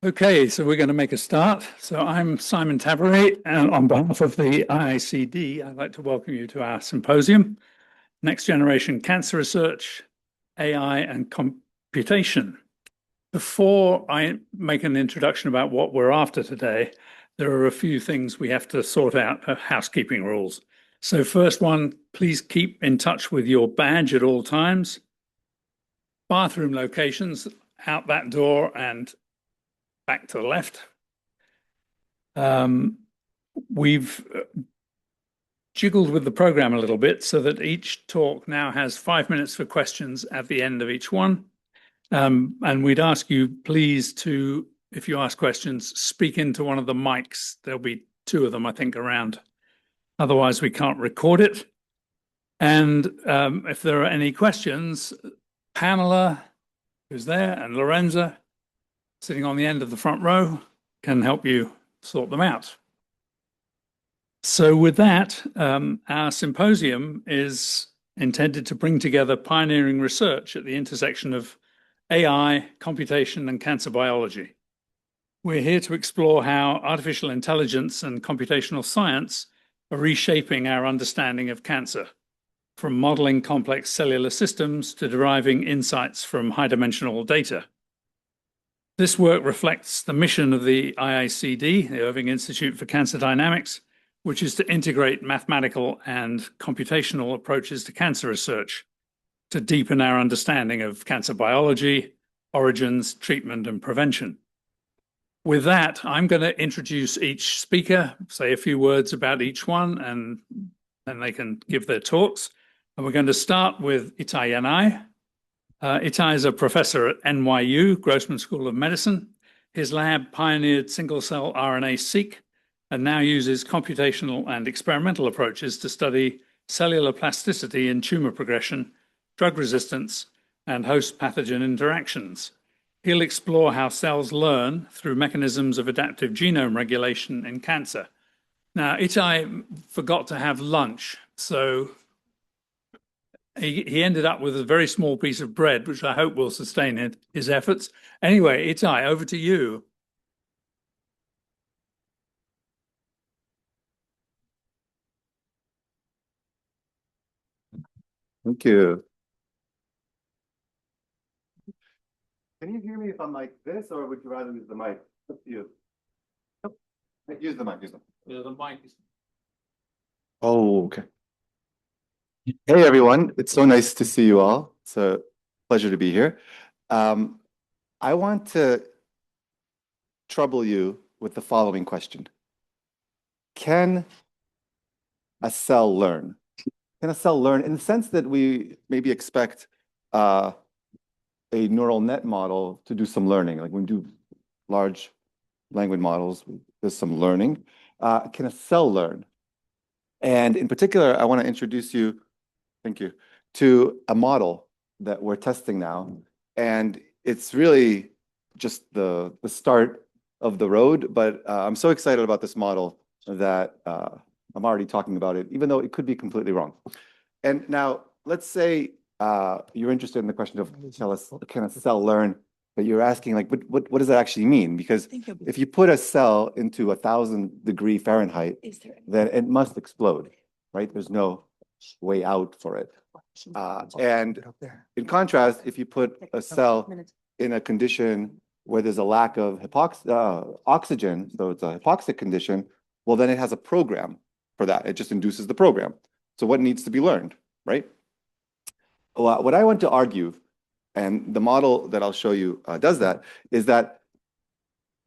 Okay, so we're going to make a start. So I'm Simon Taverate, and on behalf of the IICD, I'd like to welcome you to our symposium, Next Generation Cancer Research, AI and Computation. Before I make an introduction about what we're after today, there are a few things we have to sort out, housekeeping rules. So first one, please keep in touch with your badge at all times. Bathroom locations out that door and back to the left. We've jiggled with the program a little bit so that each talk now has 5 minutes for questions at the end of each one. And we'd ask you please to, if you ask questions, speak into one of the mics. There'll be two of them, I think, around. Otherwise, we can't record it. And if there are any questions, Pamela, who's there, and Lorenza, sitting on the end of the front row, can help you sort them out. So with that, our symposium is intended to bring together pioneering research at the intersection of AI, computation, and cancer biology. We're here to explore how artificial intelligence and computational science are reshaping our understanding of cancer, from modeling complex cellular systems to deriving insights from high-dimensional data. This work reflects the mission of the IICD, the Irving Institute for Cancer Dynamics, which is to integrate mathematical and computational approaches to cancer research to deepen our understanding of cancer biology, origins, treatment, and prevention. With that, I'm going to introduce each speaker, say a few words about each one, and then they can give their talks. And we're going to start with Itai Yanai. Itai is a professor at NYU, Grossman School of Medicine. His lab pioneered single-cell RNA-seq and now uses computational and experimental approaches to study cellular plasticity in tumor progression, drug resistance, and host pathogen interactions. He'll explore how cells learn through mechanisms of adaptive genome regulation in cancer. Now, Itai forgot to have lunch, so he ended up with a very small piece of bread, which I hope will sustain his efforts. Anyway, Itai, over to you. Thank you. Can you hear me if I'm like this, or would you rather use the mic? Up to you. Nope. Use the mic. Yeah, the mic is... Oh, okay. Hey, everyone. It's so nice to see you all. It's a pleasure to be here. I want to trouble you with the following question. Can a cell learn? Can a cell learn in the sense that we maybe expect a neural net model to do some learning? Like when we do large language models, there's some learning. Can a cell learn? And in particular, I want to introduce you, thank you, to a model that we're testing now. And it's really just the start of the road, but I'm so excited about this model that I'm already talking about it, even though it could be completely wrong. And now let's say you're interested in the question of can a cell learn, but you're asking like, what does that actually mean? Because if you put a cell into 1,000-degree Fahrenheit, then it must explode, right? There's no way out for it. And in contrast, if you put a cell in a condition where there's a lack of oxygen, so it's a hypoxic condition, well, then it has a program for that. It just induces the program. So what needs to be learned, right? Well, what I want to argue, and the model that I'll show you does that, is that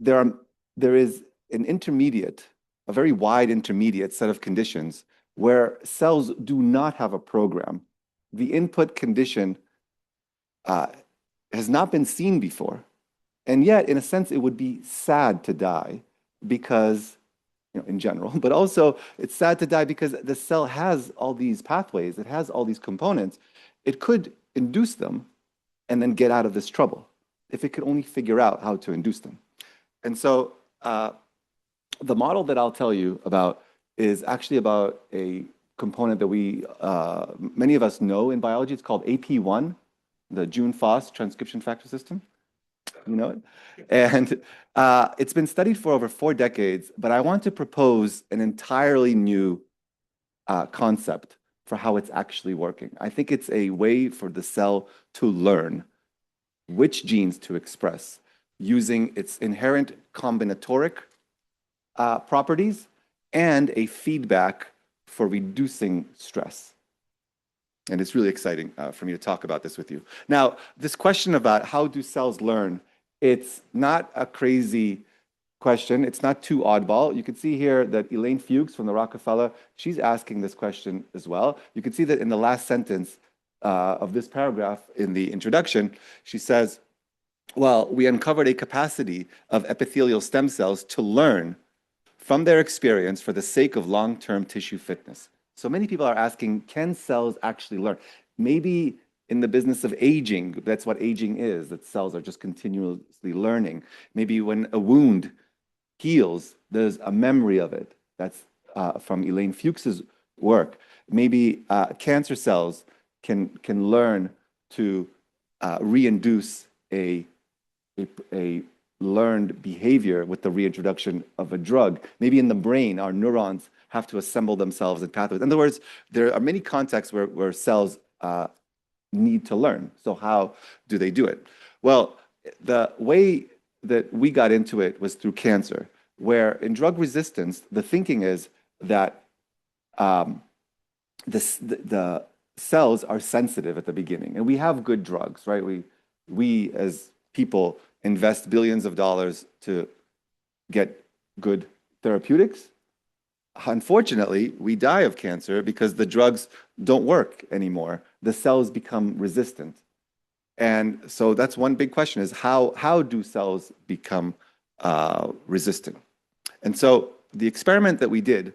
there is an intermediate, a very wide intermediate set of conditions where cells do not have a program. The input condition has not been seen before. And yet, in a sense, it would be sad to die because, in general, but also it's sad to die because the cell has all these pathways, it has all these components. It could induce them and then get out of this trouble if it could only figure out how to induce them. And so the model that I'll tell you about is actually about a component that many of us know in biology. It's called AP1, the June-Foss transcription factor system. You know it? And it's been studied for over 4 decades, but I want to propose an entirely new concept for how it's actually working. I think it's a way for the cell to learn which genes to express using its inherent combinatoric properties and a feedback for reducing stress. And it's really exciting for me to talk about this with you. Now, this question about how do cells learn, it's not a crazy question. It's not too oddball. You can see here that Elaine Fuchs from the Rockefeller, she's asking this question as well. You can see that in the last sentence of this paragraph in the introduction, she says, well, we uncovered a capacity of epithelial stem cells to learn from their experience for the sake of long-term tissue fitness. So many people are asking, can cells actually learn? Maybe in the business of aging, that's what aging is, that cells are just continuously learning. Maybe when a wound heals, there's a memory of it. That's from Elaine Fuchs's work. Maybe cancer cells can learn to reinduce a learned behavior with the reintroduction of a drug. Maybe in the brain, our neurons have to assemble themselves in pathways. In other words, there are many contexts where cells need to learn. So how do they do it? Well, the way that we got into it was through cancer, where in drug resistance, the thinking is that the cells are sensitive at the beginning. And we have good drugs, right? We as people invest billions of dollars to get good therapeutics. Unfortunately, we die of cancer because the drugs don't work anymore. The cells become resistant. And so that's one big question is how do cells become resistant? And so the experiment that we did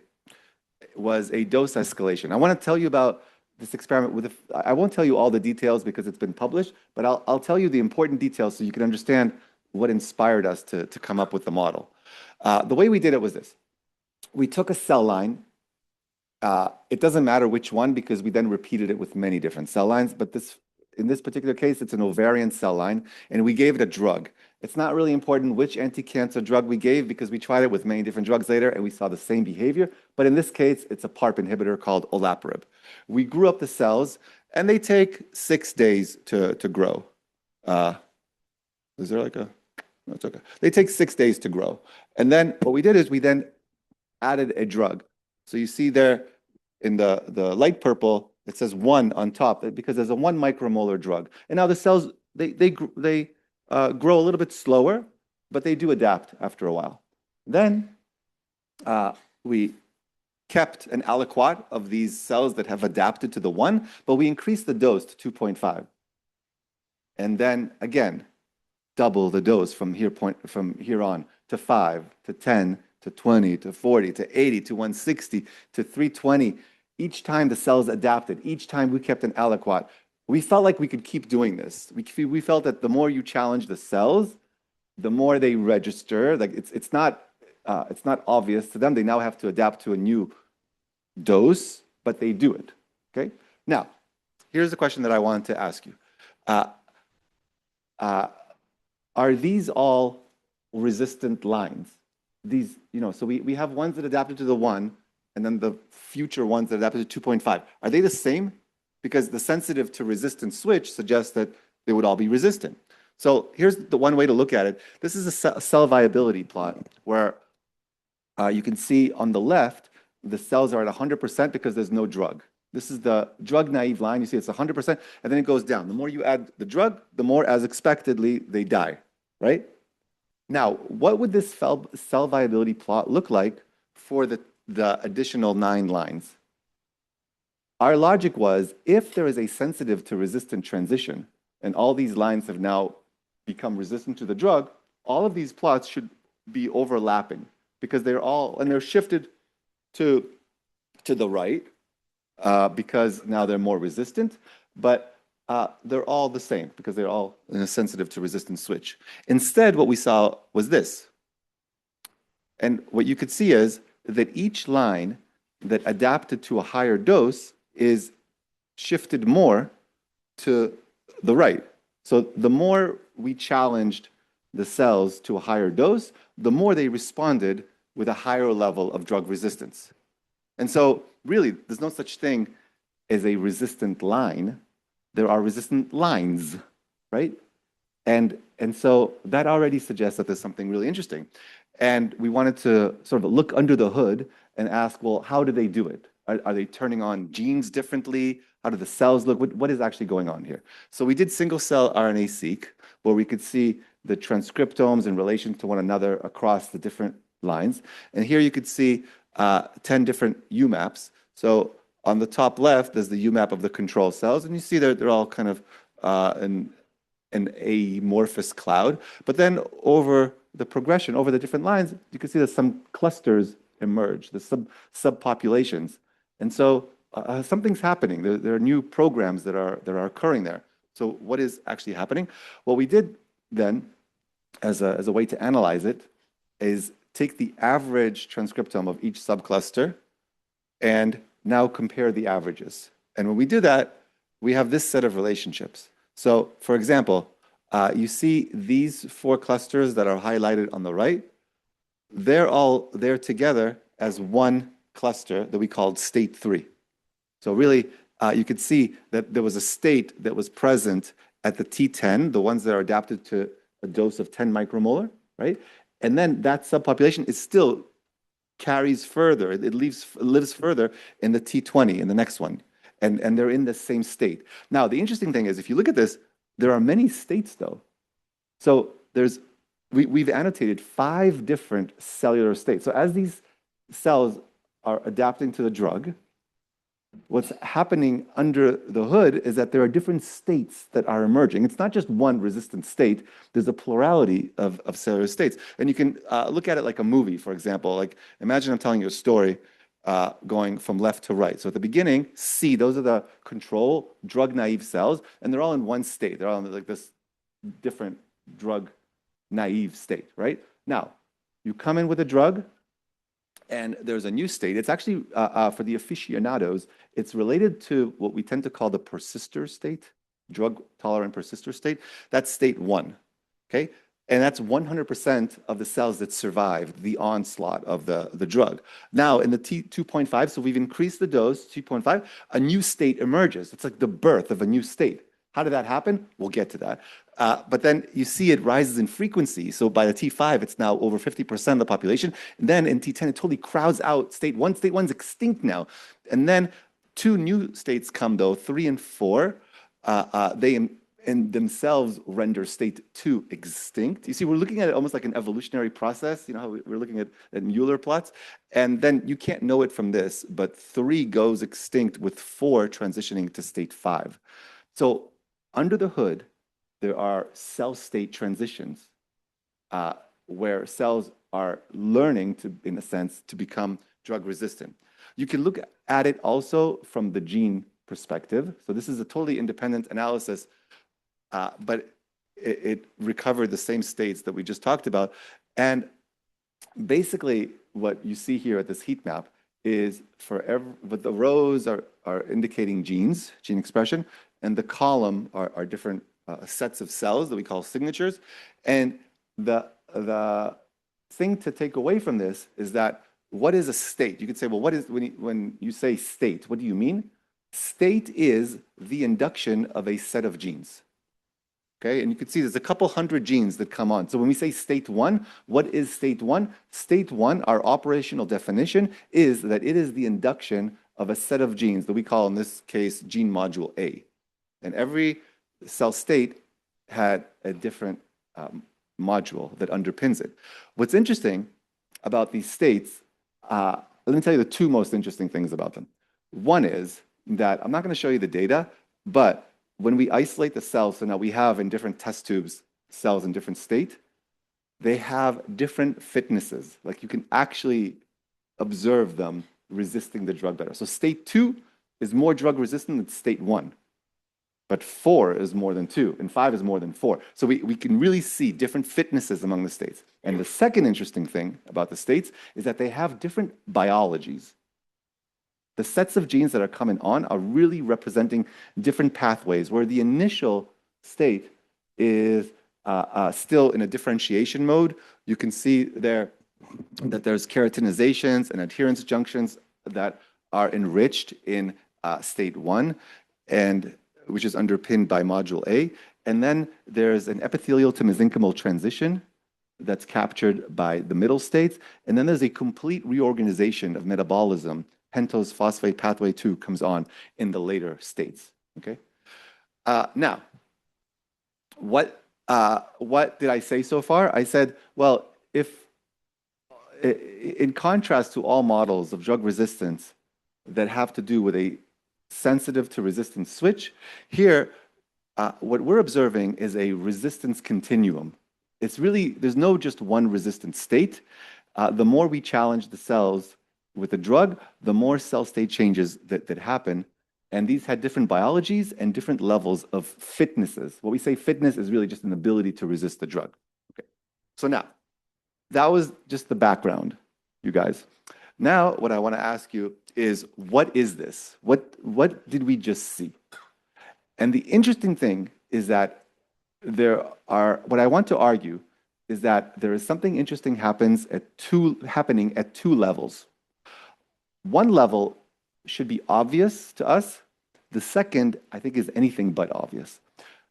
was a dose escalation. I want to tell you about this experiment I won't tell you all the details because it's been published, but I'll tell you the important details so you can understand what inspired us to come up with the model. The way we did it was this. We took a cell line. It doesn't matter which one because we then repeated it with many different cell lines, but in this particular case, it's an ovarian cell line, and we gave it a drug. It's not really important which anti-cancer drug we gave because we tried it with many different drugs later and we saw the same behavior. But in this case, it's a PARP inhibitor called olaparib. We grew up the cells and they take 6 days to grow. Is there like a, no, it's okay. They take 6 days to grow. And then what we did is we then added a drug. So you see there in the light purple, it says 1 on top because there's a 1 micromolar drug. And now the cells, they grow a little bit slower, but they do adapt after a while. Then we kept an aliquot of these cells that have adapted to the 1, but we increased the dose to 2.5. And then again, double the dose from here on to 5, to 10, to 20, to 40, to 80, to 160, to 320. Each time the cells adapted, each time we kept an aliquot. We felt like we could keep doing this. We felt that the more you challenge the cells, the more they register. Like it's not obvious to them. They now have to adapt to a new dose, but they do it. Okay. Now, here's the question that I wanted to ask you: are these all resistant lines? These, so we have ones that adapted to the 1, and then the future ones that adapted to 2.5. Are they the same? Because the sensitive to resistant switch suggests that they would all be resistant. So here's the one way to look at it. This is a cell viability plot where you can see on the left, the cells are at 100% because there's no drug. This is the drug naive line. You see it's 100%, and then it goes down. The more you add the drug, the more, as expectedly, they die, right? Now, what would this cell viability plot look like for the additional 9 lines? Our logic was, if there is a sensitive to resistant transition, and all these lines have now become resistant to the drug, all of these plots should be overlapping because they're shifted to the right because now they're more resistant, but they're all the same because they're all sensitive to resistant switch. Instead, what we saw was this. And what you could see is that each line that adapted to a higher dose is shifted more to the right. So the more we challenged the cells to a higher dose, the more they responded with a higher level of drug resistance. And so really, there's no such thing as a resistant line. There are resistant lines, right? And so that already suggests that there's something really interesting. And we wanted to sort of look under the hood and ask, well, how do they do it? Are they turning on genes differently? How do the cells look? What is actually going on here? So we did single-cell RNA-seq, where we could see the transcriptomes in relation to one another across the different lines. And here you could see 10 different UMAPs. So on the top left, there's the UMAP of the control cells, and you see they're all kind of an amorphous cloud. But then over the progression, over the different lines, you can see that some clusters emerge, the subpopulations. And so something's happening. There are new programs that are occurring there. So what is actually happening? What we did then, as a way to analyze it, is take the average transcriptome of each subcluster and now compare the averages. And when we do that, we have this set of relationships. So, for example, you see these 4 clusters that are highlighted on the right. They're all there together as one cluster that we called state 3. So really, you could see that there was a state that was present at the T10, the ones that are adapted to a dose of 10 micromolar, right? And then that subpopulation is still carries further. It lives further in the T20, in the next one. And they're in the same state. Now, the interesting thing is, if you look at this, there are many states, though. So we've annotated 5 different cellular states. So as these cells are adapting to the drug, what's happening under the hood is that there are different states that are emerging. It's not just one resistant state. There's a plurality of cellular states. And you can look at it like a movie, for example. Like, imagine I'm telling you a story going from left to right. So at the beginning, C, those are the control drug-naive cells, and they're all in one state. They're all in like this different drug-naive state, right? Now, you come in with a drug, and there's a new state. It's actually, for the aficionados, it's related to what we tend to call the persister state, drug-tolerant persister state. That's state 1, okay? And that's 100% of the cells that survived the onslaught of the drug. Now, in the T2.5, so we've increased the dose, 2.5, a new state emerges. It's like the birth of a new state. How did that happen? We'll get to that. But then you see it rises in frequency. So by the T5, it's now over 50% of the population. And then in T10, it totally crowds out state 1. State 1's extinct now. And then 2 new states come, though, 3 and 4. They in themselves render state 2 extinct. You see, we're looking at it almost like an evolutionary process. You know how we're looking at Euler plots? And then you can't know it from this, but 3 goes extinct with 4 transitioning to state 5. So under the hood, there are cell state transitions where cells are learning to, in a sense, to become drug resistant. You can look at it also from the gene perspective. So this is a totally independent analysis, but it recovered the same states that we just talked about. And basically what you see here at this heat map is but the rows are indicating genes, gene expression, and the column are different sets of cells that we call signatures. And the thing to take away from this is that what is a state? You could say, well, what is, when you say state, what do you mean? State is the induction of a set of genes. Okay, and you can see there's a couple hundred genes that come on. So when we say state 1, what is state 1? State 1, our operational definition, is that it is the induction of a set of genes that we call, in this case, gene module A. And every cell state had a different module that underpins it. What's interesting about these states, let me tell you the 2 most interesting things about them. One is that, I'm not going to show you the data, but when we isolate the cells, so now we have in different test tubes cells in different state, they have different fitnesses. Like you can actually observe them resisting the drug better. So state 2 is more drug resistant than state 1. But 4 is more than 2, and 5 is more than 4. So we can really see different fitnesses among the states. And the second interesting thing about the states is that they have different biologies. The sets of genes that are coming on are really representing different pathways, where the initial state is still in a differentiation mode. You can see there that there's keratinizations and adherence junctions that are enriched in state 1, and which is underpinned by module A. And then there's an epithelial to mesenchymal transition that's captured by the middle states. And then there's a complete reorganization of metabolism. Pentose phosphate pathway 2 comes on in the later states. Okay. Now, what did I say so far? I said, well, if in contrast to all models of drug resistance that have to do with a sensitive to resistance switch, here, what we're observing is a resistance continuum. It's really, there's no just one resistant state. The more we challenge the cells with the drug, the more cell state changes that happen. And these had different biologies and different levels of fitnesses. What we say fitness is really just an ability to resist the drug. Okay. So now, that was just the background, you guys. Now, what I want to ask you is, what is this? What did we just see? And the interesting thing is that what I want to argue is that there is something interesting happening at two levels. One level should be obvious to us. The second, I think, is anything but obvious.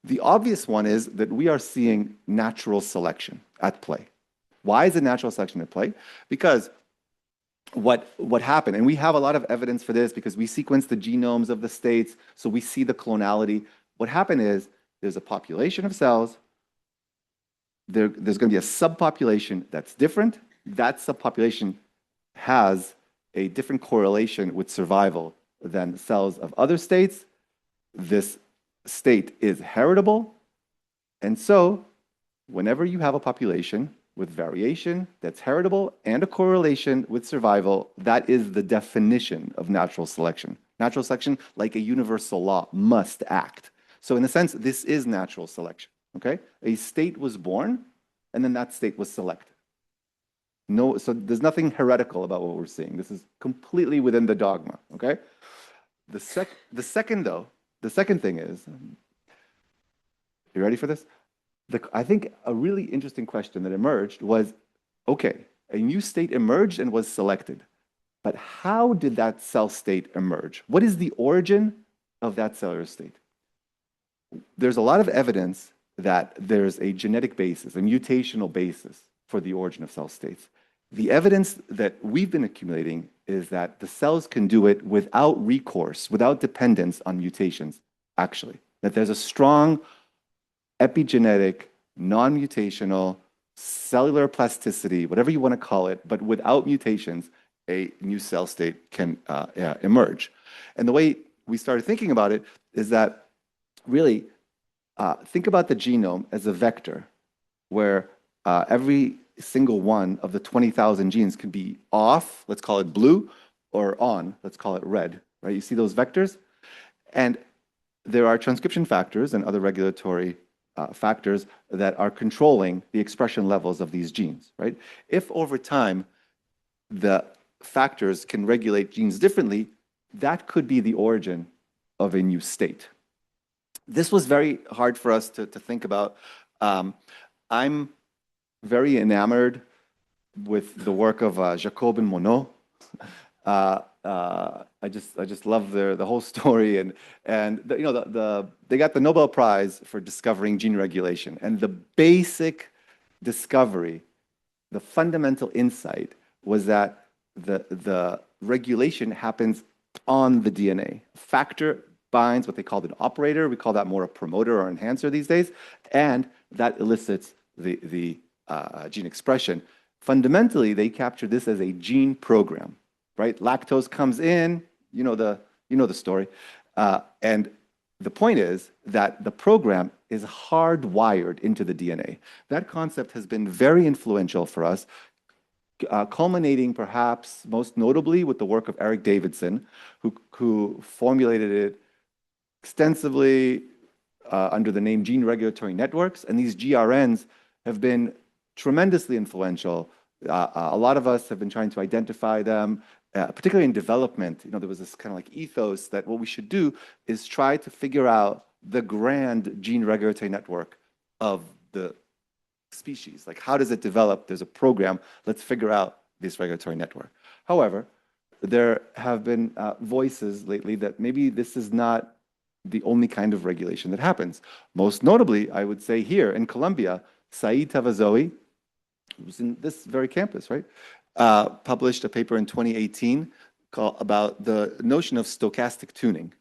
The obvious one is that we are seeing natural selection at play. Why is it natural selection at play? Because what happened, and we have a lot of evidence for this because we sequence the genomes of the states, so we see the clonality. What happened is there's a population of cells. There's going to be a subpopulation that's different. That subpopulation has a different correlation with survival than cells of other states. This state is heritable. And so whenever you have a population with variation that's heritable and a correlation with survival, that is the definition of natural selection. Natural selection, like a universal law, must act. So in a sense, this is natural selection, okay? A state was born, and then that state was selected. No, so there's nothing heretical about what we're seeing. This is completely within the dogma, okay? The second thing is, you ready for this? I think a really interesting question that emerged was, okay, a new state emerged and was selected, but how did that cell state emerge? What is the origin of that cellular state? There's a lot of evidence that there's a genetic basis, a mutational basis for the origin of cell states. The evidence that we've been accumulating is that the cells can do it without recourse, without dependence on mutations, actually. That there's a strong epigenetic, non-mutational, cellular plasticity, whatever you want to call it, but without mutations, a new cell state can emerge. And the way we started thinking about it is that really think about the genome as a vector where every single one of the 20,000 genes can be off, let's call it blue, or on, let's call it red, right? You see those vectors? And there are transcription factors and other regulatory factors that are controlling the expression levels of these genes, right? If over time the factors can regulate genes differently, that could be the origin of a new state. This was very hard for us to think about. I'm very enamored with the work of Jacob and Monod. I just love the whole story, and they got the Nobel Prize for discovering gene regulation, and the basic discovery, the fundamental insight was that the regulation happens on the DNA. Factor binds what they called an operator. We call that more a promoter or enhancer these days, and that elicits the gene expression. Fundamentally, they capture this as a gene program, right? Lactose comes in, you know the story, and the point is that the program is hardwired into the DNA. That concept has been very influential for us, culminating perhaps most notably with the work of Eric Davidson, who formulated it extensively under the name gene regulatory networks. And these GRNs have been tremendously influential. A lot of us have been trying to identify them, particularly in development. There was this kind of like ethos that what we should do is try to figure out the grand gene regulatory network of the species. Like, how does it develop? There's a program. Let's figure out this regulatory network. However, there have been voices lately that maybe this is not the only kind of regulation that happens. Most notably, I would say here in Colombia, Saeed Tavazoui, who's in this very campus, right, published a paper in 2018 about the notion of stochastic tuning.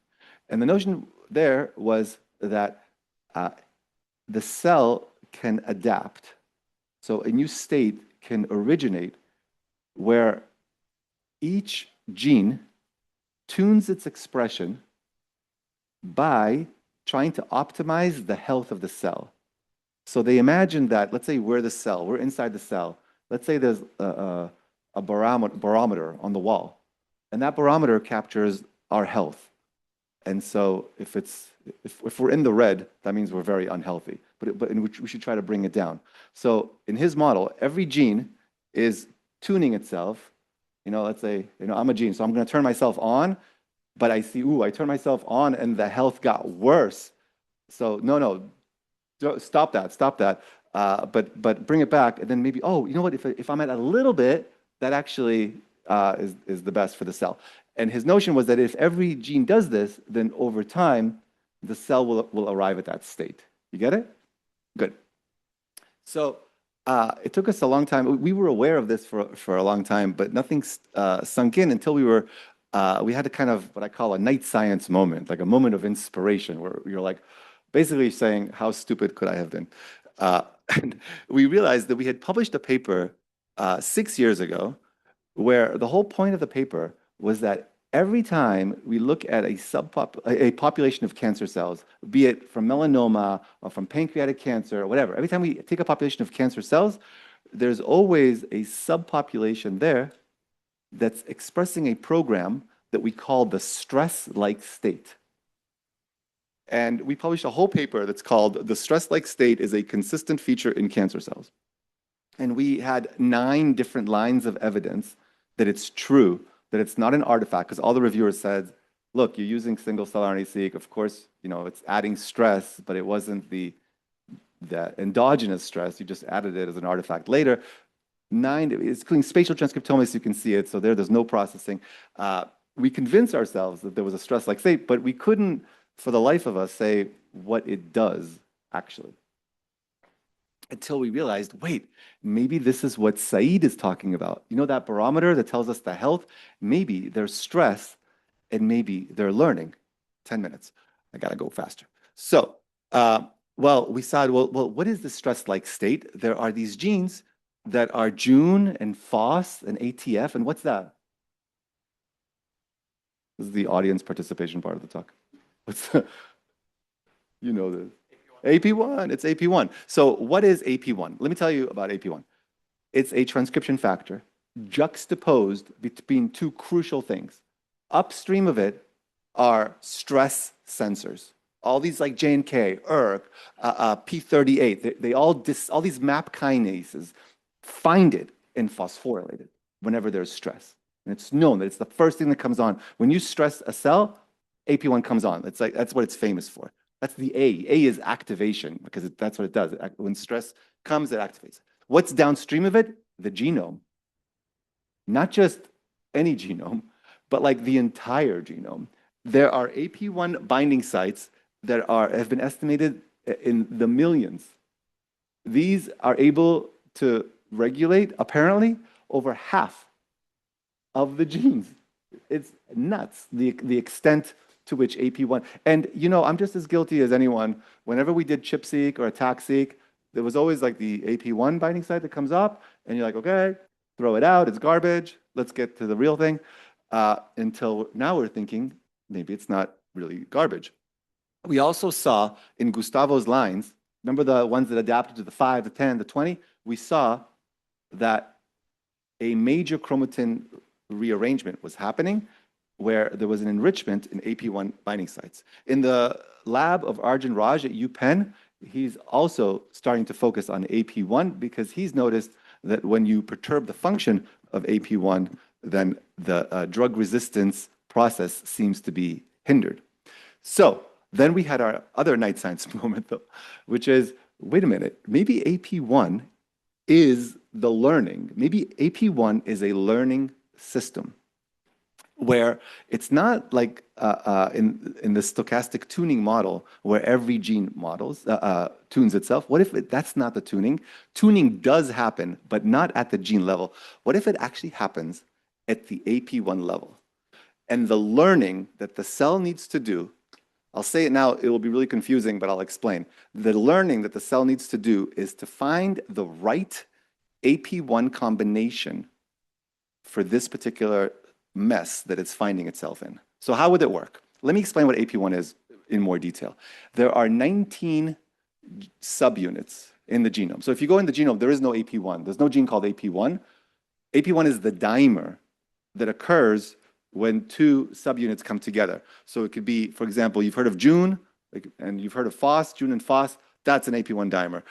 And the notion there was that the cell can adapt. So a new state can originate where each gene tunes its expression by trying to optimize the health of the cell. So they imagine that, let's say we're the cell, we're inside the cell. Let's say there's a barometer on the wall, and that barometer captures our health. And so if we're in the red, that means we're very unhealthy, but in which we should try to bring it down. So in his model, every gene is tuning itself. Let's say, I'm a gene, so I'm going to turn myself on, but I see, I turned myself on and the health got worse. So no, stop that. But bring it back, and then maybe, you know what? If I'm at a little bit, that actually is the best for the cell. And his notion was that if every gene does this, then over time, the cell will arrive at that state. You get it? Good. So it took us a long time. We were aware of this for a long time, but nothing sunk in until we had a kind of what I call a night science moment, like a moment of inspiration where you're like basically saying, how stupid could I have been? And we realized that we had published a paper 6 years ago where the whole point of the paper was that every time we look at a population of cancer cells, be it from melanoma or from pancreatic cancer or whatever, every time we take a population of cancer cells, there's always a subpopulation there that's expressing a program that we call the stress-like state. And we published a whole paper that's called "The Stress-Like State is a Consistent Feature in Cancer Cells." And we had 9 different lines of evidence that it's true, that it's not an artifact, because all the reviewers said, look, you're using single-cell RNA-seq. Of course, it's adding stress, but it wasn't the endogenous stress. You just added it as an artifact later. 9, it's including spatial transcriptomics, you can see it, so there's no processing. We convinced ourselves that there was a stress-like state, but we couldn't, for the life of us, say what it does, actually. Until we realized, wait, maybe this is what Saeed is talking about. That barometer that tells us the health? Maybe there's stress, and maybe they're learning. 10 minutes. I got to go faster. So, we said, well, what is the stress-like state? There are these genes that are Jun and FOS and ATF, and what's that? This is the audience participation part of the talk. What's the, this. AP1, it's AP1. So what is AP1? Let me tell you about AP1. It's a transcription factor juxtaposed between 2 crucial things. Upstream of it are stress sensors. All these like J&K, ERK, P38, all these MAP kinases find it and phosphorylate it whenever there's stress. And it's known that it's the first thing that comes on. When you stress a cell, AP1 comes on. That's what it's famous for. That's the A. A is activation, because that's what it does. When stress comes, it activates. What's downstream of it? The genome. Not just any genome, but like the entire genome. There are AP1 binding sites that have been estimated in the millions. These are able to regulate, apparently, over half of the genes. It's nuts, the extent to which AP1, and I'm just as guilty as anyone. Whenever we did ChIP-seq or ATAC-seq, there was always like the AP1 binding site that comes up, and you're like, okay, throw it out, it's garbage, let's get to the real thing. Until now we're thinking, maybe it's not really garbage. We also saw in Gustavo's lines, remember the ones that adapted to the 5, the 10, the 20? We saw that a major chromatin rearrangement was happening where there was an enrichment in AP1 binding sites. In the lab of Arjun Raj at UPenn, he's also starting to focus on AP1 because he's noticed that when you perturb the function of AP1, then the drug resistance process seems to be hindered. So then we had our other night science moment, though, which is wait a minute, maybe AP1 is the learning. Maybe AP1 is a learning system where it's not like in the stochastic tuning model where every gene tunes itself. What if that's not the tuning? Tuning does happen, but not at the gene level. What if it actually happens at the AP1 level? And the learning that the cell needs to do, I'll say it now, it will be really confusing, but I'll explain. The learning that the cell needs to do is to find the right AP1 combination for this particular mess that it's finding itself in. So how would it work? Let me explain what AP1 is in more detail. There are 19 subunits in the genome. So if you go in the genome, there is no AP1. There's no gene called AP1. AP1 is the dimer that occurs when two subunits come together. So it could be, for example, you've heard of June, and you've heard of Phos, June and Phos, that's an AP1 dimer.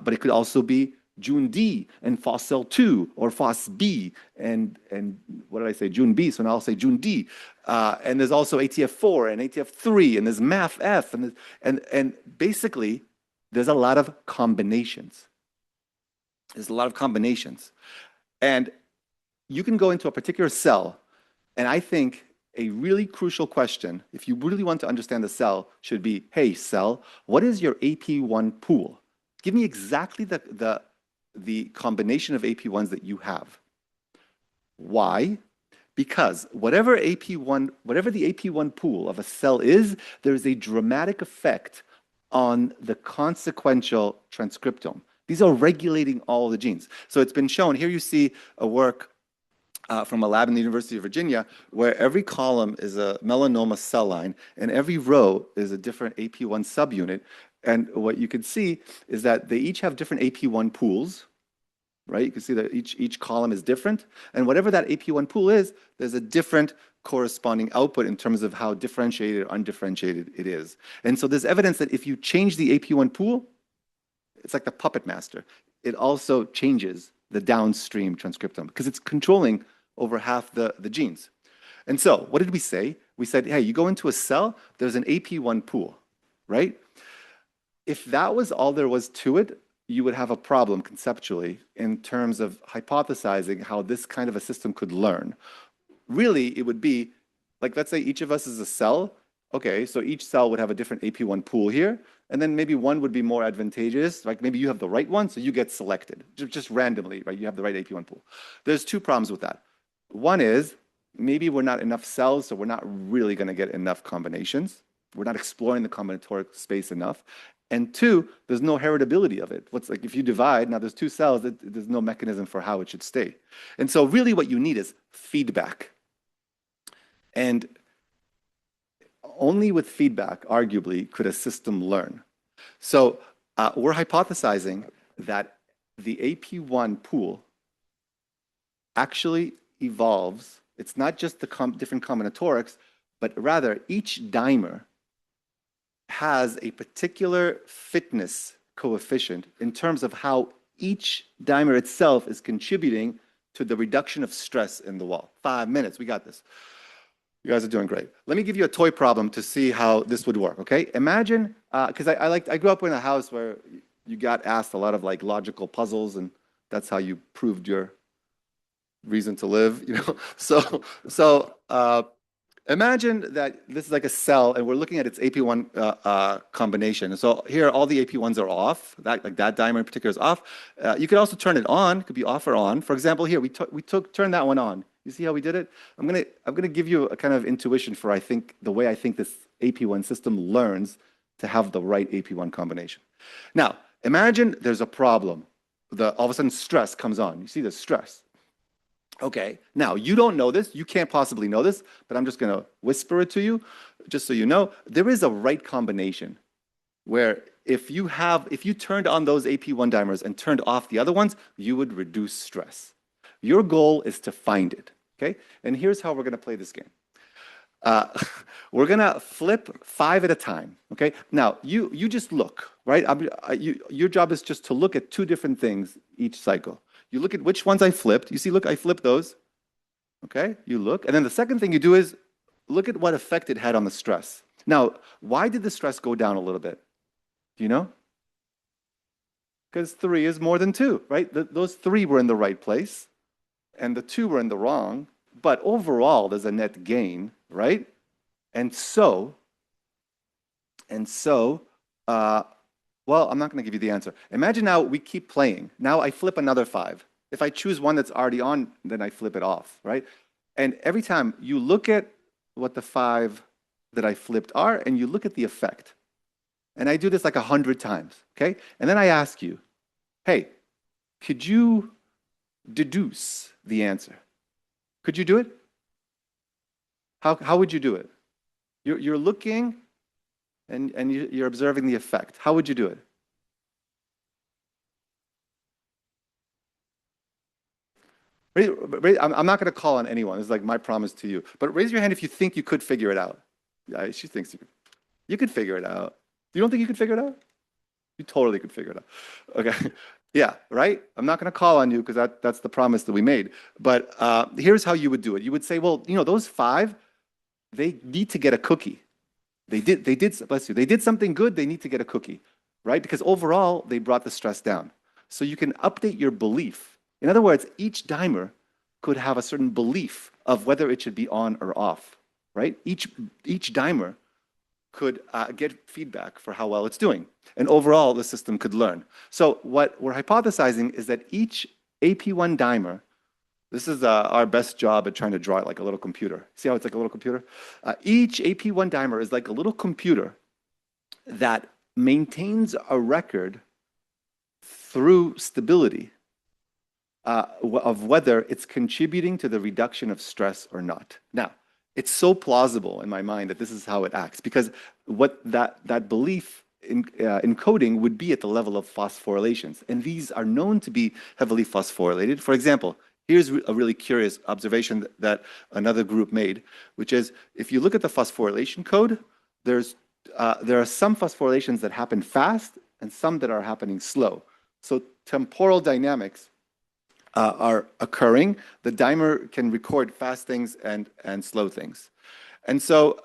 But it could also be June D and Phosphel 2 or Phos B and what did I say? June B. So now I'll say June D. And there's also ATF4 and ATF3 and there's MAF-F and basically there's a lot of combinations. There's a lot of combinations. And you can go into a particular cell, and I think a really crucial question, if you really want to understand the cell, should be, hey, cell, what is your AP1 pool? Give me exactly the combination of AP1s that you have. Why? Because whatever the AP1 pool of a cell is, there is a dramatic effect on the consequential transcriptome. These are regulating all the genes. So it's been shown, here you see a work from a lab in the University of Virginia, where every column is a melanoma cell line, and every row is a different AP1 subunit. And what you can see is that they each have different AP1 pools, right? You can see that each column is different. And whatever that AP1 pool is, there's a different corresponding output in terms of how differentiated or undifferentiated it is. And so there's evidence that if you change the AP1 pool, it's like the puppet master. It also changes the downstream transcriptome because it's controlling over half the genes. And so what did we say? We said, hey, you go into a cell, there's an AP1 pool, right? If that was all there was to it, you would have a problem conceptually in terms of hypothesizing how this kind of a system could learn. Really, it would be, like, let's say each of us is a cell. Okay, so each cell would have a different AP1 pool here, and then maybe one would be more advantageous, like maybe you have the right one, so you get selected, just randomly, right? You have the right AP1 pool. There's two problems with that. One is, maybe we're not enough cells, so we're not really gonna get enough combinations. We're not exploring the combinatoric space enough. And two, there's no heritability of it. What's like if you divide, now there's two cells, there's no mechanism for how it should stay. And so really what you need is feedback. And only with feedback, arguably, could a system learn. So we're hypothesizing that the AP1 pool actually evolves. It's not just the different combinatorics, but rather each dimer has a particular fitness coefficient in terms of how each dimer itself is contributing to the reduction of stress in the wall. 5 minutes, we got this. You guys are doing great. Let me give you a toy problem to see how this would work, okay? Imagine, because I grew up in a house where you got asked a lot of like logical puzzles, and that's how you proved your reason to live, you know? So imagine that this is like a cell, and we're looking at its AP1 combination. And so here, all the AP1s are off. Like that dimer in particular is off. You could also turn it on. It could be off or on. For example, here we turned that one on. You see how we did it? I'm gonna give you a kind of intuition for the way I think this AP1 system learns to have the right AP1 combination. Now, imagine there's a problem. All of a sudden stress comes on. You see the stress. Okay, now you don't know this, you can't possibly know this, but I'm just gonna whisper it to you, just so you know. There is a right combination where if you turned on those AP1 dimers and turned off the other ones, you would reduce stress. Your goal is to find it, okay? And here's how we're gonna play this game. We're gonna flip 5 at a time, okay? Now, you just look, right? Your job is just to look at 2 different things each cycle. You look at which ones I flipped. You see, look, I flipped those. Okay, you look. And then the second thing you do is look at what effect it had on the stress. Now, why did the stress go down a little bit? Do you know? because 3 is more than 2, right? Those 3 were in the right place, and the 2 were in the wrong, but overall, there's a net gain, right? And so, uh, well, I'm not going to give you the answer. Imagine now we keep playing. Now I flip another 5. If I choose one that's already on, then I flip it off, right? And every time you look at what the 5 that I flipped are, and you look at the effect. And I do this like 100 times, okay? And then I ask you, hey, could you deduce the answer? Could you do it? How would you do it? You're looking and you're observing the effect. How would you do it? I'm not going to call on anyone. It's like my promise to you. But raise your hand if you think you could figure it out. Yeah, she thinks you could figure it out. You don't think you could figure it out? You totally could figure it out. Okay. Yeah, right? I'm not going to call on you because that's the promise that we made. But here's how you would do it. You would say, well, those 5, they need to get a cookie. They did, bless you. They did something good. They need to get a cookie, right? Because overall, they brought the stress down. So you can update your belief. In other words, each dimer could have a certain belief of whether it should be on or off, right? Each dimer could get feedback for how well it's doing. And overall, the system could learn. So what we're hypothesizing is that each AP1 dimer, this is our best job at trying to draw it like a little computer. See how it's like a little computer? Each AP1 dimer is like a little computer that maintains a record through stability of whether it's contributing to the reduction of stress or not. Now, it's so plausible in my mind that this is how it acts, because what that belief in coding would be at the level of phosphorylations. And these are known to be heavily phosphorylated. For example, here's a really curious observation that another group made, which is if you look at the phosphorylation code, there are some phosphorylations that happen fast and some that are happening slow. So temporal dynamics are occurring. The dimer can record fast things and slow things. And so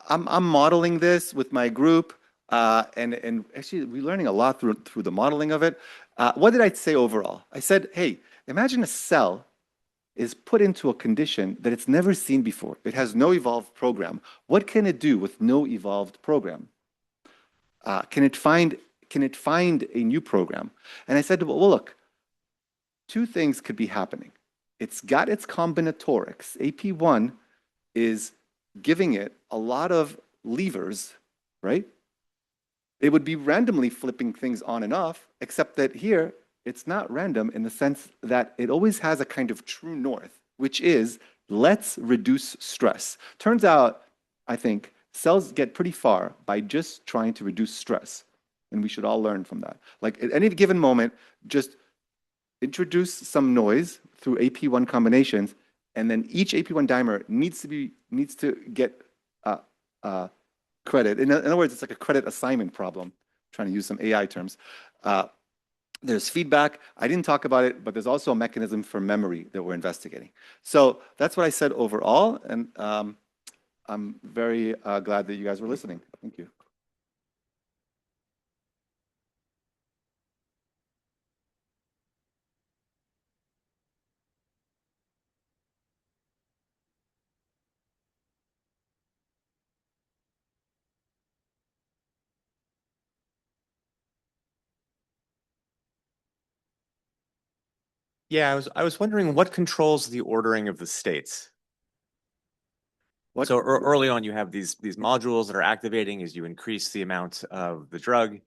I'm modeling this with my group, and actually we're learning a lot through the modeling of it. What did I say overall? I said, hey, imagine a cell is put into a condition that it's never seen before. It has no evolved program. What can it do with no evolved program? Can it find a new program? And I said, well, look, 2 things could be happening. It's got its combinatorics. AP1 is giving it a lot of levers, right? It would be randomly flipping things on and off, except that here, it's not random in the sense that it always has a kind of true north, which is, let's reduce stress. Turns out, I think, cells get pretty far by just trying to reduce stress. And we should all learn from that. Like at any given moment, just introduce some noise through AP1 combinations, and then each AP1 dimer needs to get credit. In other words, it's like a credit assignment problem. I'm trying to use some AI terms. There's feedback. I didn't talk about it, but there's also a mechanism for memory that we're investigating. So that's what I said overall, and I'm very glad that you guys were listening. Thank you. Yeah, I was wondering what controls the ordering of the states. So early on, you have these modules that are activating as you increase the amount of the drug,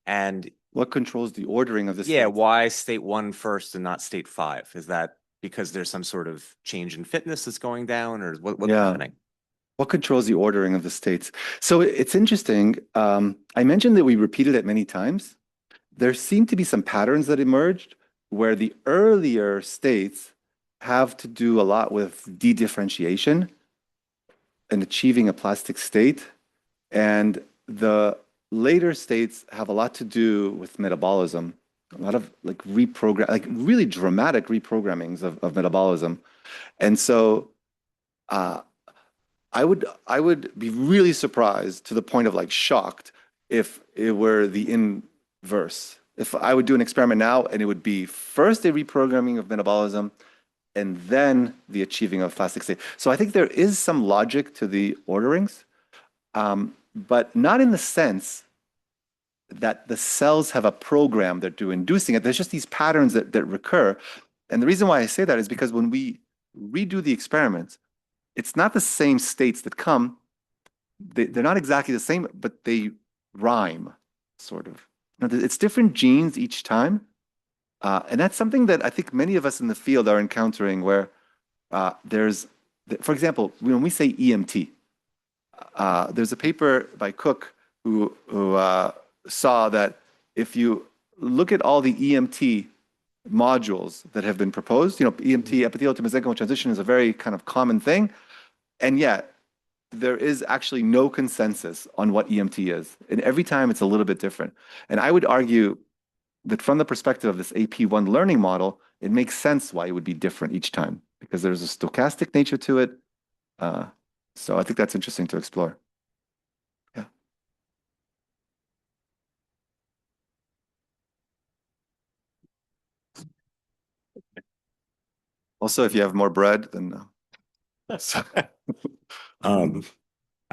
and what controls the ordering of the states? Yeah, why state 1 first and not state 5? Is that because there's some sort of change in fitness that's going down, or what's happening? What controls the ordering of the states? So it's interesting. I mentioned that we repeated it many times. There seem to be some patterns that emerged where the earlier states have to do a lot with dedifferentiation and achieving a plastic state. And the later states have a lot to do with metabolism, a lot of like really dramatic reprogrammings of metabolism. And so I would be really surprised to the point of like shocked if it were the verse. If I would do an experiment now, and it would be first a reprogramming of metabolism, and then the achieving of plastic state. So I think there is some logic to the orderings, but not in the sense that the cells have a program that do inducing it. There's just these patterns that recur. And the reason why I say that is because when we redo the experiments, it's not the same states that come. They're not exactly the same, but they rhyme, sort of. It's different genes each time. And that's something that I think many of us in the field are encountering where for example, when we say EMT, there's a paper by Cook who saw that if you look at all the EMT modules that have been proposed, EMT, epithelial to mesenchymal transition, is a very kind of common thing, and yet there is actually no consensus on what EMT is. And every time it's a little bit different. And I would argue that from the perspective of this AP1 learning model, it makes sense why it would be different each time, because there's a stochastic nature to it. So I think that's interesting to explore. Yeah. Also, if you have more bread, then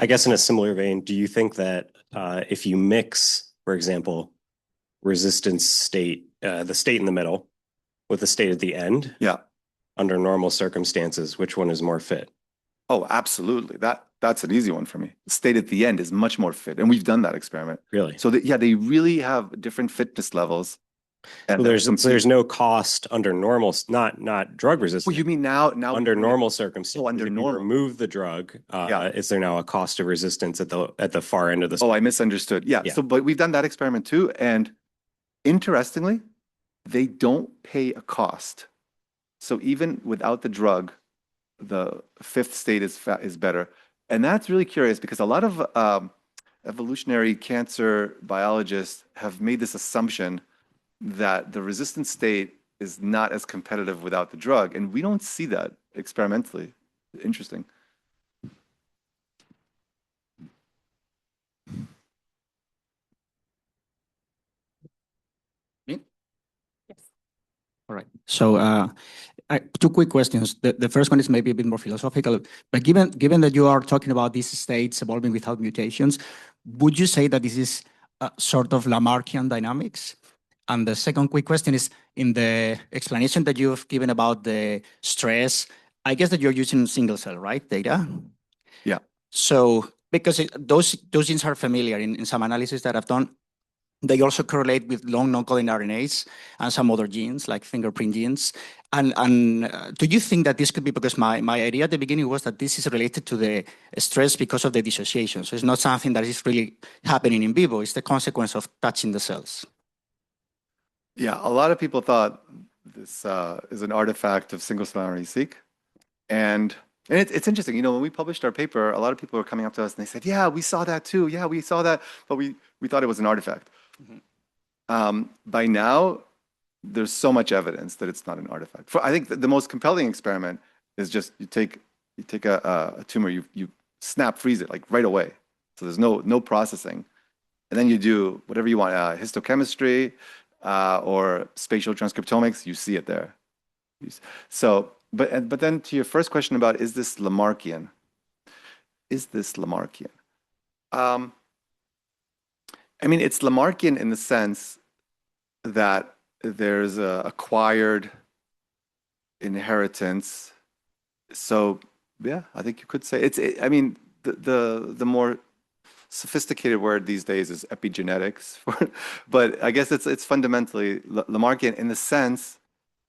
I guess in a similar vein, do you think that if you mix, for example, resistance state, the state in the middle with the state at the end, yeah, under normal circumstances, which one is more fit? Oh, absolutely. That's an easy one for me. The state at the end is much more fit, and we've done that experiment. Really? So they really have different fitness levels. And there's no cost under normal, not drug resistance. Well, you mean now under normal circumstances? Oh, under if normal. you remove the drug, is there now a cost of resistance at the far end of the spectrum? Oh, I misunderstood. Yeah. So, but we've done that experiment too, and interestingly, they don't pay a cost. So even without the drug, the fifth state is better, and that's really curious because a lot of evolutionary cancer biologists have made this assumption that the resistant state is not as competitive without the drug, and we don't see that experimentally. Interesting. Me? Yes. All right. So two quick questions. The first one is maybe a bit more philosophical, but given that you are talking about these states evolving without mutations, would you say that this is sort of Lamarckian dynamics? And the second quick question is, in the explanation that you've given about the stress, I guess that you're using single cell, right, data? Yeah. So because those genes are familiar in some analysis that I've done, they also correlate with long non-coding RNAs and some other genes like fingerprint genes. And do you think that this could be, because my idea at the beginning was that this is related to the stress because of the dissociation. So it's not something that is really happening in vivo. It's the consequence of touching the cells. Yeah, a lot of people thought this is an artifact of single-cell RNA-seq. And it's interesting, when we published our paper, a lot of people were coming up to us and they said, yeah, we saw that too. Yeah, we saw that, but we thought it was an artifact. Mm-hmm. By now, there's so much evidence that it's not an artifact. I think the most compelling experiment is just you take a tumor, you snap freeze it like right away. So there's no processing. And then you do whatever you want, histochemistry, or spatial transcriptomics, you see it there. So, but then to your first question about, is this Lamarckian? Is this Lamarckian? I mean, it's Lamarckian in the sense that there's a acquired inheritance. So, yeah, I think you could say I mean, the more sophisticated word these days is epigenetics, but I guess it's fundamentally Lamarckian in the sense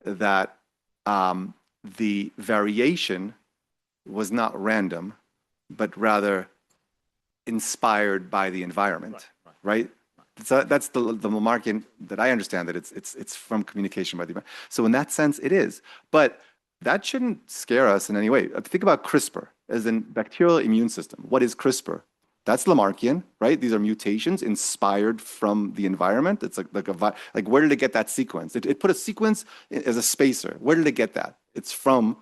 that the variation was not random, but rather inspired by the environment, right? So that's the Lamarckian that I understand, that it's from communication by the environment. So in that sense, it is, but that shouldn't scare us in any way. Think about CRISPR as in bacterial immune system. What is CRISPR? That's Lamarckian, right? These are mutations inspired from the environment. It's like where did it get that sequence? It put a sequence as a spacer. Where did it get that? It's from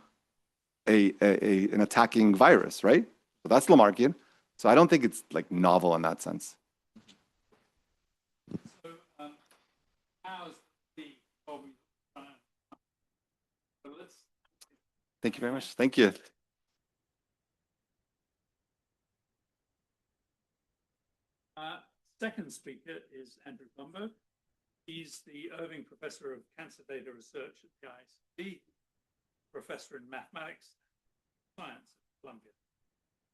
an attacking virus, right? So that's Lamarckian. So I don't think it's like novel in that sense. how's the hobby? So let's. Thank you very much. Thank you. Second speaker is Andrew Blumberg. He's the Irving Professor of Cancer Data Research at the IICD, Professor in Mathematics and Science at Columbia.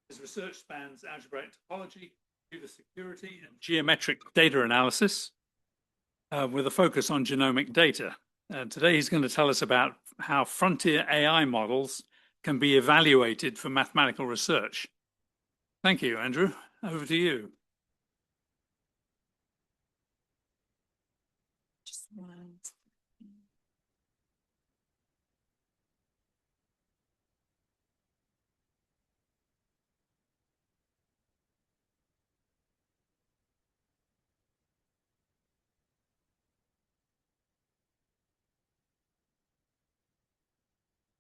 His research spans algebraic topology, computer security, and geometric data analysis, with a focus on genomic data. Today he's going to tell us about how frontier AI models can be evaluated for mathematical research. Thank you, Andrew. Over to you.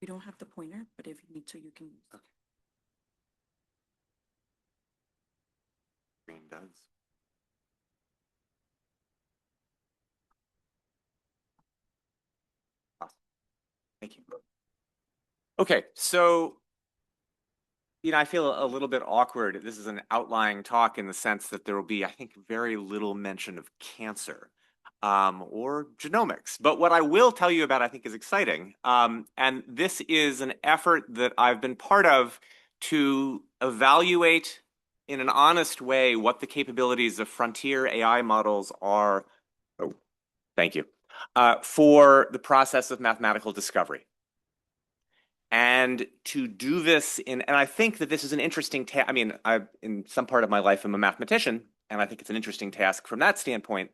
We don't have the pointer, but if you need to, you can. Okay. Green does. Awesome. Thank you. Okay, so I feel a little bit awkward. This is an outlying talk in the sense that there will be, I think, very little mention of cancer or genomics. But what I will tell you about, I think, is exciting. And this is an effort that I've been part of to evaluate in an honest way what the capabilities of frontier AI models are. Oh, thank you. For the process of mathematical discovery. And to do this and I think that this is an interesting task. I mean, in some part of my life, I'm a mathematician, and I think it's an interesting task from that standpoint.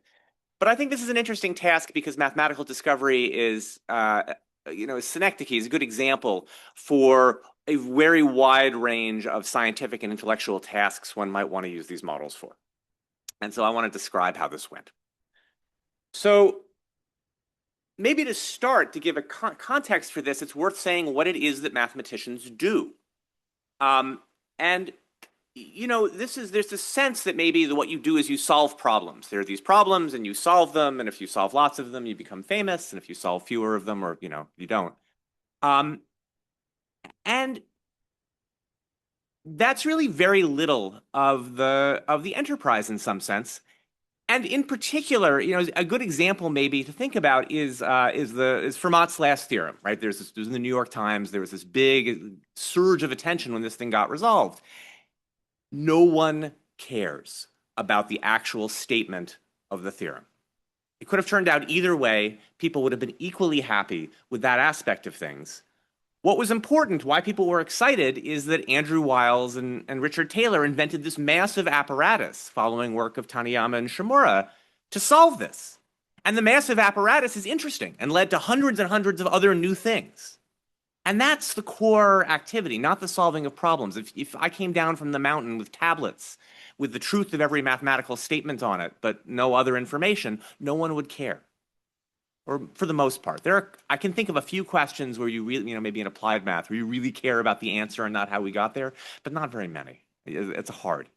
But I think this is an interesting task because mathematical discovery is, synecdoche is a good example for a very wide range of scientific and intellectual tasks one might want to use these models for. And so I want to describe how this went. So maybe to start, to give a context for this, it's worth saying what it is that mathematicians do. There's this sense that maybe what you do is you solve problems. There are these problems and you solve them, and if you solve lots of them, you become famous, and if you solve fewer of them, or you don't. And that's really very little of the enterprise in some sense. And in particular, a good example maybe to think about is Fermat's last theorem, right? There's in the New York Times, there was this big surge of attention when this thing got resolved. No one cares about the actual statement of the theorem. It could have turned out either way. People would have been equally happy with that aspect of things. What was important, why people were excited, is that Andrew Wiles and Richard Taylor invented this massive apparatus following work of Taniyama and Shimura to solve this. And the massive apparatus is interesting and led to hundreds and hundreds of other new things. And that's the core activity, not the solving of problems. If I came down from the mountain with tablets with the truth of every mathematical statement on it, but no other information, no one would care. Or for the most part. I can think of a few questions where you really, maybe in applied math, where you really care about the answer and not how we got there, but not very many. It's hard.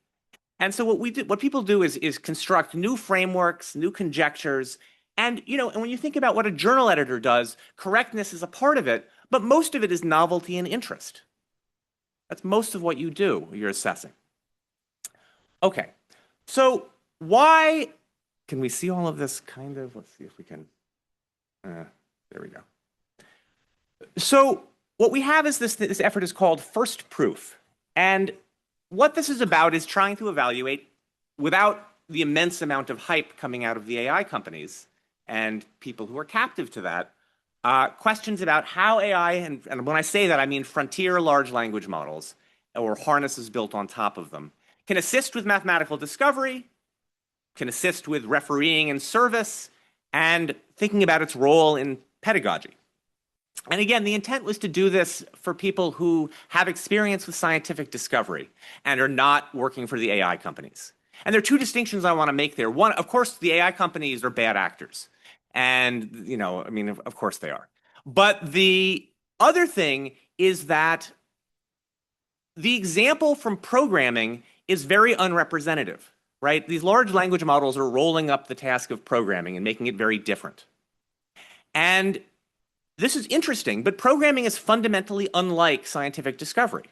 And so what people do is construct new frameworks, new conjectures, and when you think about what a journal editor does, correctness is a part of it, but most of it is novelty and interest. That's most of what you do, you're assessing. Okay, so why can we see all of this kind of? Let's see if we can. There we go. So what we have is this effort is called first proof. And what this is about is trying to evaluate, without the immense amount of hype coming out of the AI companies and people who are captive to that, questions about how AI, and when I say that, I mean frontier large language models or harnesses built on top of them, can assist with mathematical discovery, can assist with refereeing and service, and thinking about its role in pedagogy. And again, the intent was to do this for people who have experience with scientific discovery and are not working for the AI companies. And there are two distinctions I want to make there. One, of course, the AI companies are bad actors. And, of course they are. But the other thing is that the example from programming is very unrepresentative. right? These large language models are rolling up the task of programming and making it very different. And this is interesting, but programming is fundamentally unlike scientific discovery.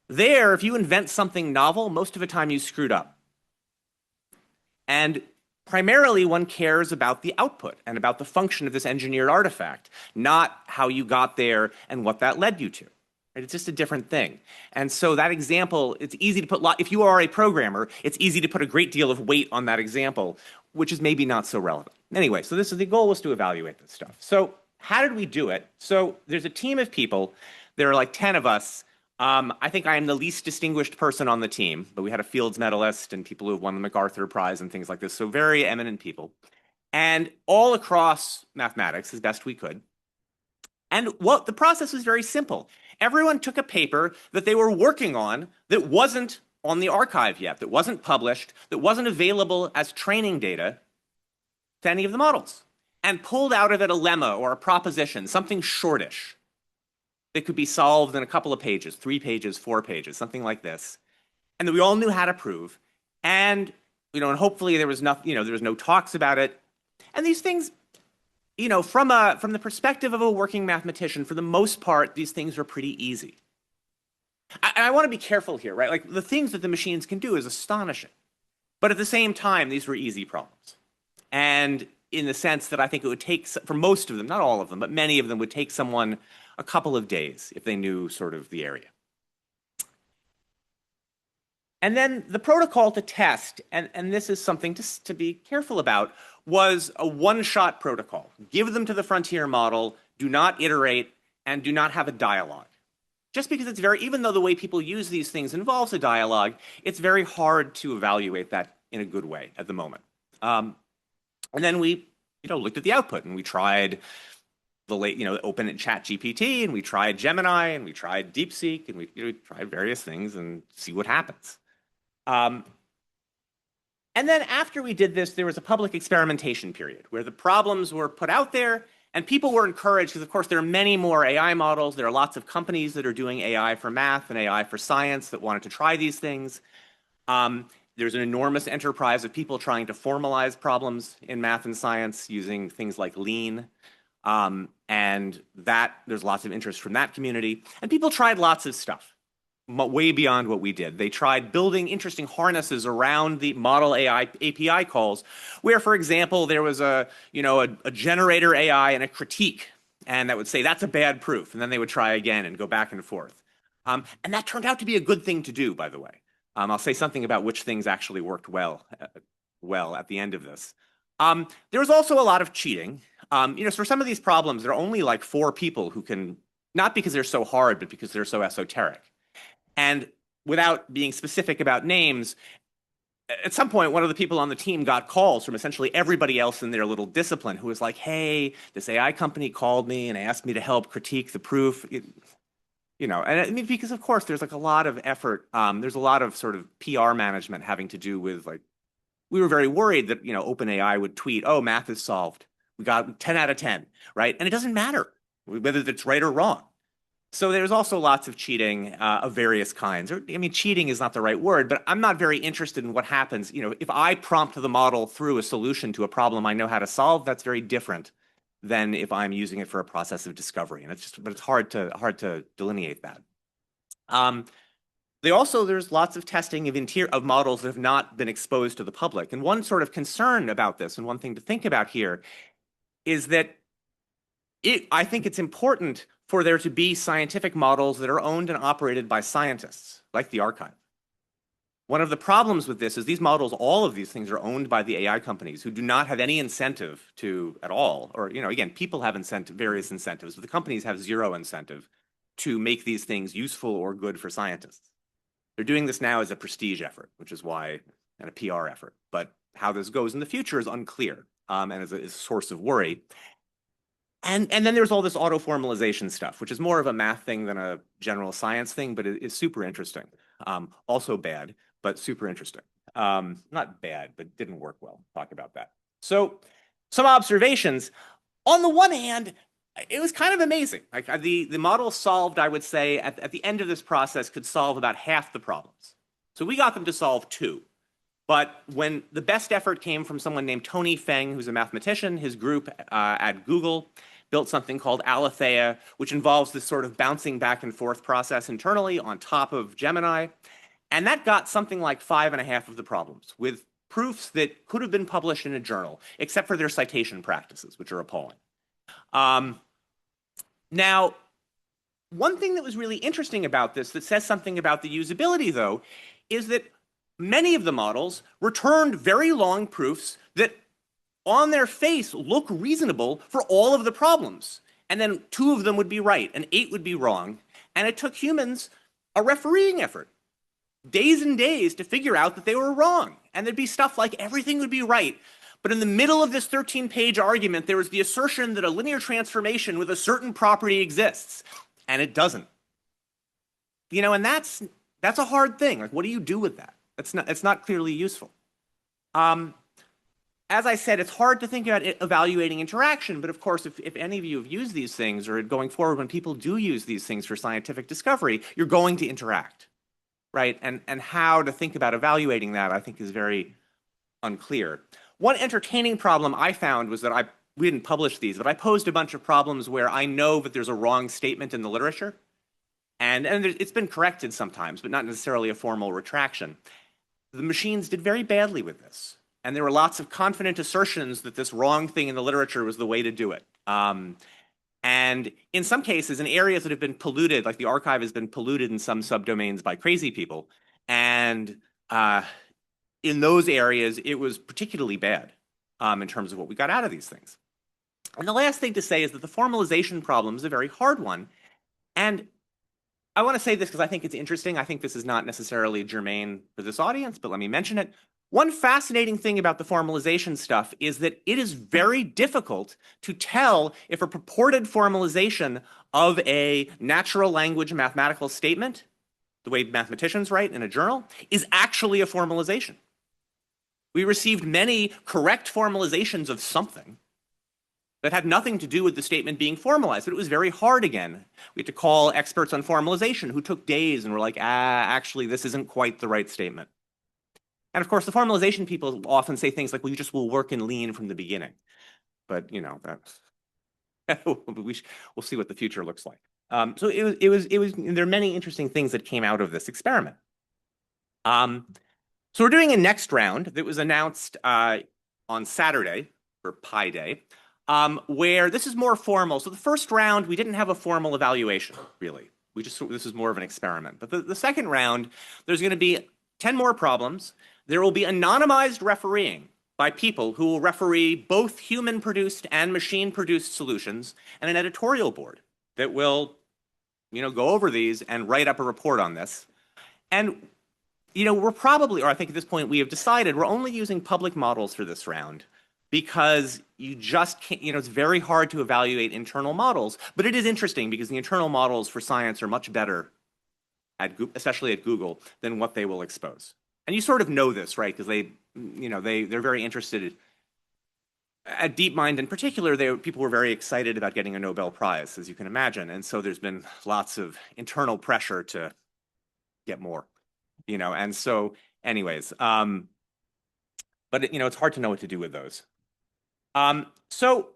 There, if you invent something novel, most of the time you screwed up. And primarily, one cares about the output and about the function of this engineered artifact, not how you got there and what that led you to. Right? It's just a different thing. And so that example, it's easy to put, if you are a programmer, it's easy to put a great deal of weight on that example, which is maybe not so relevant. Anyway, so the goal was to evaluate this stuff. So how did we do it? So there's a team of people. There are like 10 of us. I think I am the least distinguished person on the team, but we had a Fields medalist and people who have won the MacArthur Prize and things like this. So very eminent people. And all across mathematics as best we could. And the process was very simple. Everyone took a paper that they were working on that wasn't on the archive yet, that wasn't published, that wasn't available as training data to any of the models, and pulled out of it a lemma or a proposition, something shortish. That could be solved in a couple of pages, 3 pages, 4 pages, something like this, and that we all knew how to prove. And and hopefully there was nothing, there was no talks about it. And these things, from the perspective of a working mathematician, for the most part, these things are pretty easy. I want to be careful here, right? Like the things that the machines can do is astonishing, but at the same time, these were easy problems. And in the sense that I think it would take, for most of them, not all of them, but many of them would take someone a couple of days if they knew sort of the area. And then the protocol to test, and this is something to be careful about, was a one-shot protocol. Give them to the frontier model, do not iterate, and do not have a dialogue. Just because it's even though the way people use these things involves a dialogue, it's very hard to evaluate that in a good way at the moment. And then we, looked at the output and we tried the open at ChatGPT, and we tried Gemini, and we tried DeepSeek, and we tried various things and see what happens. And then after we did this, there was a public experimentation period where the problems were put out there and people were encouraged, because of course there are many more AI models. There are lots of companies that are doing AI for math and AI for science that wanted to try these things. There's an enormous enterprise of people trying to formalize problems in math and science using things like Lean. And there's lots of interest from that community. And people tried lots of stuff, way beyond what we did. They tried building interesting harnesses around the model AI API calls, where, for example, there was a generator AI and a critique, and that would say, that's a bad proof. And then they would try again and go back and forth. And that turned out to be a good thing to do, by the way. I'll say something about which things actually worked well at the end of this. There was also a lot of cheating. For some of these problems, there are only like 4 people who can, not because they're so hard, but because they're so esoteric. And without being specific about names, at some point, one of the people on the team got calls from essentially everybody else in their little discipline who was like, hey, this AI company called me and asked me to help critique the proof. And I mean, because of course, there's like a lot of effort. There's a lot of sort of PR management having to do with we were very worried that, OpenAI would tweet, oh, math is solved. We got 10 out of 10, right? And it doesn't matter whether it's right or wrong. So there's also lots of cheating of various kinds. Cheating is not the right word, but I'm not very interested in what happens. If I prompt the model through a solution to a problem I know how to solve, that's very different than if I'm using it for a process of discovery. And it's hard to delineate that. There's lots of testing of models that have not been exposed to the public. And one sort of concern about this, and one thing to think about here, is that I think it's important for there to be scientific models that are owned and operated by scientists, like the archive. One of the problems with this is these models, all of these things are owned by the AI companies who do not have any incentive to at all, or, again, people have various incentives, but the companies have zero incentive to make these things useful or good for scientists. They're doing this now as a prestige effort, which is why, and a PR effort. But how this goes in the future is unclear, and is a source of worry. And then there's all this auto-formalization stuff, which is more of a math thing than a general science thing, but it is super interesting. Also bad, but super interesting. Not bad, but didn't work well. Talk about that. So some observations. On the one hand, it was kind of amazing. Like the model solved, I would say, at the end of this process, could solve about half the problems. So we got them to solve 2. But when the best effort came from someone named Tony Feng, who's a mathematician, his group at Google built something called Alethea, which involves this sort of bouncing back and forth process internally on top of Gemini. And that got something like 5.5 of the problems, with proofs that could have been published in a journal, except for their citation practices, which are appalling. Now, one thing that was really interesting about this that says something about the usability, though, is that many of the models returned very long proofs that on their face look reasonable for all of the problems. And then 2 of them would be right and 8 would be wrong. And it took humans a refereeing effort, days and days, to figure out that they were wrong. And there'd be stuff like everything would be right. But in the middle of this 13-page argument, there was the assertion that a linear transformation with a certain property exists. And it doesn't. You know, and that's a hard thing. Like, what do you do with that? It's not clearly useful. As I said, it's hard to think about evaluating interaction, but of course, if any of you have used these things, or going forward, when people do use these things for scientific discovery, you're going to interact, right? And how to think about evaluating that, I think, is very unclear. One entertaining problem I found was that we didn't publish these, but I posed a bunch of problems where I know that there's a wrong statement in the literature, and it's been corrected sometimes, but not necessarily a formal retraction. The machines did very badly with this. And there were lots of confident assertions that this wrong thing in the literature was the way to do it. And in some cases, in areas that have been polluted, like the archive has been polluted in some subdomains by crazy people. And in those areas, it was particularly bad in terms of what we got out of these things. And the last thing to say is that the formalization problem is a very hard one. And I want to say this because I think it's interesting. I think this is not necessarily germane for this audience, but let me mention it. One fascinating thing about the formalization stuff is that it is very difficult to tell if a purported formalization of a natural language mathematical statement, the way mathematicians write in a journal, is actually a formalization. We received many correct formalizations of something that had nothing to do with the statement being formalized, but it was very hard again. We had to call experts on formalization who took days and were like, actually, this isn't quite the right statement. And of course, the formalization people often say things like, well, you just will work in lean from the beginning. But, you know, we'll see what the future looks like. So there are many interesting things that came out of this experiment. So we're doing a next round that was announced on Saturday for Pi Day, where this is more formal. So the first round, we didn't have a formal evaluation, really. This is more of an experiment. But the second round, there's going to be 10 more problems. There will be anonymized refereeing by people who will referee both human-produced and machine-produced solutions, and an editorial board that will, go over these and write up a report on this. And, we're probably, or I think at this point we have decided, we're only using public models for this round because you just can't, it's very hard to evaluate internal models, but it is interesting because the internal models for science are much better, especially at Google, than what they will expose. And you sort of know this, right? Because they're very interested. At DeepMind in particular, people were very excited about getting a Nobel Prize, as you can imagine. And so there's been lots of internal pressure to get more, And so anyways, but it's hard to know what to do with those. So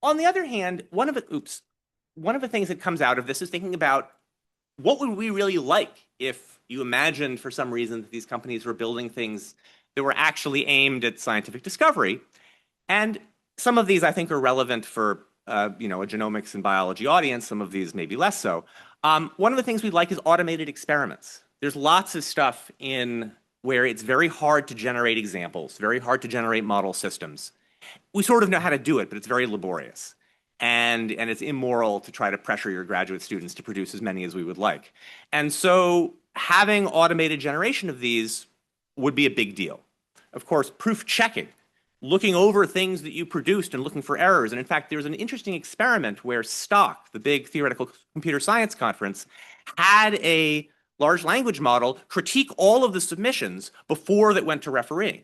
on the other hand, one of the things that comes out of this is thinking about what would we really like if you imagined for some reason that these companies were building things that were actually aimed at scientific discovery. And some of these I think are relevant for a genomics and biology audience. Some of these maybe less so. One of the things we'd like is automated experiments. There's lots of stuff in where it's very hard to generate examples, very hard to generate model systems. We sort of know how to do it, but it's very laborious. And it's immoral to try to pressure your graduate students to produce as many as we would like. And so having automated generation of these would be a big deal. Of course, proof checking, looking over things that you produced and looking for errors. And in fact, there was an interesting experiment where STOCK, the big theoretical computer science conference, had a large language model critique all of the submissions before that went to refereeing.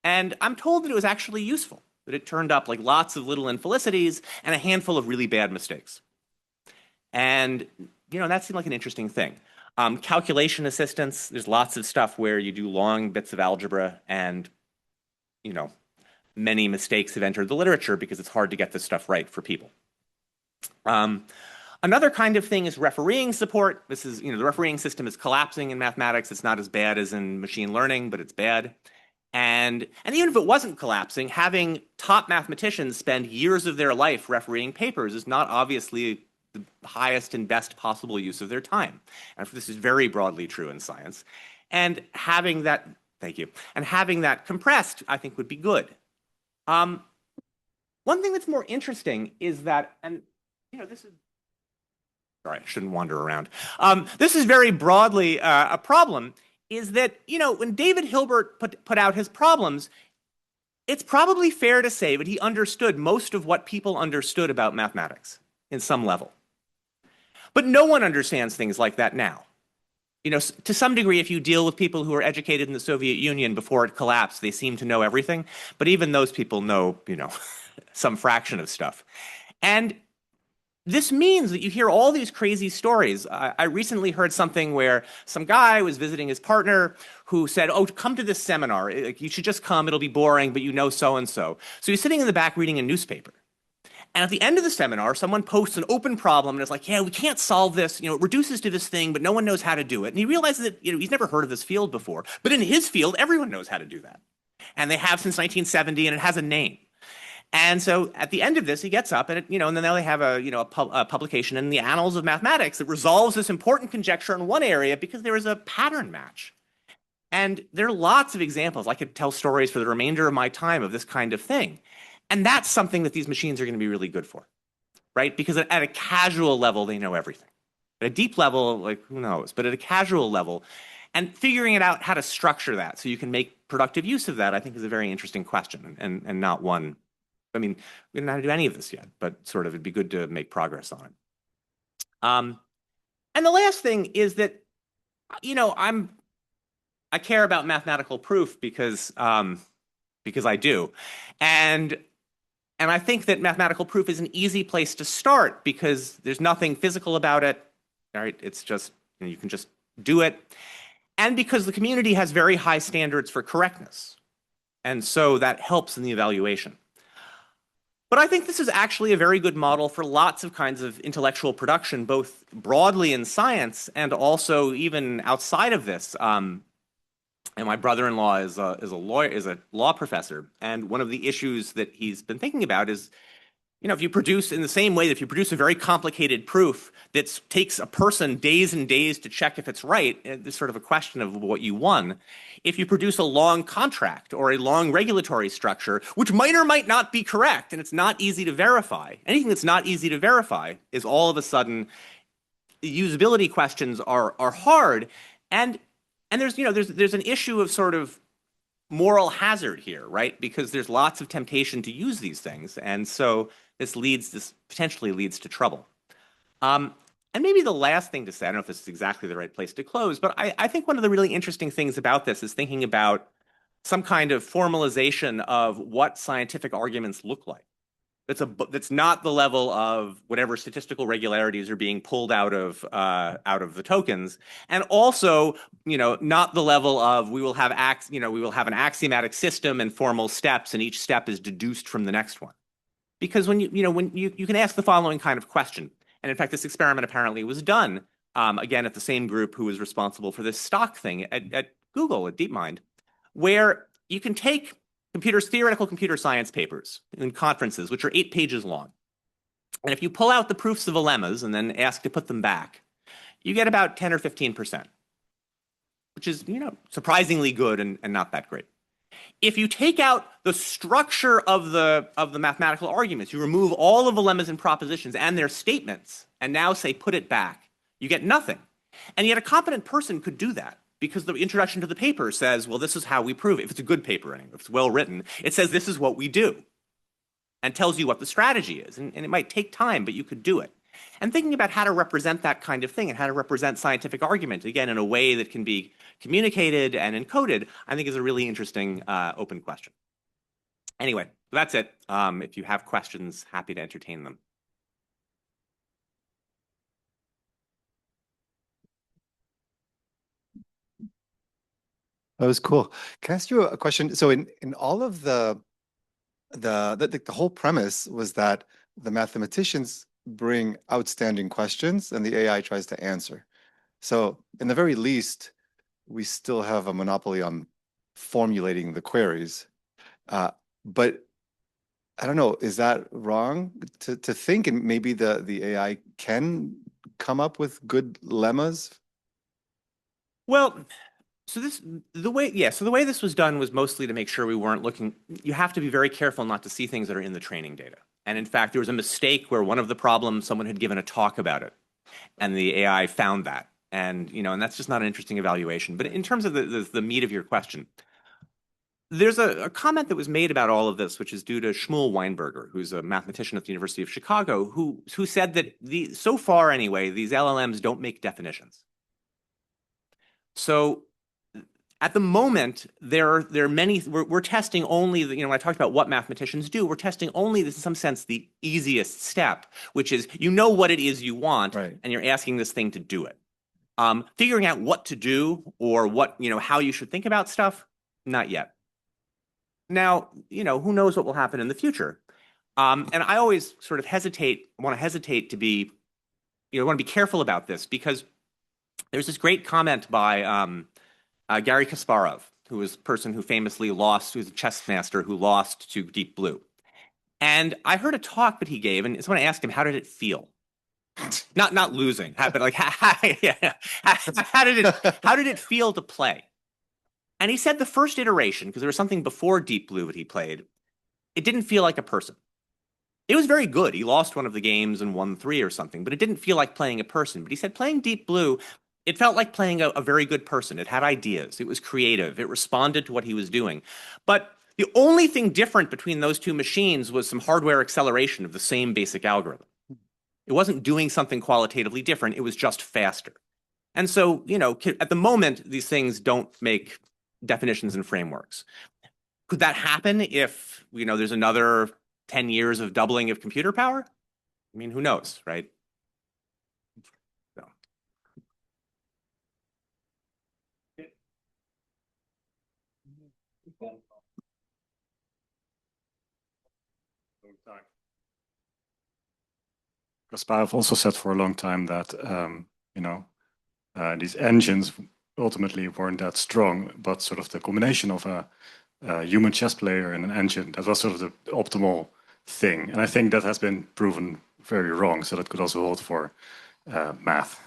And I'm told that it was actually useful, that it turned up like lots of little infelicities and a handful of really bad mistakes. And, that seemed like an interesting thing. Calculation assistance, there's lots of stuff where you do long bits of algebra and, you know, many mistakes have entered the literature because it's hard to get this stuff right for people. Another kind of thing is refereeing support. This is, you know, the refereeing system is collapsing in mathematics. It's not as bad as in machine learning, but it's bad. And even if it wasn't collapsing, having top mathematicians spend years of their life refereeing papers is not obviously the highest and best possible use of their time. And this is very broadly true in science. And having that, thank you, and having that compressed, I think would be good. One thing that's more interesting is that, and you know, this is, sorry, I shouldn't wander around. This is very broadly a problem, is that, you know, when David Hilbert put out his problems, it's probably fair to say that he understood most of what people understood about mathematics in some level. But no one understands things like that now. You know, to some degree, if you deal with people who were educated in the Soviet Union before it collapsed, they seem to know everything. But even those people know, you know, some fraction of stuff. And this means that you hear all these crazy stories. I recently heard something where some guy was visiting his partner who said, oh, come to this seminar. You should just come. It'll be boring, but you know so-and-so. So he's sitting in the back reading a newspaper. And at the end of the seminar, someone posts an open problem and it's like, yeah, we can't solve this. You know, it reduces to this thing, but no one knows how to do it. And he realizes that, you know, he's never heard of this field before. But in his field, everyone knows how to do that. And they have since 1970, and it has a name. And so at the end of this, he gets up and, you know, and then they have a publication in the Annals of Mathematics that resolves this important conjecture in one area because there is a pattern match. And there are lots of examples. I could tell stories for the remainder of my time of this kind of thing. And that's something that these machines are going to be really good for, right? Because at a casual level, they know everything. At a deep level, like, who knows? But at a casual level, and figuring it out how to structure that so you can make productive use of that, I think is a very interesting question and not one. I mean, we don't know how to do any of this yet, but sort of it'd be good to make progress on it. And the last thing is that, you know, I care about mathematical proof because I do. And I think that mathematical proof is an easy place to start because there's nothing physical about it. All right, it's just, you know, you can just do it. And because the community has very high standards for correctness. And so that helps in the evaluation. But I think this is actually a very good model for lots of kinds of intellectual production, both broadly in science and also even outside of this. And my brother-in-law is a law professor, and one of the issues that he's been thinking about is, you know, if you produce in the same way that if you produce a very complicated proof that takes a person days and days to check if it's right, it's sort of a question of what you won. If you produce a long contract or a long regulatory structure, which might or might not be correct, and it's not easy to verify, anything that's not easy to verify is all of a sudden, usability questions are hard, and there's, you know, there's an issue of sort of moral hazard here, right? Because there's lots of temptation to use these things, and so this potentially leads to trouble. And maybe the last thing to say, I don't know if this is exactly the right place to close, but I think one of the really interesting things about this is thinking about some kind of formalization of what scientific arguments look like. That's not the level of whatever statistical regularities are being pulled out of the tokens, and also, you know, not the level of we will have an axiomatic system and formal steps, and each step is deduced from the next one. Because when you can ask the following kind of question, and in fact, this experiment apparently was done again at the same group who was responsible for this stock thing at Google, at DeepMind, where you can take theoretical computer science papers in conferences, which are 8 pages long. And if you pull out the proofs of the lemmas and then ask to put them back, you get about 10 or 15%, which is, you know, surprisingly good and not that great. If you take out the structure of the mathematical arguments, you remove all of the lemmas and propositions and their statements, and now say put it back, you get nothing. And yet a competent person could do that, because the introduction to the paper says, well, this is how we prove it. If it's a good paper, anyway, if it's well written, it says this is what we do and tells you what the strategy is. And it might take time, but you could do it. And thinking about how to represent that kind of thing and how to represent scientific argument, again, in a way that can be communicated and encoded, I think is a really interesting open question. Anyway, that's it. If you have questions, happy to entertain them. That was cool. Can I ask you a question? So in all of the whole premise was that the mathematicians bring outstanding questions and the AI tries to answer. So in the very least, we still have a monopoly on formulating the queries. But I don't know, is that wrong to think? And maybe the AI can come up with good lemmas? Well, so the way this was done was mostly to make sure we weren't looking. You have to be very careful not to see things that are in the training data. And in fact, there was a mistake where one of the problems, someone had given a talk about it, and the AI found that. And and that's just not an interesting evaluation. But in terms of the meat of your question, there's a comment that was made about all of this, which is due to Shmuel Weinberger, who's a mathematician at the University of Chicago, who said that so far anyway, these LLMs don't make definitions. So at the moment, there are many. We're testing only. When I talked about what mathematicians do, we're testing only, in some sense, the easiest step, which is what it is you want, Right. and you're asking this thing to do it. Figuring out what to do or how you should think about stuff, not yet. Now, who knows what will happen in the future? And I always sort of want to hesitate to be, want to be careful about this, because there's this great comment by Garry Kasparov, who was a person who famously lost, who's a chess master who lost to Deep Blue. And I heard a talk that he gave, and someone asked him, how did it feel? Not losing, but like, how did it feel to play? And he said the first iteration, because there was something before Deep Blue that he played, it didn't feel like a person. It was very good. He lost one of the games and won 3 or something, but it didn't feel like playing a person. But he said playing Deep Blue, it felt like playing a very good person. It had ideas. It was creative. It responded to what he was doing. But the only thing different between those two machines was some hardware acceleration of the same basic algorithm. It wasn't doing something qualitatively different. It was just faster. And so, at the moment, these things don't make definitions and frameworks. Could that happen if, there's another 10 years of doubling of computer power? I mean, who knows, right? So. Kasparov also said for a long time that these engines ultimately weren't that strong, but sort of the combination of a human chess player and an engine, that was sort of the optimal thing. And I think that has been proven very wrong. So that could also hold for math.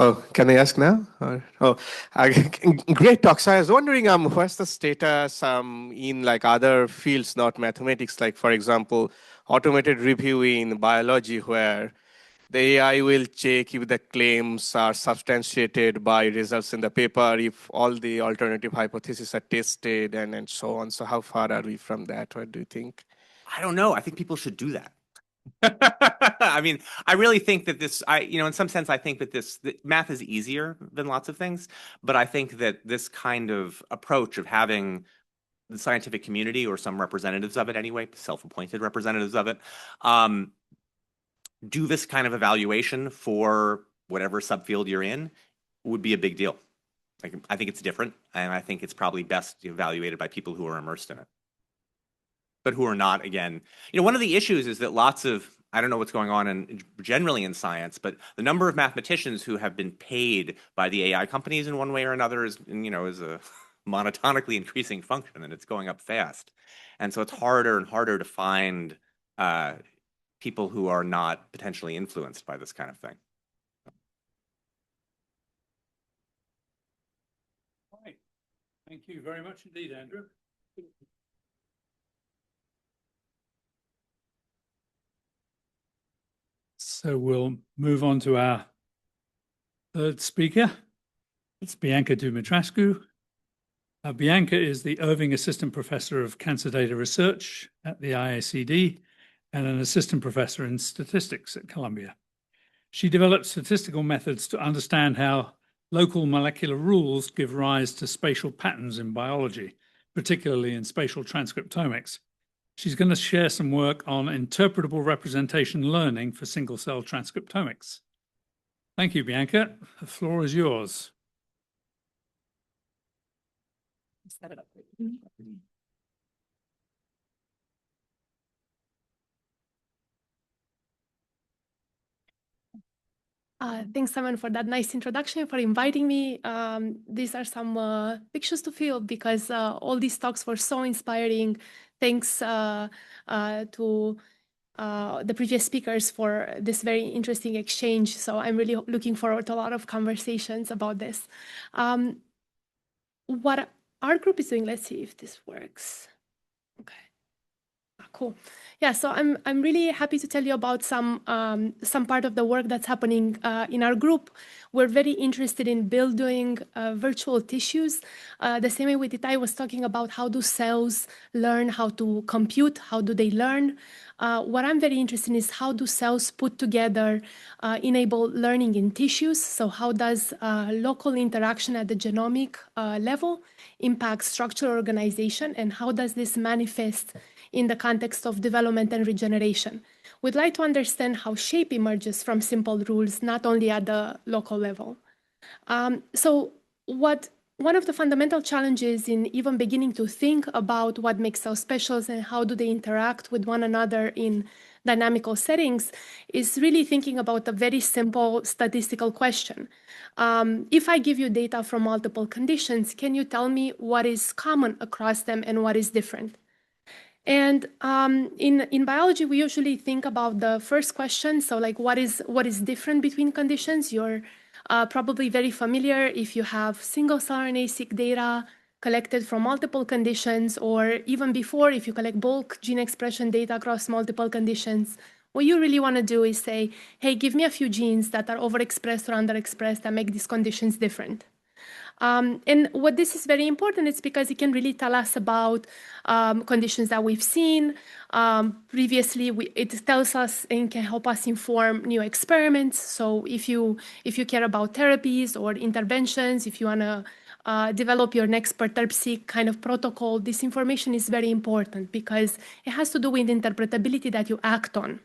Oh, can I ask now? Great talk. So I was wondering, what's the status in like other fields, not mathematics, like for example, automated review in biology, where the AI will check if the claims are substantiated by results in the paper, if all the alternative hypotheses are tested, and so on. So how far are we from that? What do you think? I don't know. I think people should do that. I mean, I really think that in some sense, I think that math is easier than lots of things, but I think that this kind of approach of having the scientific community, or some representatives of it anyway, self-appointed representatives of it, do this kind of evaluation for whatever subfield you're in would be a big deal. I think it's different, and I think it's probably best evaluated by people who are immersed in it. But who are not, again, one of the issues is that I don't know what's going on generally in science, but the number of mathematicians who have been paid by the AI companies in one way or another is a monotonically increasing function, and it's going up fast. And so it's harder and harder to find people who are not potentially influenced by this kind of thing. All right. Thank you very much indeed, Andrew. So we'll move on to our third speaker. It's Bianca Dumitrascu. Bianca is the Irving Assistant Professor of Cancer Data Research at the IICD and an Assistant Professor in Statistics at Columbia. She developed statistical methods to understand how Local molecular rules give rise to spatial patterns in biology, particularly in spatial transcriptomics. She's going to share some work on interpretable representation learning for single-cell transcriptomics. Thank you, Bianca. The floor is yours. Set it up. Thanks, Simon, for that nice introduction, for inviting me. These are some pictures to feel because all these talks were so inspiring. Thanks to the previous speakers for this very interesting exchange. So I'm really looking forward to a lot of conversations about this. What our group is doing, let's see if this works. Okay. Cool. Yeah, so I'm really happy to tell you about some part of the work that's happening in our group. We're very interested in building virtual tissues. The same way with Itai was talking about how do cells learn how to compute, how do they learn. What I'm very interested in is how do cells put together enable learning in tissues. So how does local interaction at the genomic level impact structural organization, and how does this manifest in the context of development and regeneration? We'd like to understand how shape emerges from simple rules, not only at the local level. One of the fundamental challenges in even beginning to think about what makes cells special and how do they interact with one another in dynamical settings is really thinking about a very simple statistical question. If I give you data from multiple conditions, can you tell me what is common across them and what is different? And in biology, we usually think about the first question. So like, what is different between conditions? You're probably very familiar if you have single-cell RNA-seq data collected from multiple conditions, or even before, if you collect bulk gene expression data across multiple conditions. What you really want to do is say, hey, give me a few genes that are overexpressed or underexpressed that make these conditions different. And what this is very important is because it can really tell us about conditions that we've seen previously. It tells us and can help us inform new experiments. So if you care about therapies or interventions, if you want to develop your next perturb-seq kind of protocol, this information is very important because it has to do with interpretability that you act on.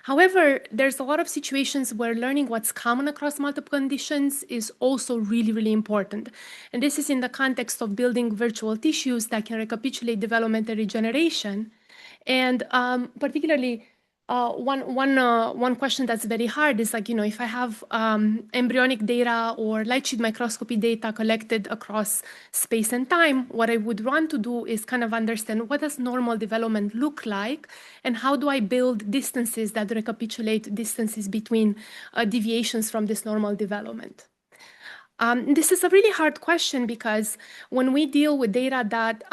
However, there's a lot of situations where learning what's common across multiple conditions is also really, really important. And this is in the context of building virtual tissues that can recapitulate development and regeneration. And particularly, one question that's very hard is like, if I have embryonic data or light sheet microscopy data collected across space and time, what I would want to do is kind of understand what does normal development look like, and how do I build distances that recapitulate distances between deviations from this normal development. This is a really hard question because when we deal with data that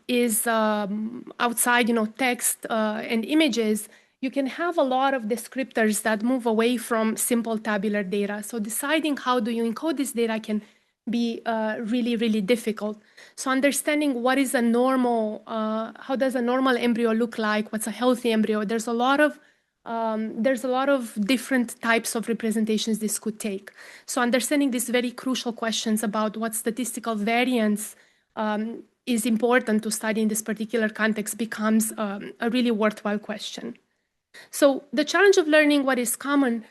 is outside, text and images, you can have a lot of descriptors that move away from simple tabular data. So deciding how do you encode this data can be really, really difficult. So understanding what is a normal, how does a normal embryo look like? What's a healthy embryo? There's a lot of different types of representations this could take. So understanding these very crucial questions about what statistical variance is important to study in this particular context becomes a really worthwhile question. So the challenge of learning what is common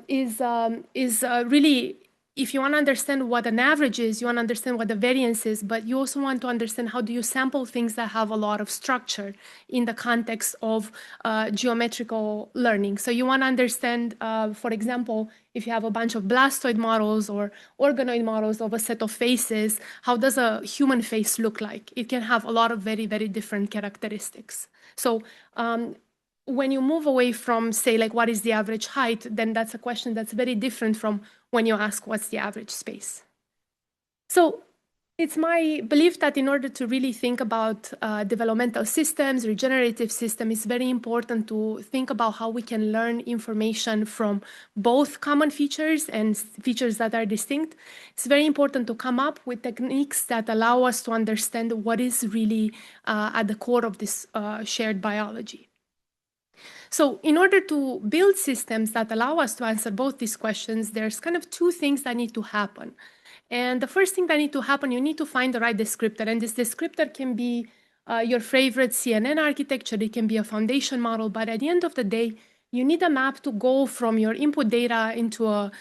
is really, if you want to understand what an average is, you want to understand what the variance is, but you also want to understand how do you sample things that have a lot of structure in the context of geometrical learning. So you want to understand, for example, if you have a bunch of blastoid models or organoid models of a set of faces, how does a human face look like? It can have a lot of very, very different characteristics. So when you move away from, say, like, what is the average height, then that's a question that's very different from when you ask what's the average space. So it's my belief that in order to really think about developmental systems, regenerative systems, it's very important to think about how we can learn information from both common features and features that are distinct. It's very important to come up with techniques that allow us to understand what is really at the core of this shared biology. So in order to build systems that allow us to answer both these questions, there's kind of two things that need to happen. And the first thing that need to happen, you need to find the right descriptor. And this descriptor can be your favorite CNN architecture. It can be a foundation model. But at the end of the day, you need a map to go from your input data into a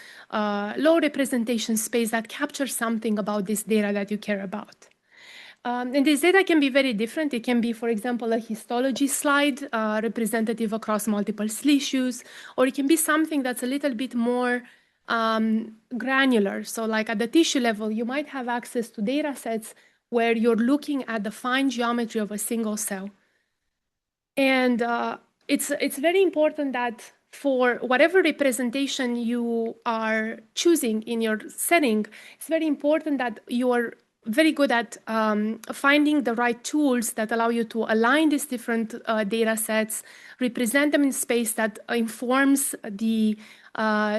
low representation space that captures something about this data that you care about. And this data can be very different. It can be, for example, a histology slide representative across multiple tissues, or it can be something that's a little bit more granular. So like at the tissue level, you might have access to data sets where you're looking at the fine geometry of a single cell. And it's very important that for whatever representation you are choosing in your setting, it's very important that you are very good at finding the right tools that allow you to align these different data sets, represent them in space that informs the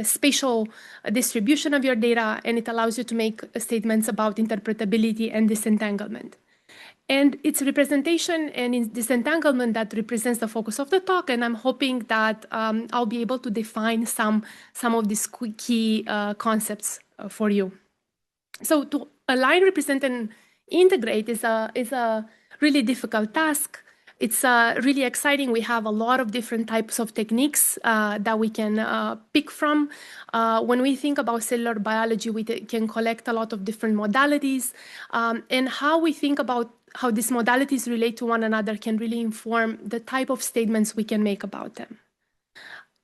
spatial distribution of your data, and it allows you to make statements about interpretability and disentanglement. And it's representation and disentanglement that represents the focus of the talk, and I'm hoping that I'll be able to define some of these key concepts for you. So to align, represent, and integrate is a really difficult task. It's really exciting. We have a lot of different types of techniques that we can pick from. When we think about cellular biology, we can collect a lot of different modalities, and how we think about how these modalities relate to one another can really inform the type of statements we can make about them.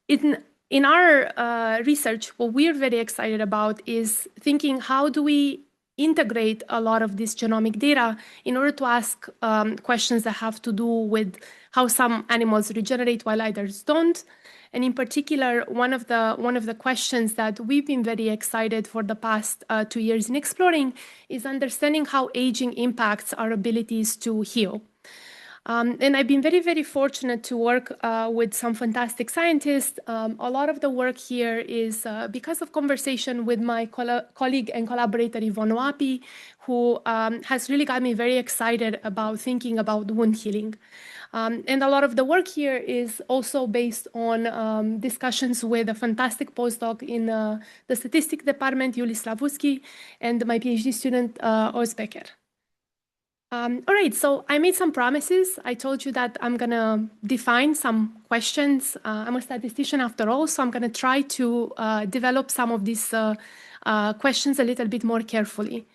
In our research, what we're very excited about is thinking, how do we integrate a lot of this genomic data in order to ask questions that have to do with how some animals regenerate while others don't. And in particular, one of the questions that we've been very excited for the past 2 years in exploring is understanding how aging impacts our abilities to heal. And I've been very, very fortunate to work with some fantastic scientists. A lot of the work here is because of conversation with my colleague and collaborator, Yvonne Wapi, who has really got me very excited about thinking about wound healing. And a lot of the work here is also based on discussions with a fantastic postdoc in the statistics department, Yuli Slavuski, and my PhD student, Oz Becker. All right, so I made some promises. I told you that I'm going to define some questions. I'm a statistician after all, so I'm going to try to develop some of these questions a little bit more carefully.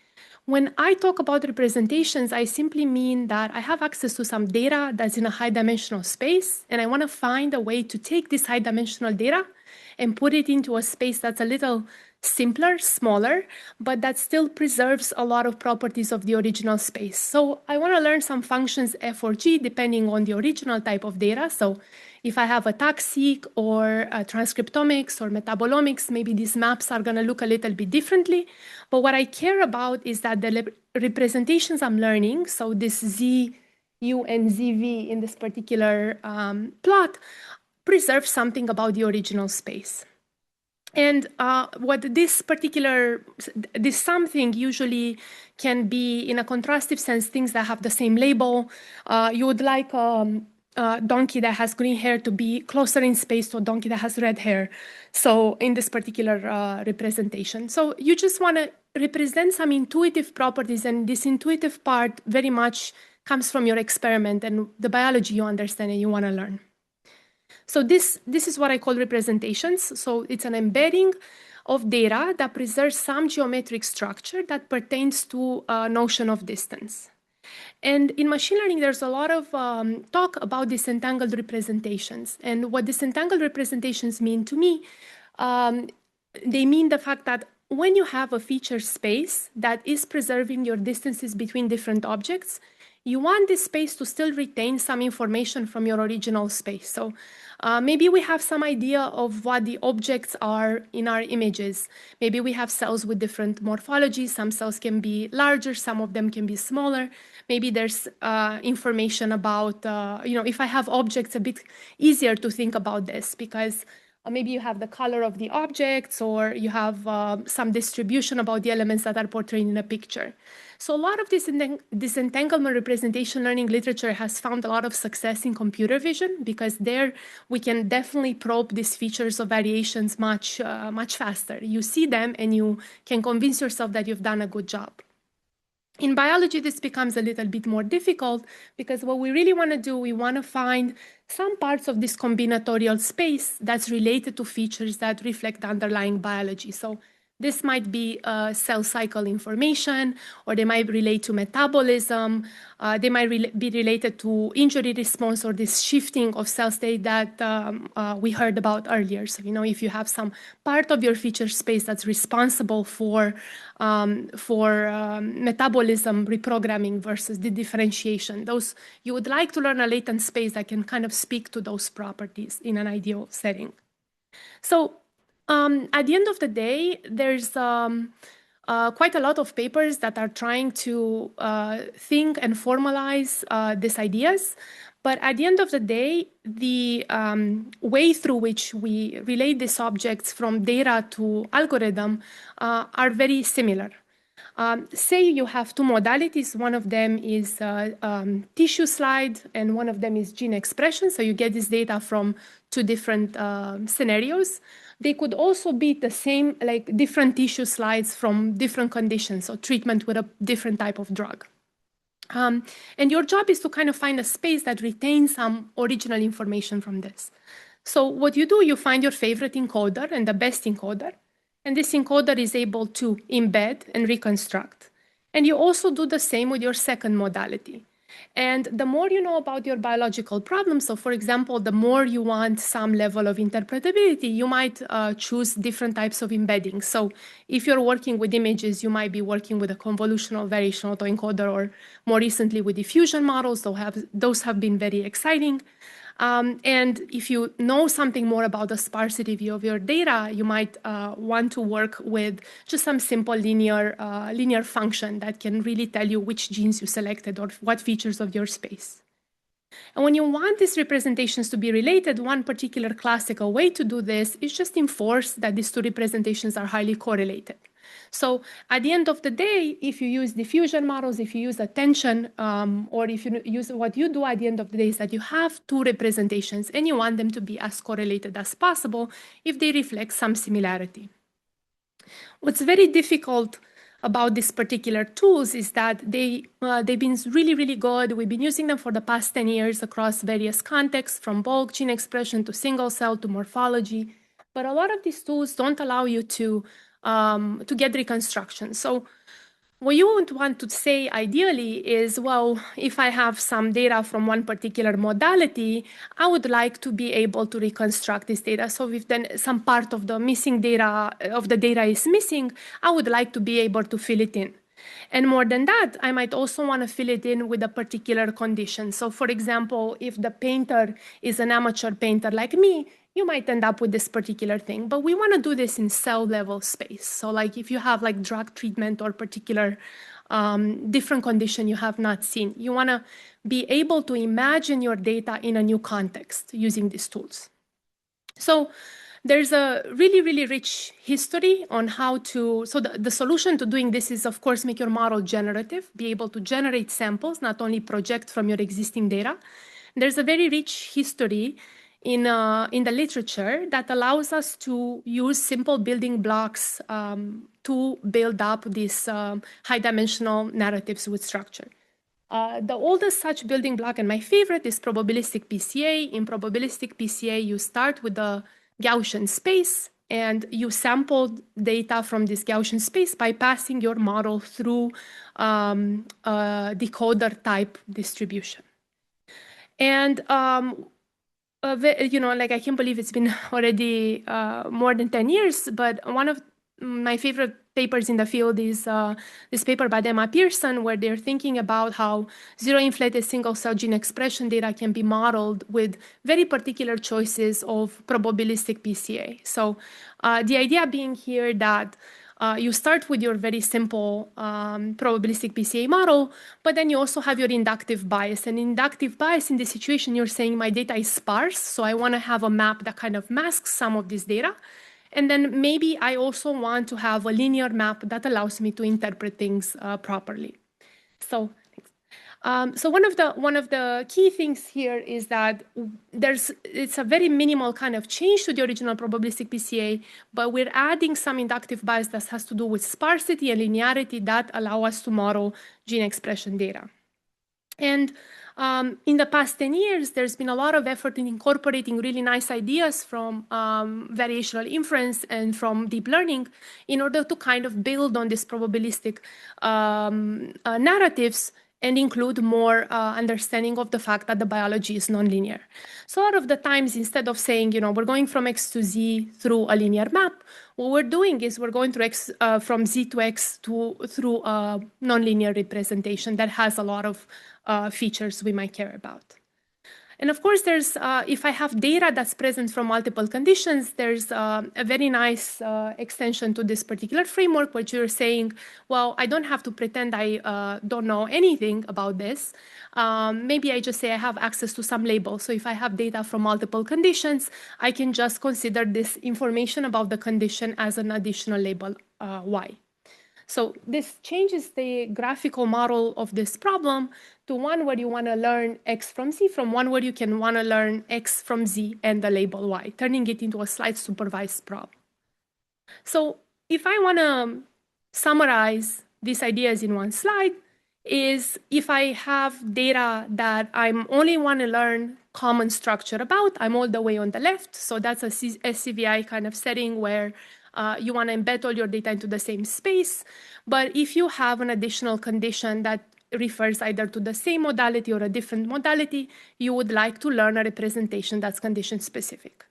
When I talk about representations, I simply mean that I have access to some data that's in a high-dimensional space, and I want to find a way to take this high-dimensional data and put it into a space that's a little simpler, smaller, but that still preserves a lot of properties of the original space. So I want to learn some functions F or G depending on the original type of data. So if I have a TAC-seq or a transcriptomics or metabolomics, maybe these maps are going to look a little bit differently. But what I care about is that the representations I'm learning, so this Z, U, and ZV in this particular plot, preserve something about the original space. And what this something usually can be, in a contrastive sense, things that have the same label. You would like a donkey that has green hair to be closer in space to a donkey that has red hair. So in this particular representation. So you just want to represent some intuitive properties, and this intuitive part very much comes from your experiment and the biology you understand and you want to learn. So this is what I call representations. So it's an embedding of data that preserves some geometric structure that pertains to a notion of distance. And in machine learning, there's a lot of talk about disentangled representations. And what disentangled representations mean to me, they mean the fact that when you have a feature space that is preserving your distances between different objects, you want this space to still retain some information from your original space. So maybe we have some idea of what the objects are in our images. Maybe we have cells with different morphologies. Some cells can be larger, some of them can be smaller. Maybe there's information about, if I have objects, a bit easier to think about this because maybe you have the color of the objects, or you have some distribution about the elements that are portrayed in a picture. So a lot of this disentanglement representation learning literature has found a lot of success in computer vision, because there we can definitely probe these features of variations much faster. You see them and you can convince yourself that you've done a good job. In biology, this becomes a little bit more difficult, because what we really want to do, we want to find some parts of this combinatorial space that's related to features that reflect underlying biology. So this might be cell cycle information, or they might relate to metabolism. They might be related to injury response, or this shifting of cell state that we heard about earlier. So, if you have some part of your feature space that's responsible for metabolism reprogramming versus the differentiation, those you would like to learn a latent space that can kind of speak to those properties in an ideal setting. So at the end of the day, there's quite a lot of papers that are trying to think and formalize these ideas. But at the end of the day, the way through which we relate these objects from data to algorithm are very similar. Say you have two modalities. One of them is tissue slide, and one of them is gene expression. So you get this data from two different scenarios. They could also be the same, like different tissue slides from different conditions, so treatment with a different type of drug. And your job is to kind of find a space that retains some original information from this. So what you do, you find your favorite encoder and the best encoder, and this encoder is able to embed and reconstruct. And you also do the same with your second modality. And the more you know about your biological problem, so for example, the more you want some level of interpretability, you might choose different types of embedding. So if you're working with images, you might be working with a convolutional variation autoencoder, or more recently with diffusion models. Those have been very exciting. And if you know something more about the sparsity view of your data, you might want to work with just some simple linear function that can really tell you which genes you selected or what features of your space. And when you want these representations to be related, one particular classical way to do this is just enforce that these two representations are highly correlated. So at the end of the day, if you use diffusion models, if you use attention, or if you use what you do at the end of the day is that you have two representations and you want them to be as correlated as possible if they reflect some similarity. What's very difficult about these particular tools is that they've been really, really good. We've been using them for the past 10 years across various contexts, from bulk gene expression to single cell to morphology. But a lot of these tools don't allow you to get reconstruction. So what you would want to say ideally is, well, if I have some data from one particular modality, I would like to be able to reconstruct this data. So if then some part of the missing data of the data is missing, I would like to be able to fill it in. And more than that, I might also want to fill it in with a particular condition. So for example, if the painter is an amateur painter like me, you might end up with this particular thing. But we want to do this in cell level space. So like if you have like drug treatment or particular different condition you have not seen, you want to be able to imagine your data in a new context using these tools. So there's a really, really rich history on how to, so the solution to doing this is, of course, make your model generative, be able to generate samples, not only project from your existing data. There's a very rich history in the literature that allows us to use simple building blocks to build up these high-dimensional narratives with structure. The oldest such building block, and my favorite, is probabilistic PCA. In probabilistic PCA, you start with the Gaussian space, and you sample data from this Gaussian space by passing your model through a decoder type distribution. And like I can't believe it's been already more than 10 years, but one of my favorite papers in the field is this paper by Emma Pearson, where they're thinking about how zero-inflated single-cell gene expression data can be modeled with very particular choices of probabilistic PCA. So the idea being here that you start with your very simple probabilistic PCA model, but then you also have your inductive bias. And inductive bias in this situation, you're saying my data is sparse, so I want to have a map that kind of masks some of this data. And then maybe I also want to have a linear map that allows me to interpret things properly. So one of the key things here is that it's a very minimal kind of change to the original probabilistic PCA, but we're adding some inductive bias that has to do with sparsity and linearity that allow us to model gene expression data. And in the past 10 years, there's been a lot of effort in incorporating really nice ideas from variational inference and from deep learning in order to kind of build on this probabilistic narratives and include more understanding of the fact that the biology is nonlinear. So a lot of the times, instead of saying, we're going from X to Z through a linear map, what we're doing is we're going through from Z to X through a nonlinear representation that has a lot of features we might care about. And of course, there's if I have data that's present from multiple conditions, there's a very nice extension to this particular framework, where you're saying, well, I don't have to pretend I don't know anything about this. Maybe I just say I have access to some label. So if I have data from multiple conditions, I can just consider this information about the condition as an additional label Y. So this changes the graphical model of this problem to one where you want to learn X from Z, from one where you can want to learn X from Z and the label Y, turning it into a slide supervised problem. So if I want to summarize these ideas in one slide, is if I have data that I'm only want to learn common structure about, I'm all the way on the left. So that's a SCVI kind of setting where you want to embed all your data into the same space. But if you have an additional condition that refers either to the same modality or a different modality, you would like to learn a representation that's condition specific.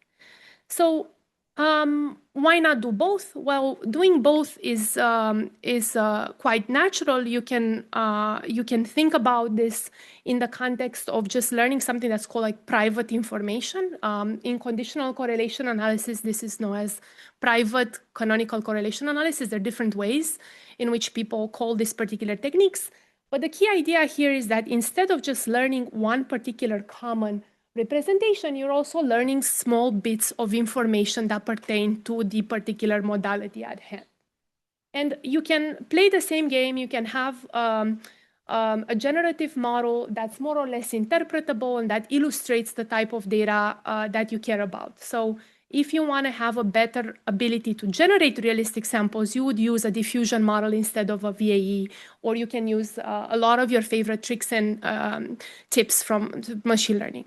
So why not do both? Well, doing both is quite natural. You can think about this in the context of just learning something that's called like private information. In conditional correlation analysis, this is known as private canonical correlation analysis. There are different ways in which people call these particular techniques. But the key idea here is that instead of just learning one particular common representation, you're also learning small bits of information that pertain to the particular modality at hand. And you can play the same game. You can have a generative model that's more or less interpretable and that illustrates the type of data that you care about. So if you want to have a better ability to generate realistic samples, you would use a diffusion model instead of a VAE, or you can use a lot of your favorite tricks and tips from machine learning.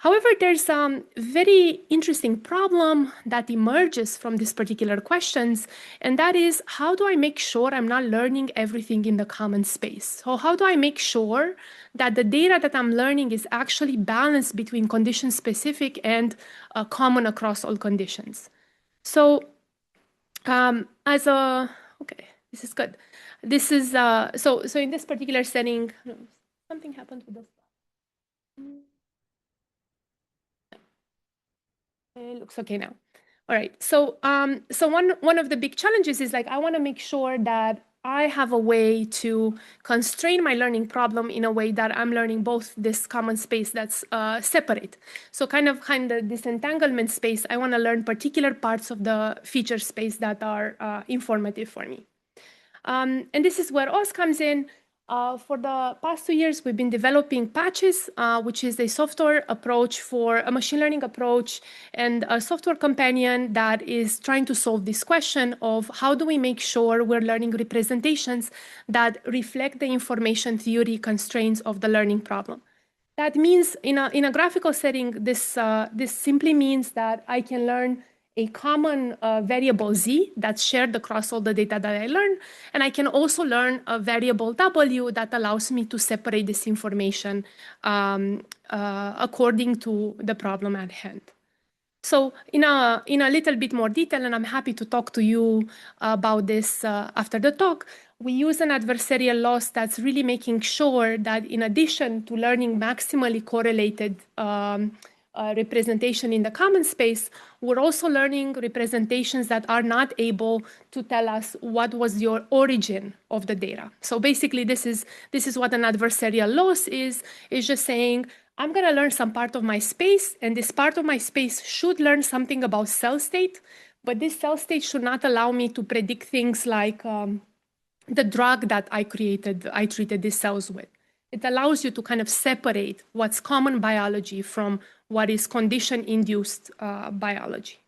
However, there's a very interesting problem that emerges from these particular questions, and that is, how do I make sure I'm not learning everything in the common space? So how do I make sure that the data that I'm learning is actually balanced between condition-specific and common across all conditions? So okay, this is good. This is, so in this particular setting, something happened with this. It looks okay now. All right. So one of the big challenges is like I want to make sure that I have a way to constrain my learning problem in a way that I'm learning both this common space that's separate. So kind of this entanglement space, I want to learn particular parts of the feature space that are informative for me. And this is where OS comes in. For the past 2 years, we've been developing Patches, which is a software approach for a machine learning approach and a software companion that is trying to solve this question of how do we make sure we're learning representations that reflect the information theory constraints of the learning problem. That means in a graphical setting, this simply means that I can learn a common variable z that's shared across all the data that I learn. And I can also learn a variable w that allows me to separate this information according to the problem at hand. So in a little bit more detail, and I'm happy to talk to you about this after the talk, we use an adversarial loss that's really making sure that in addition to learning maximally correlated representation in the common space, we're also learning representations that are not able to tell us what was your origin of the data. So basically, this is what an adversarial loss is just saying, I'm going to learn some part of my space, and this part of my space should learn something about cell state, but this cell state should not allow me to predict things like the drug that I treated these cells with. It allows you to kind of separate what's common biology from what is condition-induced biology.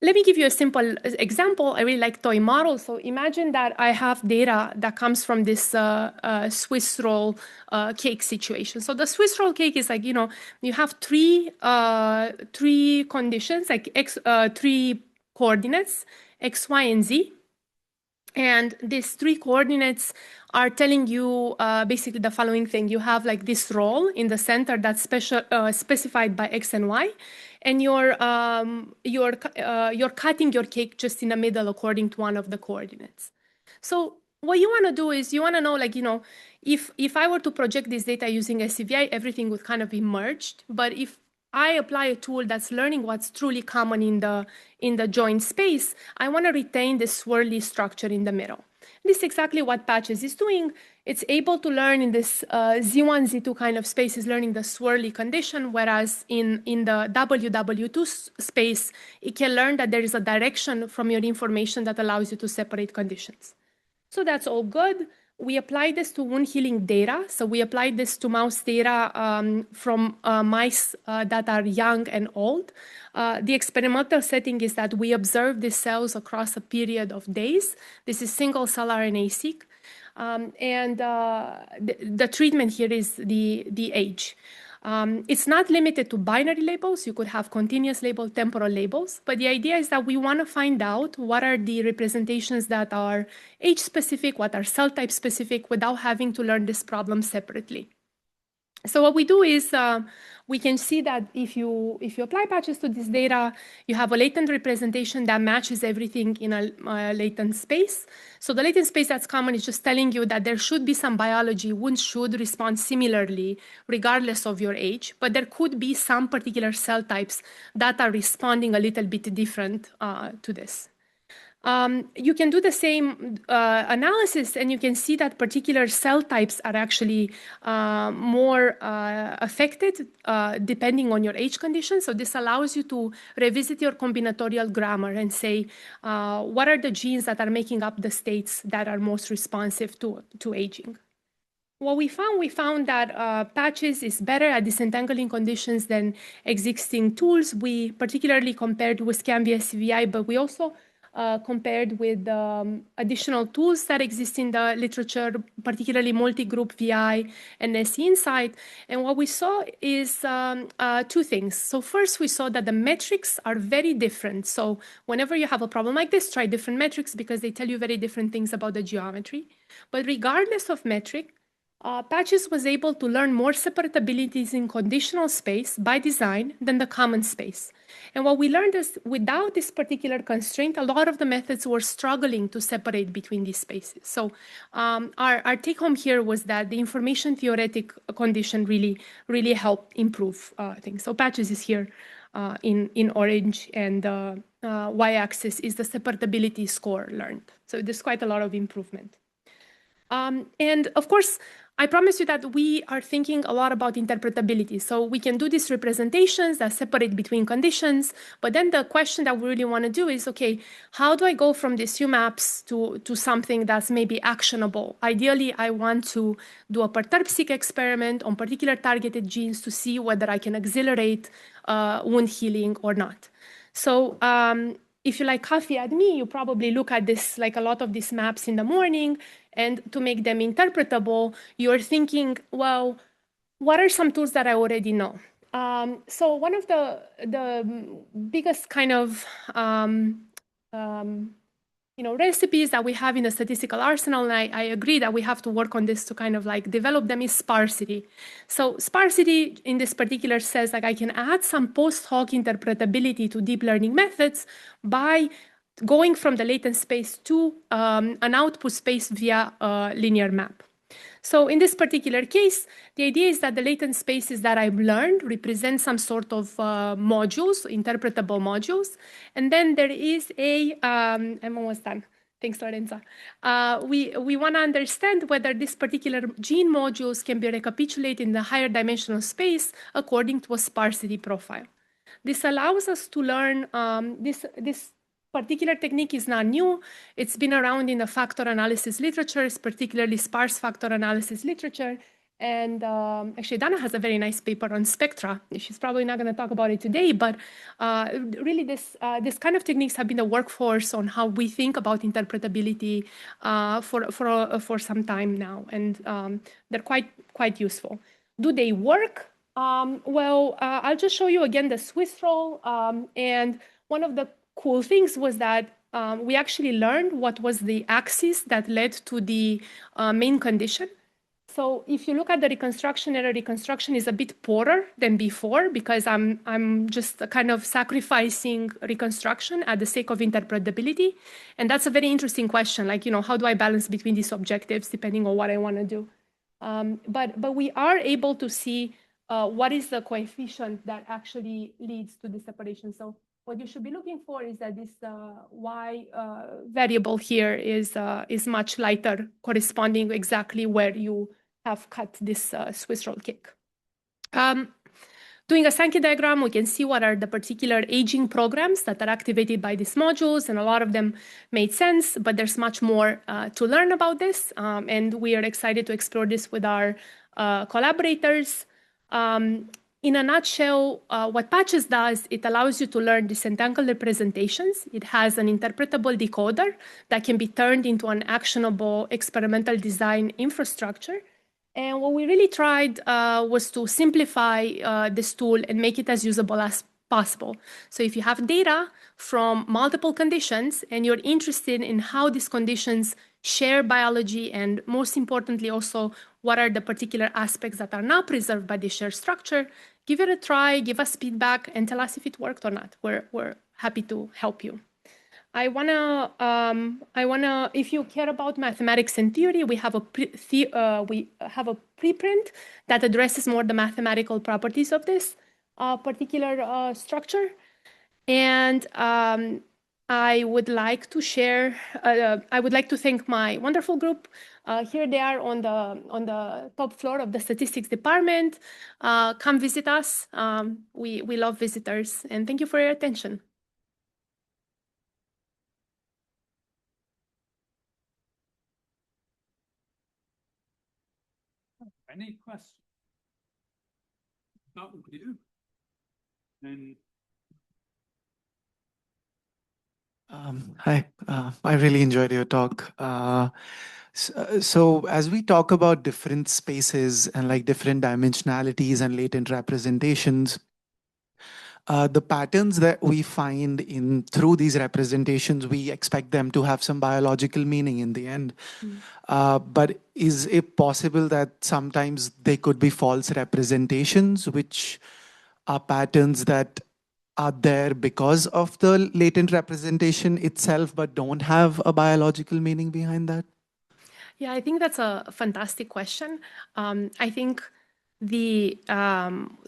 Let me give you a simple example. I really like toy models. So imagine that I have data that comes from this Swiss roll cake situation. So the Swiss roll cake is like, you have three conditions, like three coordinates, X, Y, and Z. And these three coordinates are telling you basically the following thing. You have like this roll in the center that's specified by X and Y, and you're cutting your cake just in the middle according to one of the coordinates. So what you want to do is you want to know, like, if I were to project this data using SCVI, everything would kind of be merged. But if I apply a tool that's learning what's truly common in the joint space, I want to retain this swirly structure in the middle. This is exactly what Patches is doing. It's able to learn in this Z1, Z2 kind of space, is learning the swirly condition, whereas in the WW2 space, it can learn that there is a direction from your information that allows you to separate conditions. So that's all good. We applied this to wound healing data. So we applied this to mouse data from mice that are young and old. The experimental setting is that we observe these cells across a period of days. This is single cell RNA-seq. The treatment here is the age. It's not limited to binary labels. You could have continuous label, temporal labels. But the idea is that we want to find out what are the representations that are age-specific, what are cell type specific, without having to learn this problem separately. So what we do is we can see that if you apply Patches to this data, you have a latent representation that matches everything in a latent space. So the latent space that's common is just telling you that there should be some biology. Wounds should respond similarly regardless of your age, but there could be some particular cell types that are responding a little bit different to this. You can do the same analysis, and you can see that particular cell types are actually more affected depending on your age condition. So this allows you to revisit your combinatorial grammar and say, what are the genes that are making up the states that are most responsive to aging? What we found that Patches is better at disentangling conditions than existing tools. We particularly compared with Canvy SCVI, but we also compared with additional tools that exist in the literature, particularly multi-group VI and SCInsight. And what we saw is two things. So first, we saw that the metrics are very different. So whenever you have a problem like this, try different metrics because they tell you very different things about the geometry. But regardless of metric, Patches was able to learn more separabilities in conditional space by design than the common space. And what we learned is without this particular constraint, a lot of the methods were struggling to separate between these spaces. So our take home here was that the information theoretic condition really helped improve things. So Patches is here in orange, and y-axis is the separability score learned. So there's quite a lot of improvement. And of course, I promise you that we are thinking a lot about interpretability. So we can do these representations that separate between conditions, but then the question that we really want to do is, okay, how do I go from these UMaps to something that's maybe actionable? Ideally, I want to do a perturb-seq experiment on particular targeted genes to see whether I can accelerate wound healing or not. So if you like coffee at me, you probably look at this, like a lot of these maps in the morning, and to make them interpretable, you're thinking, well, what are some tools that I already know? So one of the biggest kind of recipes that we have in the statistical arsenal, and I agree that we have to work on this to kind of like develop them, is sparsity. So sparsity in this particular says like I can add some post hoc interpretability to deep learning methods by going from the latent space to an output space via a linear map. So in this particular case, the idea is that the latent spaces that I've learned represent some sort of modules, interpretable modules. And then there is I'm almost done. Thanks, Lorenza. We want to understand whether this particular gene modules can be recapitulated in the higher dimensional space according to a sparsity profile. This allows us to learn, this particular technique is not new. It's been around in the factor analysis literature, particularly sparse factor analysis literature. And actually, Dana has a very nice paper on spectra. She's probably not going to talk about it today, but really this kind of techniques have been the workforce on how we think about interpretability for some time now. And they're quite useful. Do they work? I'll just show you again the Swiss roll. And one of the cool things was that we actually learned what was the axis that led to the main condition. So if you look at the reconstruction error, reconstruction is a bit poorer than before because I'm just kind of sacrificing reconstruction at the sake of interpretability. And that's a very interesting question. Like, how do I balance between these objectives depending on what I want to do? But we are able to see what is the coefficient that actually leads to the separation. So what you should be looking for is that this y variable here is much lighter, corresponding exactly where you have cut this Swiss roll cake. Doing a Sankey diagram, we can see what are the particular aging programs that are activated by these modules, and a lot of them made sense, but there's much more to learn about this, and we are excited to explore this with our collaborators. In a nutshell, what Patches does, it allows you to learn disentangled representations. It has an interpretable decoder that can be turned into an actionable experimental design infrastructure. And what we really tried was to simplify this tool and make it as usable as possible. So if you have data from multiple conditions and you're interested in how these conditions share biology, and most importantly also what are the particular aspects that are not preserved by the shared structure, give it a try, give us feedback, and tell us if it worked or not. We're happy to help you. I wanna, if you care about mathematics and theory, we have a preprint that addresses more the mathematical properties of this particular structure. And I would like to share, I would like to thank my wonderful group. Here they are on the top floor of the statistics department. Come visit us. We love visitors, and thank you for your attention. Any questions? Start with you. And hi, I really enjoyed your talk. So as we talk about different spaces and like different dimensionalities and latent representations, the patterns that we find through these representations, we expect them to have some biological meaning in the end. But is it possible that sometimes they could be false representations, which are patterns that are there because of the latent representation itself, but don't have a biological meaning behind that? Yeah, I think that's a fantastic question. I think the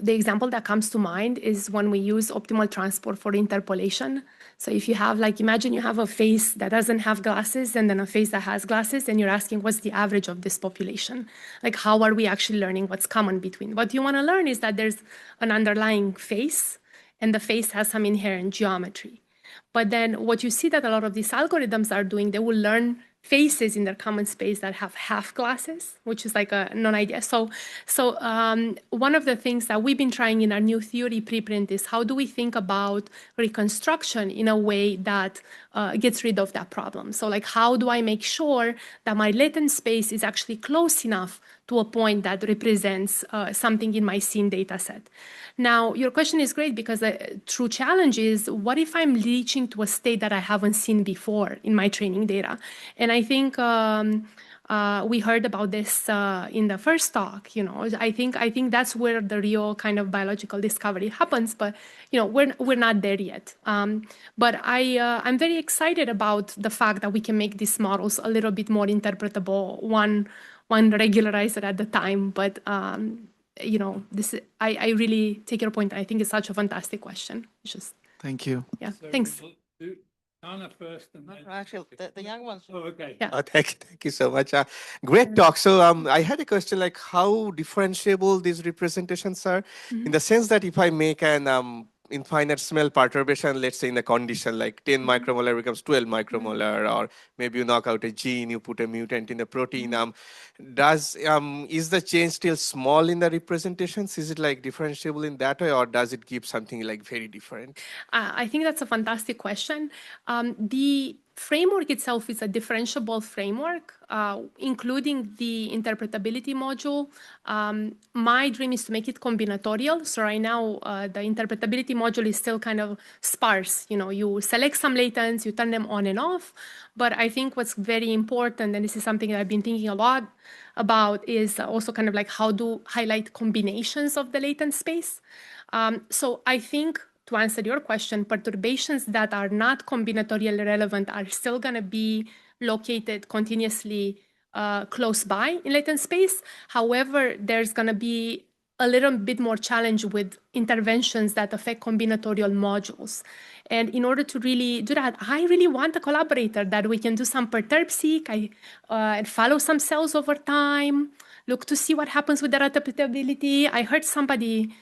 example that comes to mind is when we use optimal transport for interpolation. So if you have, like, imagine you have a face that doesn't have glasses and then a face that has glasses, and you're asking what's the average of this population? Like, how are we actually learning what's common between? What you want to learn is that there's an underlying face, and the face has some inherent geometry. But then what you see that a lot of these algorithms are doing, they will learn faces in their common space that have half glasses, which is like a non-idea. So one of the things that we've been trying in our new theory preprint is how do we think about reconstruction in a way that gets rid of that problem? So like, how do I make sure that my latent space is actually close enough to a point that represents something in my scene data set? Now, your question is great because the true challenge is, what if I'm reaching to a state that I haven't seen before in my training data? And I think we heard about this in the first talk. I think that's where the real kind of biological discovery happens. But we're not there yet. But I'm very excited about the fact that we can make these models a little bit more interpretable, one one regularizer at the time. But you know, I really take your point. I think it's such a fantastic question. It's just Thank you. yeah. Thanks. Anna first, and then Actually, the young ones. oh, okay. Yeah. Thank you so much. Great talk. So I had a question like how differentiable these representations are in the sense that if I make an infinite smell perturbation, let's say in a condition like 10 micromolar becomes 12 micromolar, or maybe you knock out a gene, you put a mutant in a protein. Is the change still small in the representations? Is it like differentiable in that way, or does it give something like very different? I think that's a fantastic question. The framework itself is a differentiable framework, including the interpretability module. My dream is to make it combinatorial. So right now, the interpretability module is still kind of sparse. You know, you select some latents, you turn them on and off. But I think what's very important, and this is something that I've been thinking a lot about, is also kind of like how to highlight combinations of the latent space. So I think, to answer your question, perturbations that are not combinatorially relevant are still going to be located continuously close by in latent space. However, there's going to be a little bit more challenge with interventions that affect combinatorial modules. And in order to really do that, I really want a collaborator that we can do some perturb-seq and follow some cells over time, look to see what happens with the repeatability. I heard somebody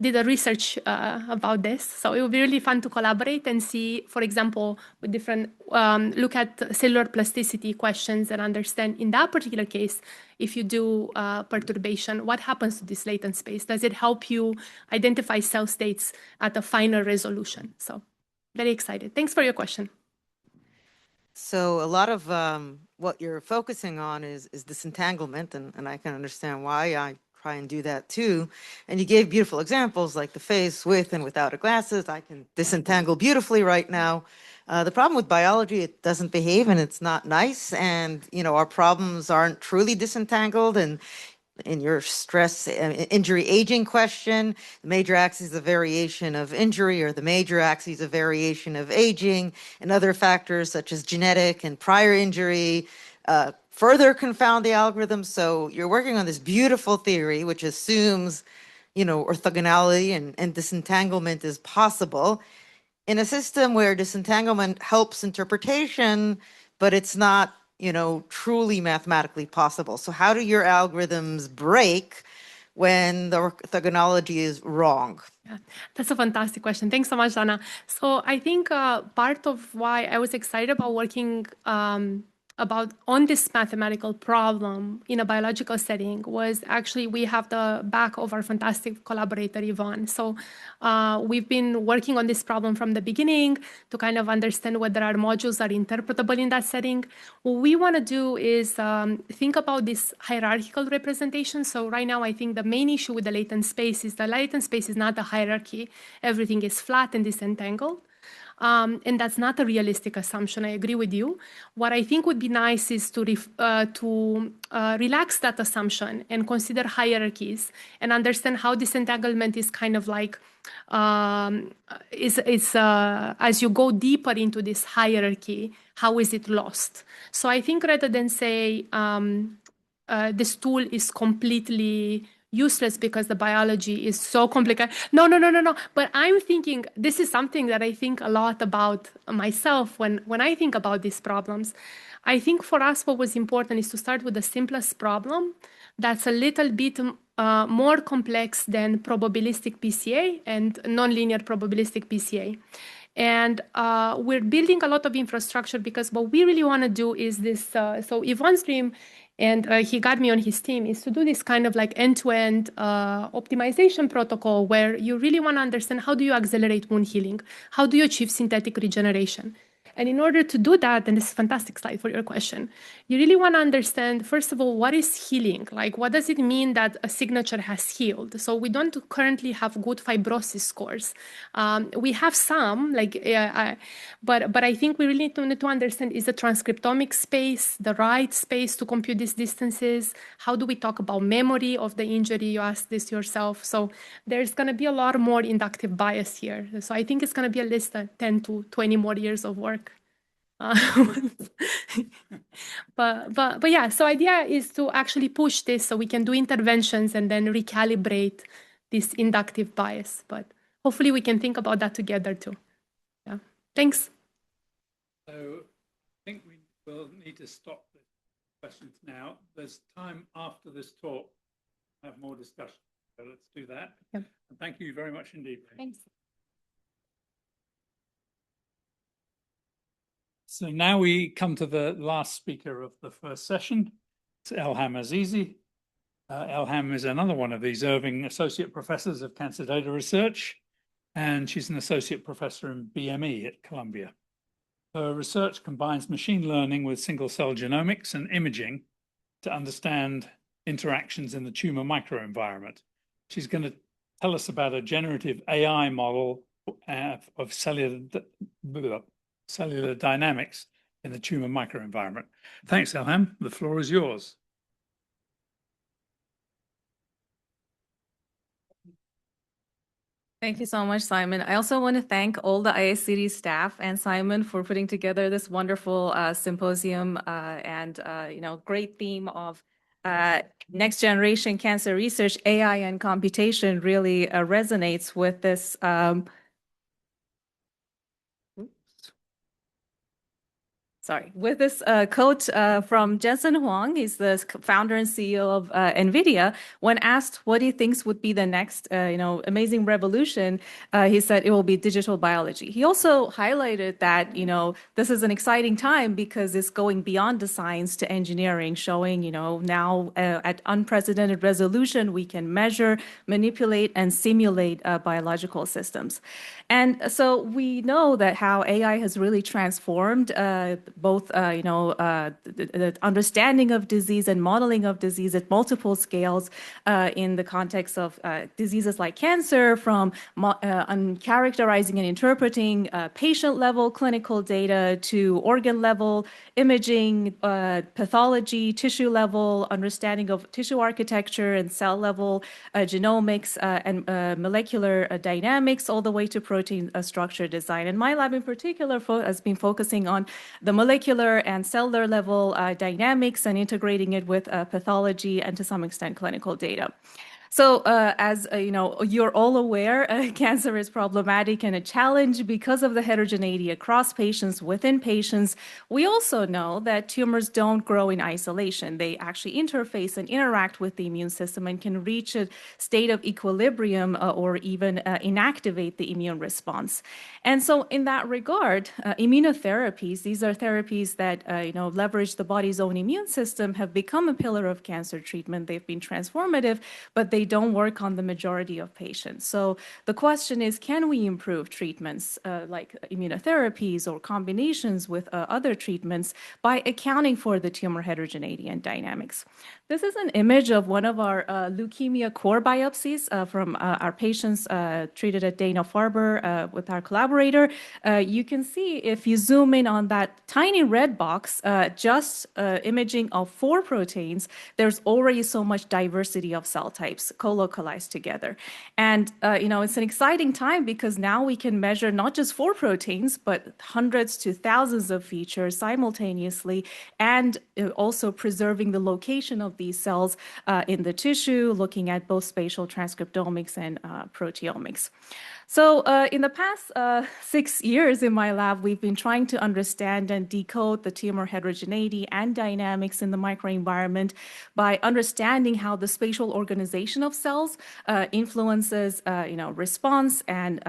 did a research about this. So it would be really fun to collaborate and see, for example, with different, look at cellular plasticity questions and understand in that particular case, if you do perturbation, what happens to this latent space? Does it help you identify cell states at a finer resolution? So very excited. Thanks for your question. So a lot of what you're focusing on is disentanglement, and I can understand why. I try and do that too. And you gave beautiful examples like the face with and without a glasses. I can disentangle beautifully right now. The problem with biology, it doesn't behave and it's not nice. And, you know, our problems aren't truly disentangled. And in your stress injury aging question, the major axis is a variation of injury, or the major axis is a variation of aging, and other factors such as genetic and prior injury further confound the algorithm. So you're working on this beautiful theory, which assumes, you know, orthogonality and disentanglement is possible in a system where disentanglement helps interpretation, but it's not, you know, truly mathematically possible. So how do your algorithms break when the orthogonality is wrong? Yeah, that's a fantastic question. Thanks so much, Anna. So I think part of why I was excited about working on this mathematical problem in a biological setting was actually we have the back of our fantastic collaborator, Yvonne. So we've been working on this problem from the beginning to kind of understand whether our modules are interpretable in that setting. What we want to do is think about this hierarchical representation. So right now, I think the main issue with the latent space is the latent space is not a hierarchy. Everything is flat and disentangled. And that's not a realistic assumption. I agree with you. What I think would be nice is to relax that assumption and consider hierarchies and understand how disentanglement is kind of like as you go deeper into this hierarchy, how is it lost? So I think rather than say this tool is completely useless because the biology is so complicated. No. But I'm thinking, this is something that I think a lot about myself when I think about these problems. I think for us, what was important is to start with the simplest problem that's a little bit more complex than probabilistic PCA and nonlinear probabilistic PCA. And we're building a lot of infrastructure because what we really want to do is this. So Yvonne's dream, and he got me on his team, is to do this kind of like end-to-end optimization protocol where you really want to understand how do you accelerate wound healing? How do you achieve synthetic regeneration? And in order to do that, and this is a fantastic slide for your question, you really want to understand, first of all, what is healing? Like, what does it mean that a signature has healed? So we don't currently have good fibrosis scores. We have some, like, but I think we really need to understand, is the transcriptomic space the right space to compute these distances? How do we talk about memory of the injury? You asked this yourself. So there's going to be a lot more inductive bias here. So I think it's going to be at least 10 to 20 more years of work But yeah, so idea is to actually push this so we can do interventions and then recalibrate this inductive bias. But hopefully we can think about that together too. Yeah, thanks. So I think we will need to stop the questions now. There's time after this talk to have more discussion. So let's do that. Yep. And thank you very much indeed. Thanks. So now we come to the last speaker of the first session. It's Elham Azizi. Elham is another one of these Irving Associate Professors of Cancer Data Research, and she's an Associate Professor in BME at Columbia. Her research combines machine learning with single-cell genomics and imaging to understand interactions in the tumor microenvironment. She's going to tell us about a generative AI model of cellular dynamics in the tumor microenvironment. Thanks, Elham. The floor is yours. Thank you so much, Simon. I also want to thank all the IICD staff and Simon for putting together this wonderful symposium and great theme of next generation cancer research. AI and computation really resonates with this with this quote from Jensen Huang. He's the founder and CEO of NVIDIA. When asked what he thinks would be the next, amazing revolution, he said it will be digital biology. He also highlighted that, this is an exciting time because it's going beyond the science to engineering, showing, now at unprecedented resolution, we can measure, manipulate, and simulate biological systems. And so we know that how AI has really transformed both, the understanding of disease and modeling of disease at multiple scales in the context of diseases like cancer, from characterizing and interpreting patient-level clinical data to organ-level imaging, pathology, tissue-level understanding of tissue architecture and cell-level genomics and molecular dynamics, all the way to protein structure design. And my lab in particular has been focusing on the molecular and cellular level dynamics and integrating it with pathology and to some extent clinical data. So as you're all aware, cancer is problematic and a challenge because of the heterogeneity across patients, within patients. We also know that tumors don't grow in isolation. They actually interface and interact with the immune system and can reach a state of equilibrium or even inactivate the immune response. And so in that regard, immunotherapies, these are therapies that leverage the body's own immune system, have become a pillar of cancer treatment. They've been transformative, but they don't work on the majority of patients. So the question is, can we improve treatments like immunotherapies or combinations with other treatments by accounting for the tumor heterogeneity and dynamics? This is an image of one of our leukemia core biopsies from our patients treated at Dana-Farber with our collaborator. You can see if you zoom in on that tiny red box, just imaging of 4 proteins, there's already so much diversity of cell types co-localized together. And, it's an exciting time because now we can measure not just 4 proteins, but hundreds to thousands of features simultaneously, and also preserving the location of these cells in the tissue, looking at both spatial transcriptomics and proteomics. So in the past 6 years in my lab, we've been trying to understand and decode the tumor heterogeneity and dynamics in the microenvironment by understanding how the spatial organization of cells influences response and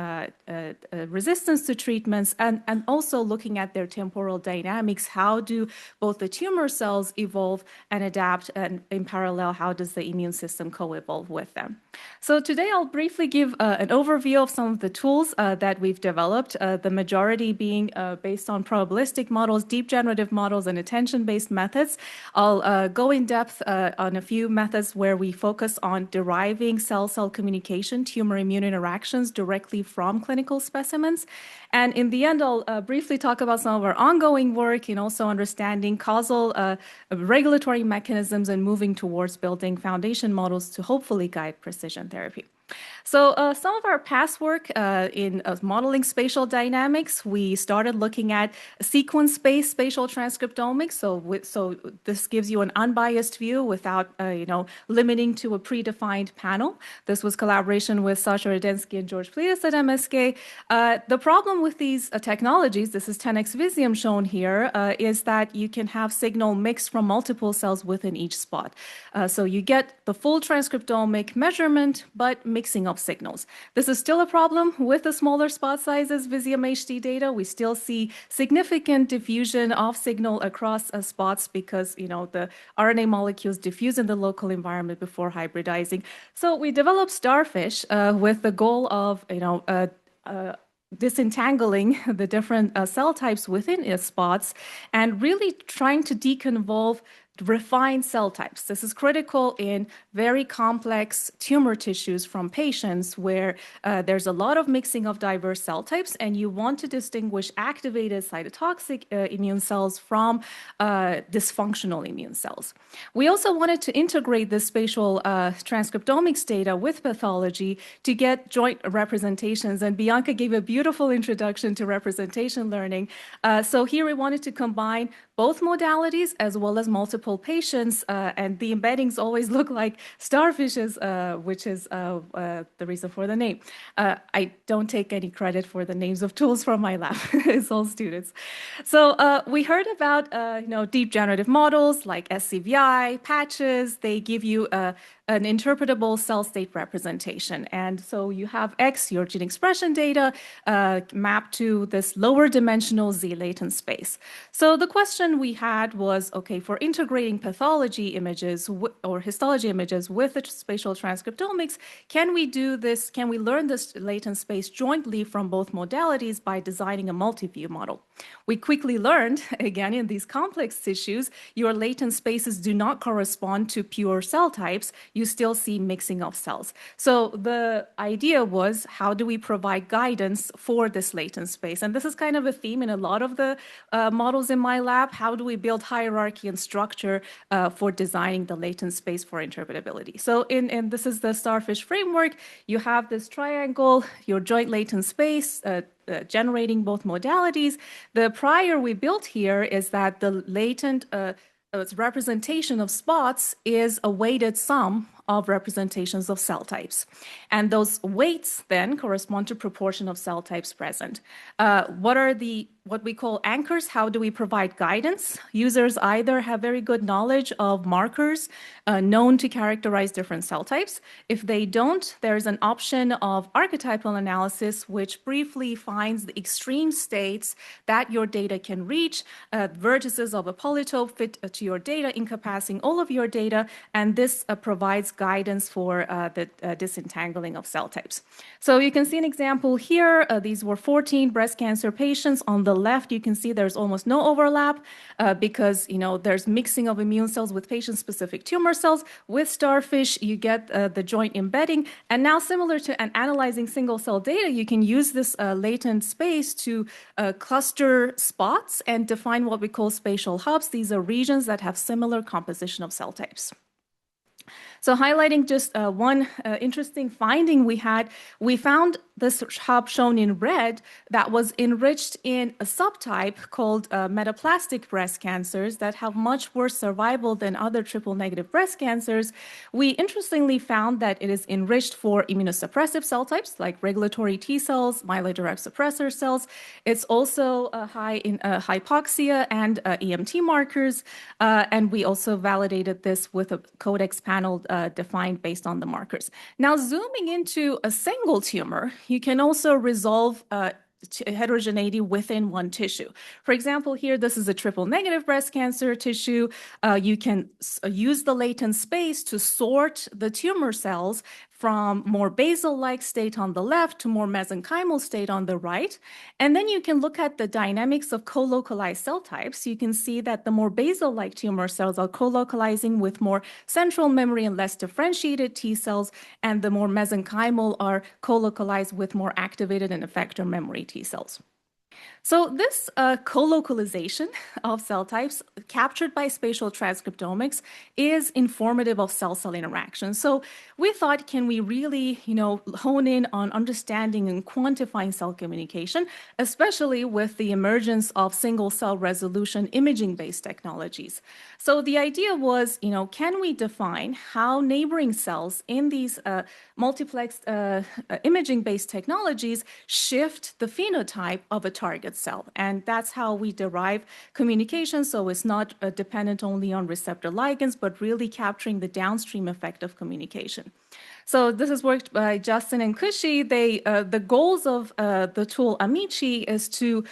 resistance to treatments, and also looking at their temporal dynamics. How do both the tumor cells evolve and adapt, and in parallel, how does the immune system co-evolve with them? So today I'll briefly give an overview of some of the tools that we've developed, the majority being based on probabilistic models, deep generative models, and attention-based methods. I'll go in depth on a few methods where we focus on deriving cell-cell communication, tumor-immune interactions directly from clinical specimens. And in the end, I'll briefly talk about some of our ongoing work in also understanding causal regulatory mechanisms and moving towards building foundation models to hopefully guide precision therapy. So some of our past work in modeling spatial dynamics, we started looking at sequence-based spatial transcriptomics. So this gives you an unbiased view without limiting to a predefined panel. This was collaboration with Sasha Radensky and George Plitas at MSK. The problem with these technologies, this is 10x Visium shown here, is that you can have signal mixed from multiple cells within each spot. So you get the full transcriptomic measurement, but mixing of signals. This is still a problem with the smaller spot sizes Visium HD data. We still see significant diffusion of signal across spots because the RNA molecules diffuse in the local environment before hybridizing. So we developed Starfish with the goal of disentangling the different cell types within spots and really trying to deconvolve refined cell types. This is critical in very complex tumor tissues from patients where there's a lot of mixing of diverse cell types, and you want to distinguish activated cytotoxic immune cells from dysfunctional immune cells. We also wanted to integrate this spatial transcriptomics data with pathology to get joint representations, and Bianca gave a beautiful introduction to representation learning. So here we wanted to combine both modalities as well as multiple patients, and the embeddings always look like starfishes, which is the reason for the name. I don't take any credit for the names of tools from my lab. It's all students. So we heard about deep generative models like SCVI, patches. They give you an interpretable cell state representation. And so you have X, your gene expression data, mapped to this lower dimensional Z latent space. So the question we had was, okay, for integrating pathology images or histology images with the spatial transcriptomics, can we do this? Can we learn this latent space jointly from both modalities by designing a multi-view model? We quickly learned, again, in these complex tissues, your latent spaces do not correspond to pure cell types. You still see mixing of cells. So the idea was, how do we provide guidance for this latent space? And this is kind of a theme in a lot of the models in my lab. How do we build hierarchy and structure for designing the latent space for interpretability? So this is the Starfish framework. You have this triangle, your joint latent space, generating both modalities. The prior we built here is that the latent representation of spots is a weighted sum of representations of cell types. And those weights then correspond to proportion of cell types present. What we call anchors? How do we provide guidance? Users either have very good knowledge of markers known to characterize different cell types. If they don't, there's an option of archetypal analysis, which briefly finds the extreme states that your data can reach, vertices of a polytope fit to your data, encompassing all of your data, and this provides guidance for the disentangling of cell types. So you can see an example here. These were 14 breast cancer patients. On the left, you can see there's almost no overlap because there's mixing of immune cells with patient-specific tumor cells. With Starfish, you get the joint embedding. And now, similar to analyzing single-cell data, you can use this latent space to cluster spots and define what we call spatial hubs. These are regions that have similar composition of cell types. So highlighting just one interesting finding we found this hub shown in red that was enriched in a subtype called metaplastic breast cancers that have much worse survival than other triple-negative breast cancers. We interestingly found that it is enriched for immunosuppressive cell types like regulatory T cells, myeloid-derived suppressor cells. It's also high in hypoxia and EMT markers, and we also validated this with a codex panel defined based on the markers. Now, zooming into a single tumor, you can also resolve heterogeneity within one tissue. For example, here, this is a triple-negative breast cancer tissue. You can use the latent space to sort the tumor cells from more basal-like state on the left to more mesenchymal state on the right. And then you can look at the dynamics of co-localized cell types. You can see that the more basal-like tumor cells are co-localizing with more central memory and less differentiated T cells, and the more mesenchymal are co-localized with more activated and effector memory T cells. So this co-localization of cell types captured by spatial transcriptomics is informative of cell-cell interactions. So we thought, can we really, hone in on understanding and quantifying cell communication, especially with the emergence of single-cell resolution imaging-based technologies. So the idea was, can we define how neighboring cells in these multiplexed imaging-based technologies shift the phenotype of a target cell? And that's how we derive communication. So it's not dependent only on receptor ligands, but really capturing the downstream effect of communication. So this is worked by Justin and Kushi. The goals of the tool Amici is to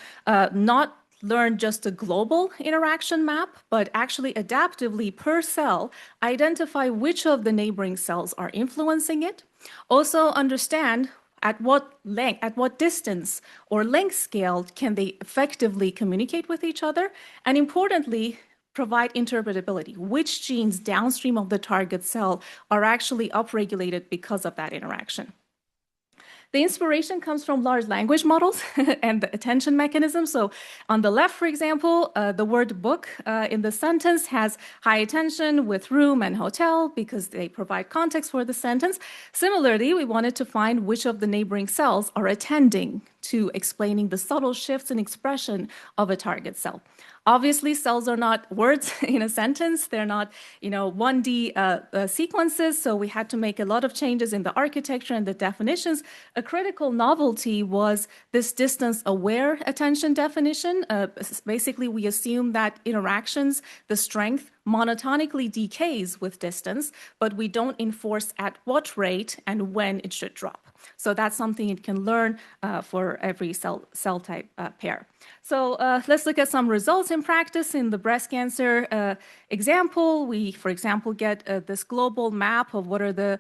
not learn just a global interaction map, but actually adaptively per cell, identify which of the neighboring cells are influencing it. Also understand at what length, at what distance or length scale can they effectively communicate with each other, and importantly, provide interpretability. Which genes downstream of the target cell are actually upregulated because of that interaction? The inspiration comes from large language models and the attention mechanism. So on the left, for example, the word book in the sentence has high attention with room and hotel because they provide context for the sentence. Similarly, we wanted to find which of the neighboring cells are attending to explaining the subtle shifts in expression of a target cell. Obviously, cells are not words in a sentence. They're not, 1D sequences. So we had to make a lot of changes in the architecture and the definitions. A critical novelty was this distance-aware attention definition. Basically, we assume that interactions, the strength, monotonically decays with distance, but we don't enforce at what rate and when it should drop. So that's something it can learn for every cell type pair. So let's look at some results in practice. In the breast cancer example, we, for example, get this global map of what are the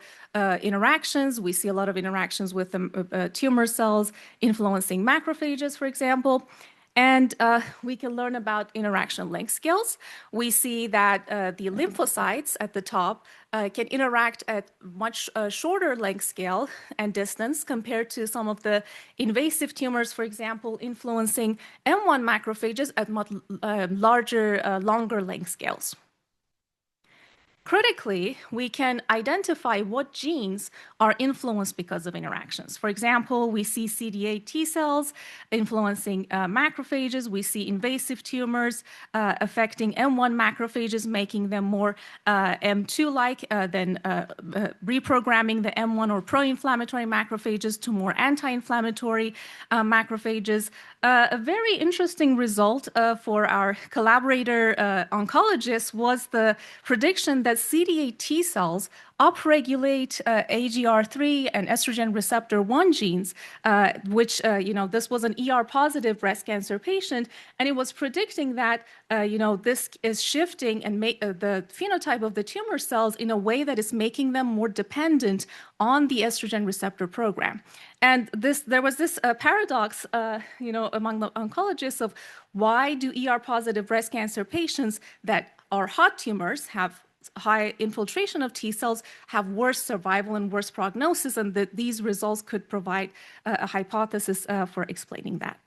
interactions. We see a lot of interactions with the tumor cells influencing macrophages, for example. And we can learn about interaction length scales. We see that the lymphocytes at the top can interact at much shorter length scale and distance compared to some of the invasive tumors, for example, influencing M1 macrophages at much larger, longer length scales. Critically, we can identify what genes are influenced because of interactions. For example, we see CD8 T cells influencing macrophages. We see invasive tumors affecting M1 macrophages, making them more M2-like, then reprogramming the M1 or pro-inflammatory macrophages to more anti-inflammatory macrophages. A very interesting result for our collaborator oncologists was the prediction that CD8 T cells upregulate AGR3 and estrogen receptor 1 genes, which, this was an ER-positive breast cancer patient, and it was predicting that, this is shifting and the phenotype of the tumor cells in a way that is making them more dependent on the estrogen receptor program. And there was this paradox, among the oncologists of why do ER-positive breast cancer patients that are hot tumors have high infiltration of T cells have worse survival and worse prognosis, and that these results could provide a hypothesis for explaining that.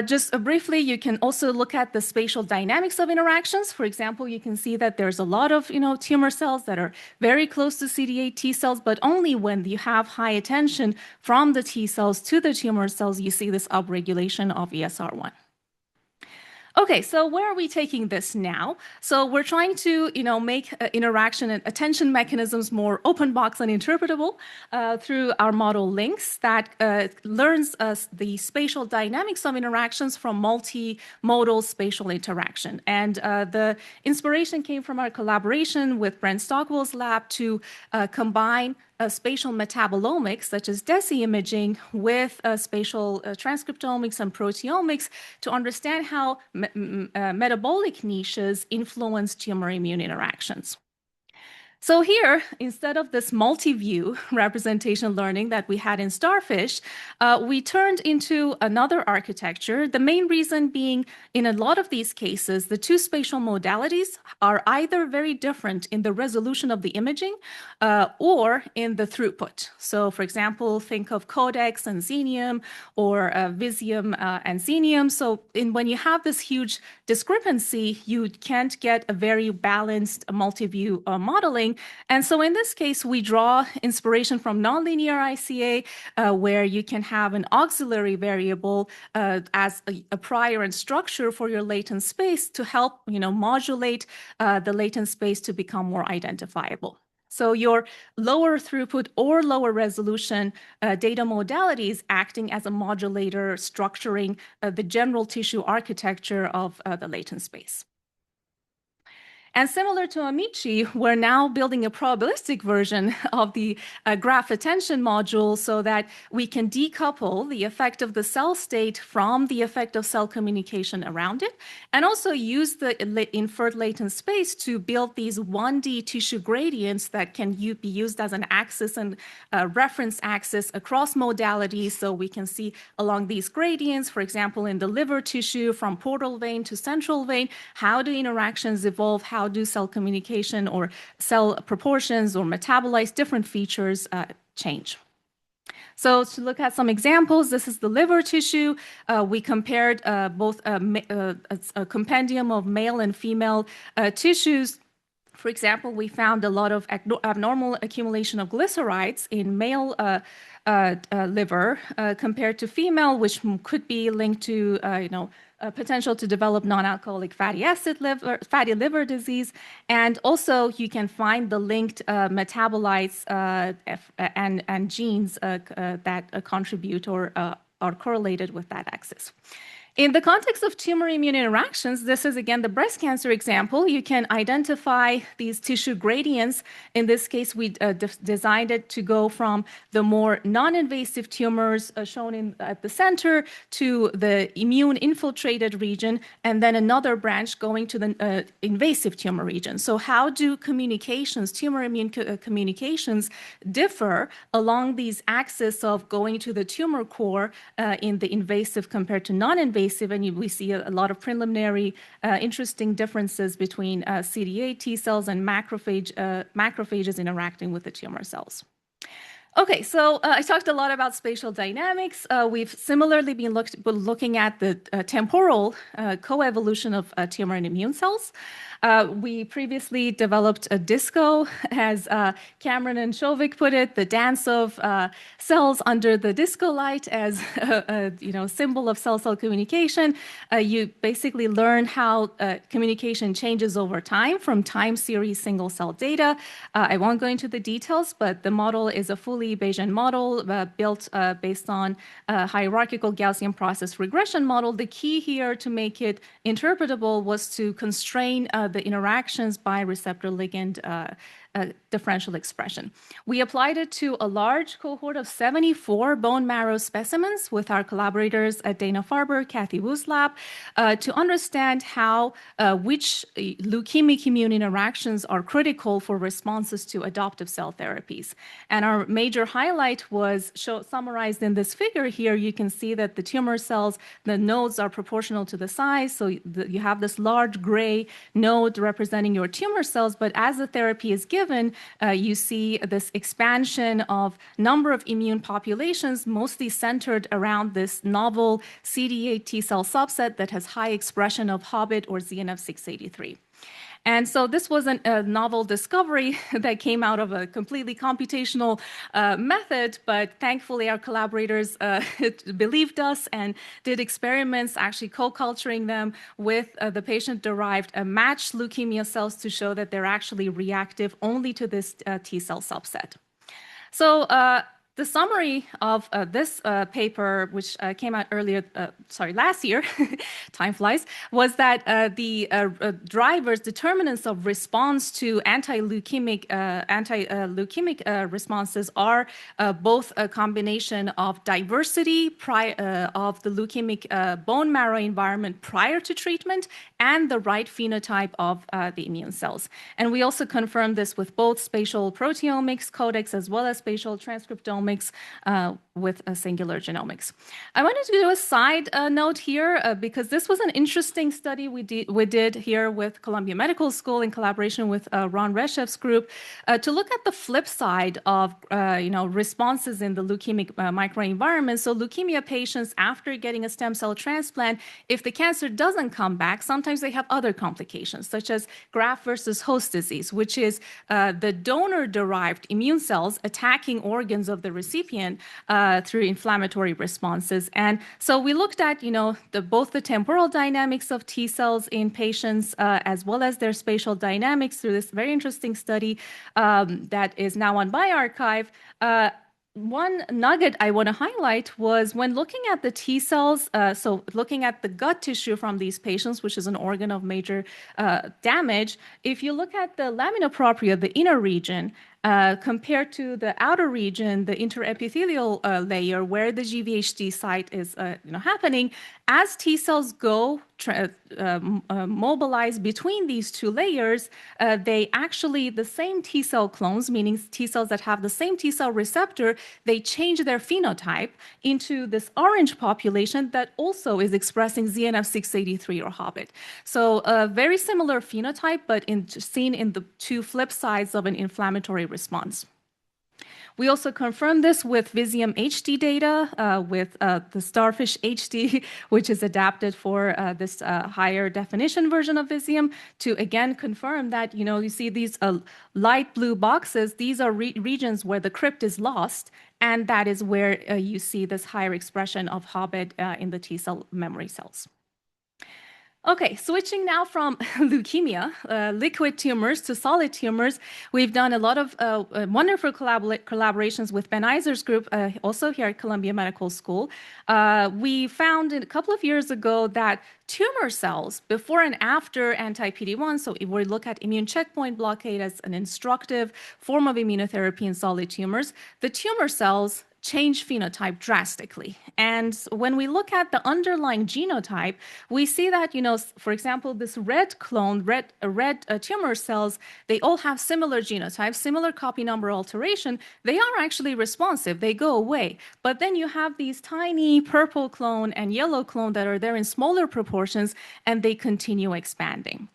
Just briefly, you can also look at the spatial dynamics of interactions. For example, you can see that there's a lot of tumor cells that are very close to CD8 T cells, but only when you have high attention from the T cells to the tumor cells, you see this upregulation of ESR1. Okay, so where are we taking this now? So we're trying to, make interaction and attention mechanisms more open box and interpretable through our model LINX that learns the spatial dynamics of interactions from multimodal spatial interaction. And the inspiration came from our collaboration with Brent Stockwell's lab to combine spatial metabolomics, such as DESI imaging, with spatial transcriptomics and proteomics to understand how metabolic niches influence tumor immune interactions. So here, instead of this multi-view representation learning that we had in Starfish, we turned into another architecture. The main reason being, in a lot of these cases, the two spatial modalities are either very different in the resolution of the imaging or in the throughput. So for example, think of Codex and Xenium or Visium and Xenium. So when you have this huge discrepancy, you can't get a very balanced multi-view modeling. And so in this case, we draw inspiration from nonlinear ICA, where you can have an auxiliary variable as a prior and structure for your latent space to help, modulate the latent space to become more identifiable. So your lower throughput or lower resolution data modalities acting as a modulator, structuring the general tissue architecture of the latent space. And similar to Amici, we're now building a probabilistic version of the graph attention module so that we can decouple the effect of the cell state from the effect of cell communication around it, and also use the inferred latent space to build these 1D tissue gradients that can be used as an axis and reference axis across modalities. So we can see along these gradients, for example, in the liver tissue from portal vein to central vein, how do interactions evolve? How do cell communication or cell proportions or metabolites, different features change? So to look at some examples, this is the liver tissue. We compared both a compendium of male and female tissues. For example, we found a lot of abnormal accumulation of glycerides in male liver compared to female, which could be linked to, potential to develop non-alcoholic fatty liver disease. And also you can find the linked metabolites and genes that contribute or are correlated with that axis. In the context of tumor-immune interactions, this is again the breast cancer example. You can identify these tissue gradients. In this case, we designed it to go from the more non-invasive tumors shown at the center to the immune-infiltrated region, and then another branch going to the invasive tumor region. So how do communications, tumor-immune communications, differ along these axes of going to the tumor core in the invasive compared to non-invasive? And we see a lot of preliminary interesting differences between CD8 T cells and macrophages interacting with the tumor cells. Okay, so I talked a lot about spatial dynamics. We've similarly been looking at the temporal coevolution of tumor and immune cells. We previously developed a disco, as Cameron and Shovik put it, the dance of cells under the disco light as a symbol of cell-cell communication. You basically learn how communication changes over time from time series single-cell data. I won't go into the details, but the model is a fully Bayesian model built based on a hierarchical Gaussian process regression model. The key here to make it interpretable was to constrain the interactions by receptor ligand differential expression. We applied it to a large cohort of 74 bone marrow specimens with our collaborators at Dana-Farber, Kathy Wu's lab, to understand how which leukemic immune interactions are critical for responses to adoptive cell therapies. And our major highlight was summarized in this figure here. You can see that the tumor cells, the nodes are proportional to the size. So you have this large gray node representing your tumor cells, but as the therapy is given, you see this expansion of number of immune populations, mostly centered around this novel CD8 T cell subset that has high expression of Hobbit or ZNF683. And so this was a novel discovery that came out of a completely computational method, but thankfully our collaborators believed us and did experiments actually co-culturing them with the patient-derived matched leukemia cells to show that they're actually reactive only to this T cell subset. So the summary of this paper, which came out last year, time flies, was that the drivers, determinants of response to anti-leukemic responses are both a combination of diversity of the leukemic bone marrow environment prior to treatment and the right phenotype of the immune cells. And we also confirmed this with both spatial proteomics codex as well as spatial transcriptomics with a singular genomics. I wanted to do a side note here because this was an interesting study we did here with Columbia Medical School in collaboration with Ron Reshev's group to look at the flip side of responses in the leukemic microenvironment. So leukemia patients, after getting a stem cell transplant, if the cancer doesn't come back, sometimes they have other complications such as graft versus host disease, which is the donor-derived immune cells attacking organs of the recipient through inflammatory responses. And so we looked at, both the temporal dynamics of T cells in patients as well as their spatial dynamics through this very interesting study that is now on bioRxiv. One nugget I want to highlight was when looking at the T cells, so looking at the gut tissue from these patients, which is an organ of major damage, if you look at the lamina propria, the inner region, compared to the outer region, the interepithelial layer where the GVHD site is happening, as T cells go mobilize between these two layers, the same T cell clones, meaning T cells that have the same T cell receptor, they change their phenotype into this orange population that also is expressing ZNF683 or Hobbit. So a very similar phenotype, but seen in the two flip sides of an inflammatory response. We also confirmed this with Visium HD data, with the Starfish HD, which is adapted for this higher definition version of Visium, to again confirm that, you see these light blue boxes, these are regions where the crypt is lost, and that is where you see this higher expression of Hobbit in the T cell memory cells. Okay, switching now from leukemia, liquid tumors to solid tumors, we've done a lot of wonderful collaborations with Ben Iser's group, also here at Columbia Medical School. We found a couple of years ago that tumor cells before and after anti-PD-1, so if we look at immune checkpoint blockade as an instructive form of immunotherapy in solid tumors, the tumor cells change phenotype drastically. And when we look at the underlying genotype, we see that, for example, this red clone, red tumor cells, they all have similar genotypes, similar copy number alteration. They are actually responsive. They go away. But then you have these tiny purple clone and yellow clone that are there in smaller proportions, and they continue expanding.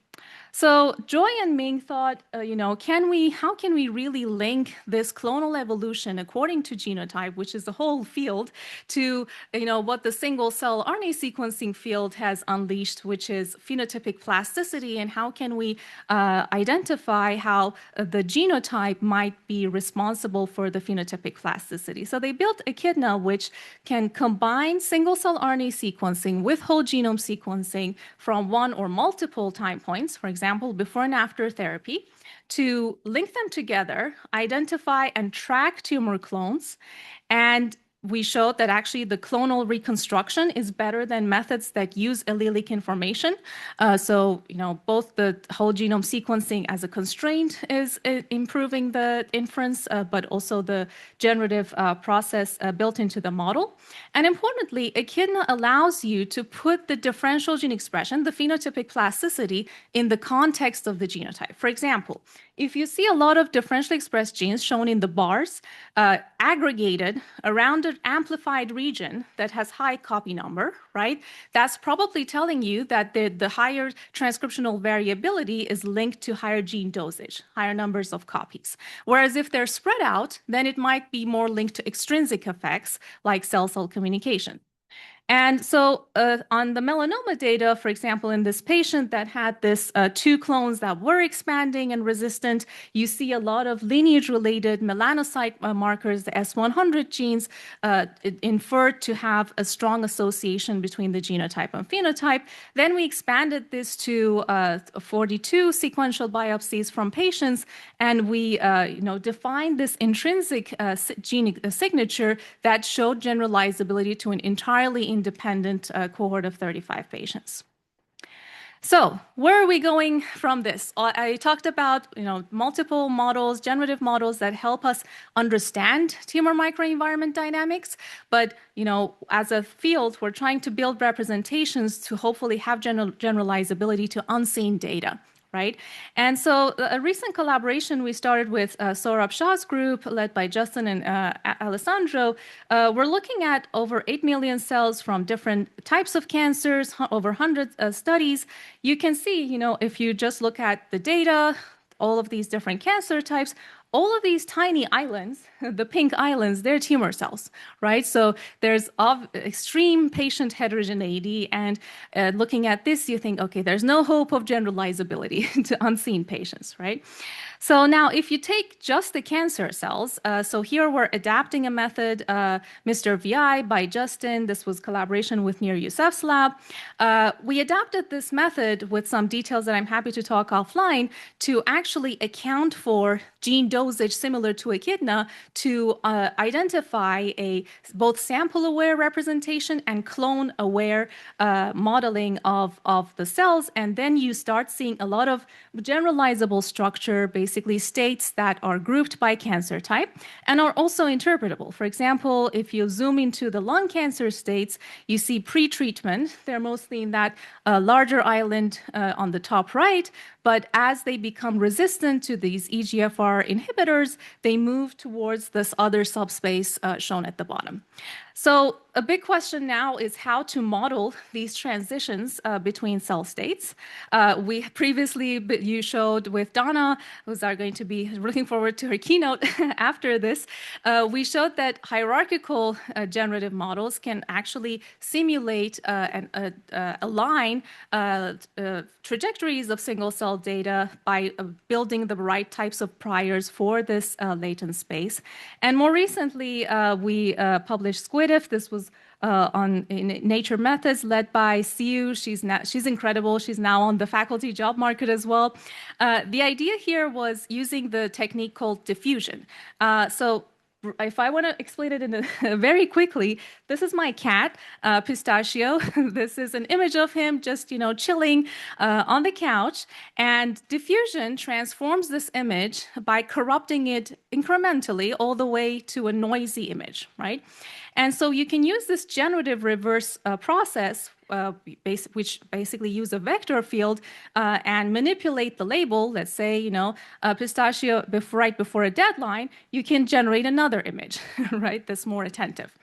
So Joy and Ming thought, how can we really link this clonal evolution according to genotype, which is the whole field, to what the single cell RNA sequencing field has unleashed, which is phenotypic plasticity, and how can we identify how the genotype might be responsible for the phenotypic plasticity. So they built Echidna, which can combine single cell RNA sequencing with whole genome sequencing from one or multiple time points, for example, before and after therapy, to link them together, identify and track tumor clones, and we showed that actually the clonal reconstruction is better than methods that use allelic information. So, both the whole genome sequencing as a constraint is improving the inference, but also the generative process built into the model. And importantly, Echidna allows you to put the differential gene expression, the phenotypic plasticity, in the context of the genotype. For example, if you see a lot of differentially expressed genes shown in the bars, aggregated around an amplified region that has high copy number, right? That's probably telling you that the higher transcriptional variability is linked to higher gene dosage, higher numbers of copies. Whereas if they're spread out, then it might be more linked to extrinsic effects like cell-cell communication. And so on the melanoma data, for example, in this patient that had this 2 clones that were expanding and resistant, you see a lot of lineage-related melanocyte markers, the S100 genes, inferred to have a strong association between the genotype and phenotype. Then we expanded this to 42 sequential biopsies from patients, and we defined this intrinsic gene signature that showed generalizability to an entirely independent cohort of 35 patients. So where are we going from this? I talked about multiple models, generative models that help us understand tumor microenvironment dynamics. But as a field, we're trying to build representations to hopefully have generalizability to unseen data. Right? And so a recent collaboration we started with Saurabh Shah's group, led by Justin and Alessandro, we're looking at over 8 million cells from different types of cancers, over 100 studies. You can see, if you just look at the data, all of these different cancer types, all of these tiny islands, the pink islands, they're tumor cells, right? So there's extreme patient heterogeneity, and looking at this, you think, okay, there's no hope of generalizability to unseen patients, right? So now if you take just the cancer cells, so here we're adapting a method, Mr. VI by Justin, this was collaboration with Nir Youssef's lab. We adapted this method with some details that I'm happy to talk offline to actually account for gene dosage similar to echidna to identify a both sample-aware representation and clone-aware modeling of the cells. And then you start seeing a lot of generalizable structure, basically states that are grouped by cancer type and are also interpretable. For example, if you zoom into the lung cancer states, you see pre-treatment. They're mostly in that larger island on the top right. But as they become resistant to these EGFR inhibitors, they move towards this other subspace shown at the bottom. So a big question now is how to model these transitions between cell states. We previously, you showed with Donna, who's going to be looking forward to her keynote after this, we showed that hierarchical generative models can actually simulate and align trajectories of single cell data by building the right types of priors for this latent space. And more recently, we published SquidIF. This was in Nature Methods, led by Siu. She's incredible. She's now on the faculty job market as well. The idea here was using the technique called diffusion. So if I want to explain it in very quickly, this is my cat, Pistachio. This is an image of him just, chilling on the couch. And diffusion transforms this image by corrupting it incrementally all the way to a noisy image, right? And so you can use this generative reverse process, which basically use a vector field and manipulate the label. Let's say, pistachio right before a deadline, you can generate another image, right? That's more attentive.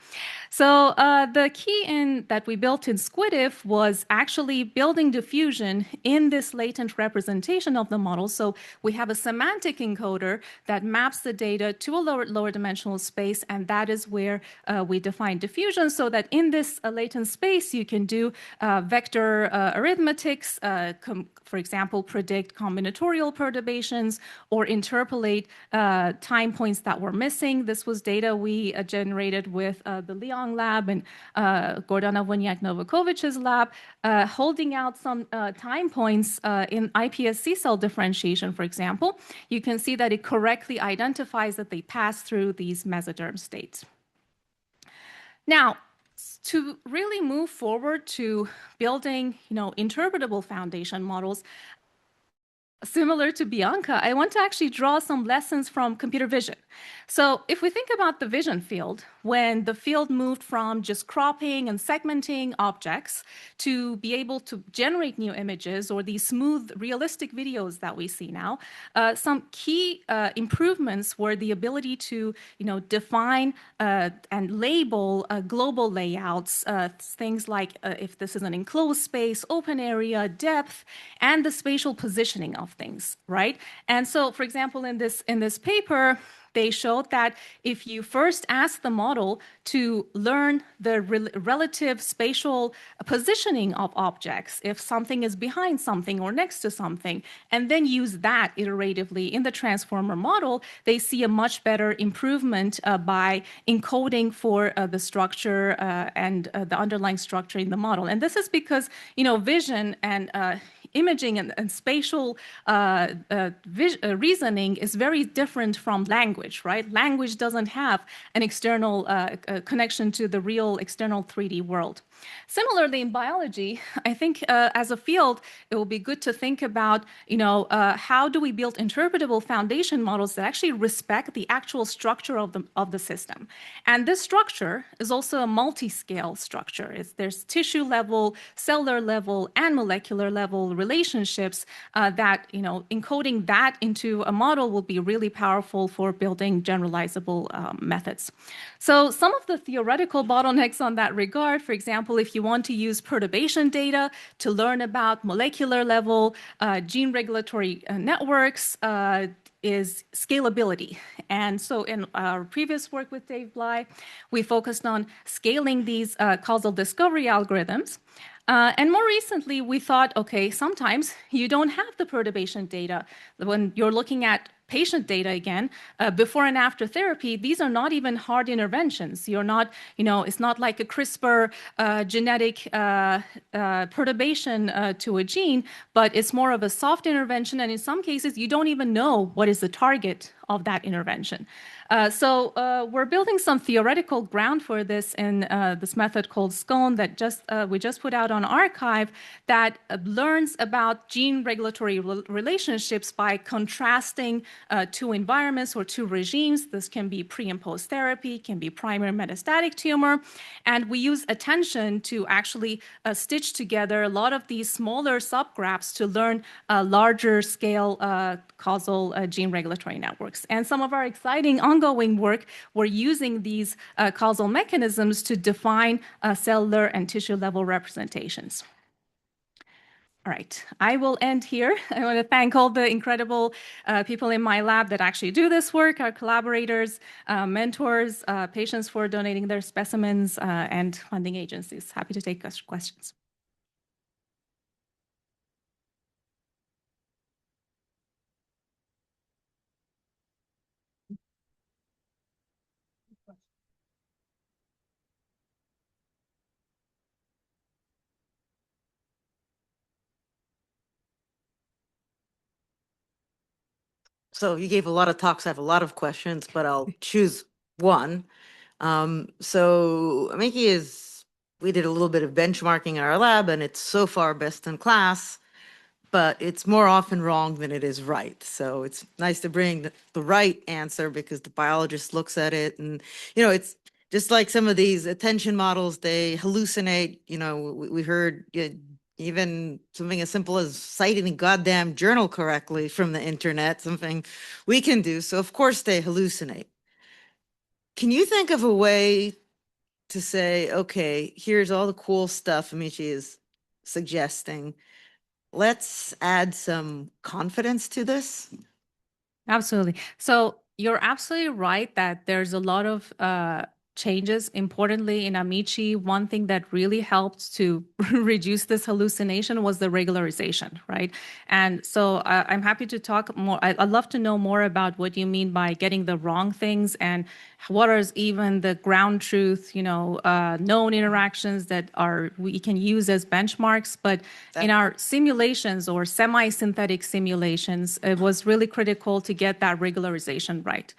So the key that we built in SquidIF was actually building diffusion in this latent representation of the model. So we have a semantic encoder that maps the data to a lower dimensional space, and that is where we define diffusion so that in this latent space, you can do vector arithmetics, for example, predict combinatorial perturbations or interpolate time points that were missing. This was data we generated with the Leon lab and Gordana Vonyak-Novakovic's lab, holding out some time points in iPSC cell differentiation, for example. You can see that it correctly identifies that they pass through these mesoderm states. Now, to really move forward to building, interpretable foundation models, similar to Bianca, I want to actually draw some lessons from computer vision. So if we think about the vision field, when the field moved from just cropping and segmenting objects to be able to generate new images or these smooth, realistic videos that we see now, some key improvements were the ability to, define and label global layouts, things like if this is an enclosed space, open area, depth, and the spatial positioning of things, right? And so, for example, in this paper, They showed that if you first ask the model to learn the relative spatial positioning of objects, if something is behind something or next to something, and then use that iteratively in the transformer model, they see a much better improvement by encoding for the structure and the underlying structure in the model. And this is because, vision and imaging and spatial reasoning is very different from language, right? Language doesn't have an external connection to the real external 3D world. Similarly, in biology, I think as a field, it will be good to think about, how do we build interpretable foundation models that actually respect the actual structure of the system. And this structure is also a multi-scale structure. There's tissue level, cellular level, and molecular level relationships that, encoding that into a model will be really powerful for building generalizable methods. So some of the theoretical bottlenecks on that regard, for example, if you want to use perturbation data to learn about molecular level gene regulatory networks, is scalability. And so in our previous work with Dave Bly, we focused on scaling these causal discovery algorithms. And more recently, we thought, okay, sometimes you don't have the perturbation data. When you're looking at patient data again, before and after therapy, these are not even hard interventions. You're not, it's not like a CRISPR genetic perturbation to a gene, but it's more of a soft intervention. And in some cases, you don't even know what is the target of that intervention. So we're building some theoretical ground for this in this method called Sloan that we just put out on arXiv that learns about gene regulatory relationships by contrasting two environments or two regimes. This can be pre and post therapy, can be primary metastatic tumor. And we use attention to actually stitch together a lot of these smaller subgraphs to learn larger scale causal gene regulatory networks. And some of our exciting ongoing work, we're using these causal mechanisms to define cellular and tissue level representations. All right, I will end here. I want to thank all the incredible people in my lab that actually do this work, our collaborators, mentors, patients for donating their specimens, and funding agencies. Happy to take questions. So you gave a lot of talks. I have a lot of questions, but I'll choose one. So Miki we did a little bit of benchmarking in our lab, and it's so far best in class, but it's more often wrong than it is right. So it's nice to bring the right answer because the biologist looks at it, and it's just like some of these attention models, they hallucinate. We heard even something as simple as citing a goddamn journal correctly from the internet, something we can do. So of course they hallucinate. Can you think of a way to say, okay, here's all the cool stuff Amici is suggesting. Let's add some confidence to this? Absolutely. So you're absolutely right that there's a lot of changes. Importantly, in Amici, one thing that really helped to reduce this hallucination was the regularization, right? And so I'm happy to talk more. I'd love to know more about what you mean by getting the wrong things and what are even the ground truth, known interactions that we can use as benchmarks. But in our simulations or semi-synthetic simulations, it was really critical to get that regularization right.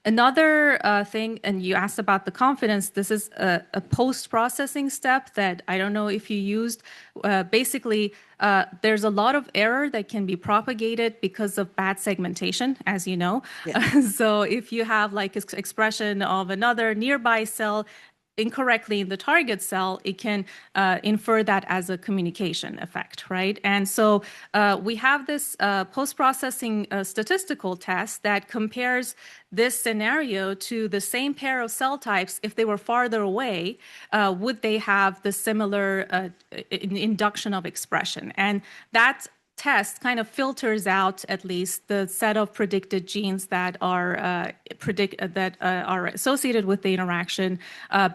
Another thing, and you asked about the confidence, this is a post-processing step that I don't know if you used. Basically, there's a lot of error that can be propagated because of bad segmentation, as you know. Yeah. So if you have like expression of another nearby cell incorrectly in the target cell, it can infer that as a communication effect, right? And so we have this post-processing statistical test that compares this scenario to the same pair of cell types. If they were farther away, would they have the similar induction of expression? And that test kind of filters out at least the set of predicted genes that are are associated with the interaction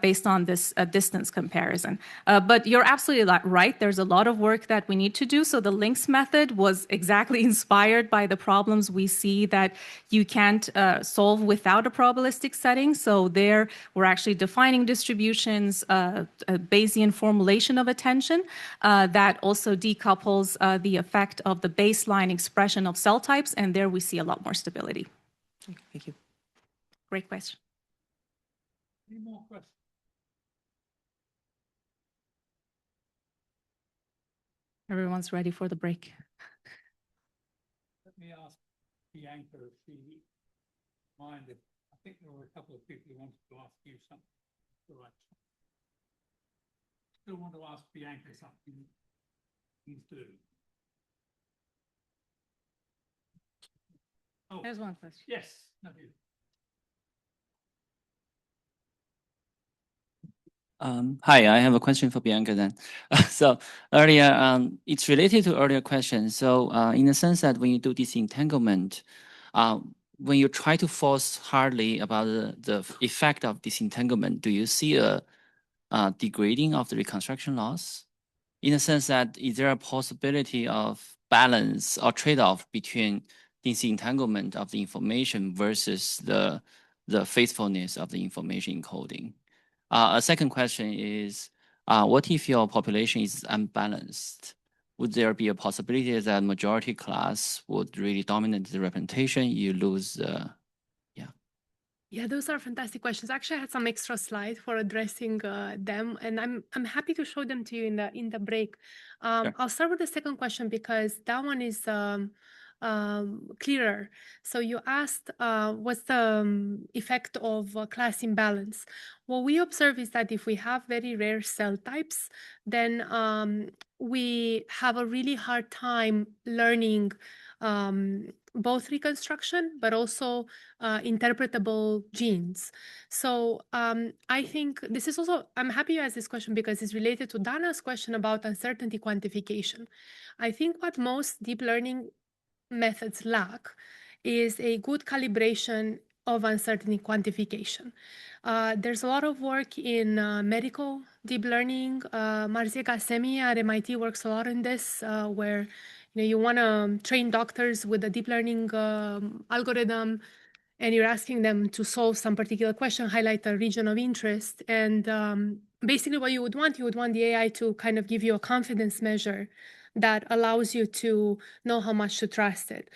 based on this distance comparison. But you're absolutely right. There's a lot of work that we need to do. So the links method was exactly inspired by the problems we see that you can't solve without a probabilistic setting. So there we're actually defining distributions, a Bayesian formulation of attention that also decouples the effect of the baseline expression of cell types, and there we see a lot more stability. Thank you. Great question. Any more questions? Everyone's ready for the break. Let me ask Bianca if she minded. I think there were a couple of people who wanted to ask you something. Right. Still want to ask Bianca something? Please do. Oh, there's one question. Yes. No, you. Hi, I have a question for Bianca then. So earlier, it's related to earlier question. So in the sense that when you do disentanglement, when you try to force hardly about the effect of disentanglement, do you see a degrading of the reconstruction loss? In the sense that is there a possibility of balance or trade-off between disentanglement of the information versus the faithfulness of the information encoding? A second question is, what if your population is unbalanced? Would there be a possibility that majority class would really dominate the representation? You lose the, Yeah, those are fantastic questions. Actually, I had some extra slides for addressing them, and I'm happy to show them to you in the break. Sure. I'll start with the second question because that one is clearer. So you asked what's the effect of class imbalance. What we observe is that if we have very rare cell types, then we have a really hard time learning both reconstruction, but also interpretable genes. So I think this is also, I'm happy you asked this question because it's related to Dana's question about uncertainty quantification. I think what most deep learning methods lack is a good calibration of uncertainty quantification. There's a lot of work in medical deep learning. Marzieh Ghasemi at MIT works a lot in this, where you want to train doctors with a deep learning algorithm, and you're asking them to solve some particular question, highlight a region of interest. And basically what you would want the AI to kind of give you a confidence measure that allows you to know how much to trust it.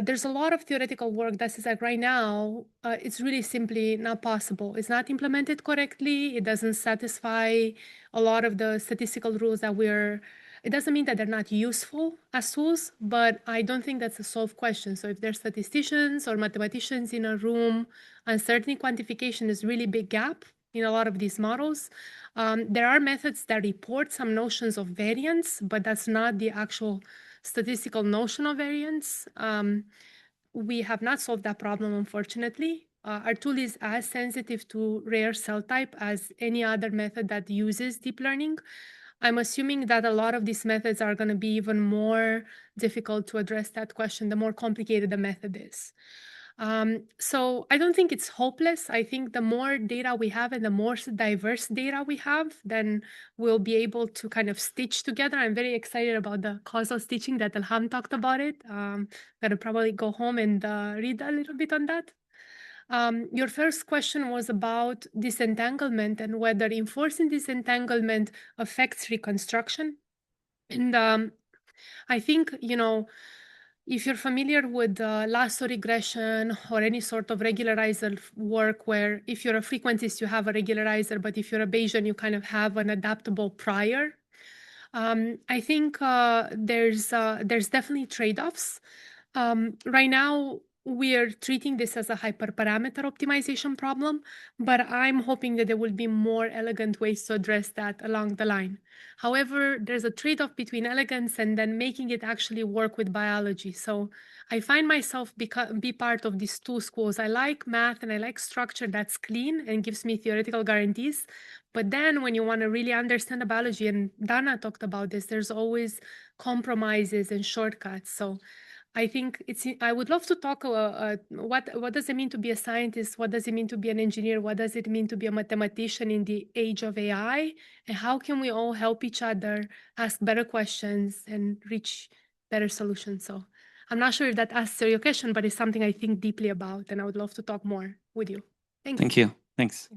There's a lot of theoretical work that says that right now, it's really simply not possible. It's not implemented correctly. It doesn't satisfy a lot of the statistical rules that it doesn't mean that they're not useful as tools, but I don't think that's a solved question. So if there's statisticians or mathematicians in a room, uncertainty quantification is really big gap in a lot of these models. There are methods that report some notions of variance, but that's not the actual statistical notion of variance. We have not solved that problem, unfortunately. Our tool is as sensitive to rare cell type as any other method that uses deep learning. I'm assuming that a lot of these methods are going to be even more difficult to address that question, the more complicated the method is. So I don't think it's hopeless. I think the more data we have and the more diverse data we have, then we'll be able to kind of stitch together. I'm very excited about the causal stitching that Elham talked about it. Gotta probably go home and read a little bit on that. Your first question was about disentanglement and whether enforcing disentanglement affects reconstruction. And I think, if you're familiar with lasso regression or any sort of regularizer work where if you're a frequentist, you have a regularizer, but if you're a Bayesian, you kind of have an adaptable prior. I think there's definitely trade-offs. Right now, we are treating this as a hyperparameter optimization problem, but I'm hoping that there will be more elegant ways to address that along the line. However, there's a trade-off between elegance and then making it actually work with biology. So I find myself be part of these two schools. I like math and I like structure that's clean and gives me theoretical guarantees. But then when you want to really understand the biology, and Dana talked about this, there's always compromises and shortcuts. So I think I would love to talk what does it mean to be a scientist? What does it mean to be an engineer? What does it mean to be a mathematician in the age of AI? And how can we all help each other ask better questions and reach better solutions? So I'm not sure if that answers your question, but it's something I think deeply about, and I would love to talk more with you. Thank you. Thanks.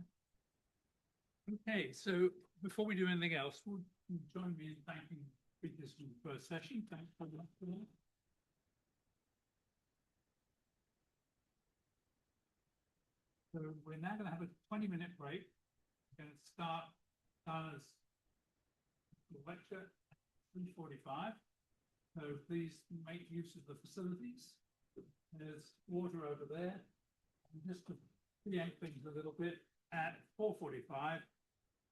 Okay, so before we do anything else, would you join me in thanking speakers for the first session? Thanks for that. So we're now going to have a 20-minute break. We're going to start Dana's lecture at 3:45. So please make use of the facilities. There's water over there. And just to preempt things a little bit, at 4:45,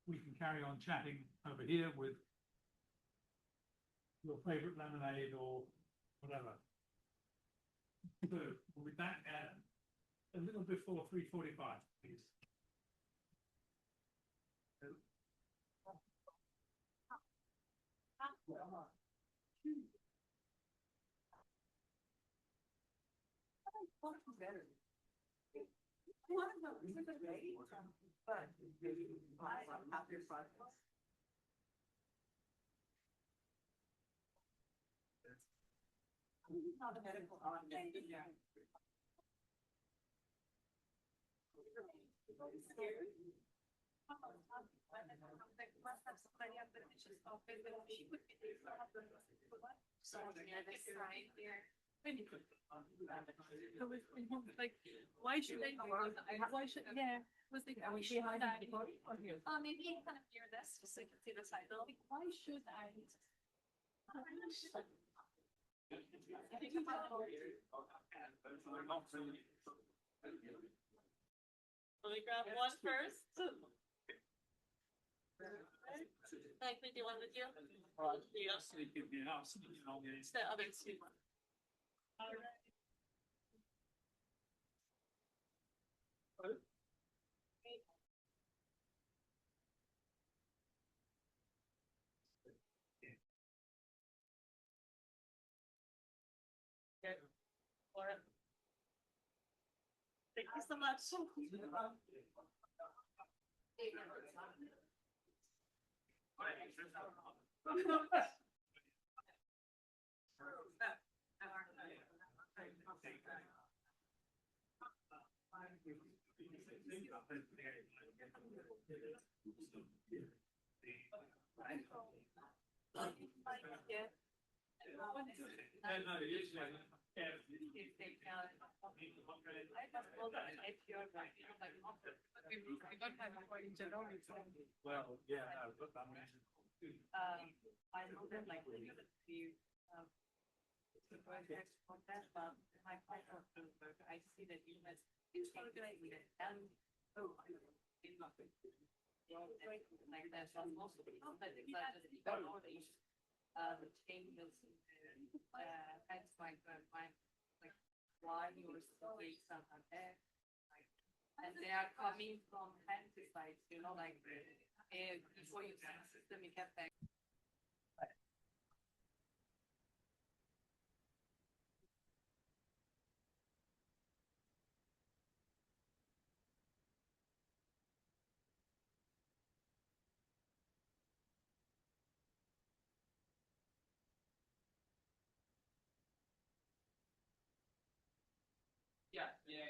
we can carry on chatting over here with your favorite lemonade or whatever. So we'll be back at a little before 3:45, please. Like, why should I? Why should? Yeah, was thinking. Are we behind that? Maybe kind of near this, just so you can see the side. Like, why should I? Let me grab one first. Like, we do one with you? Yes. It's the other two. All right. Thank you so much. Well, yeah, but I know that like the project content, but my part of Bloomberg, I see that you have organized and in nothing. Like that, but most of the content is that just don't know the changes kind of like why you're studying something there. And they are coming from pesticides, you know, like before you send the system, you get back. Yeah.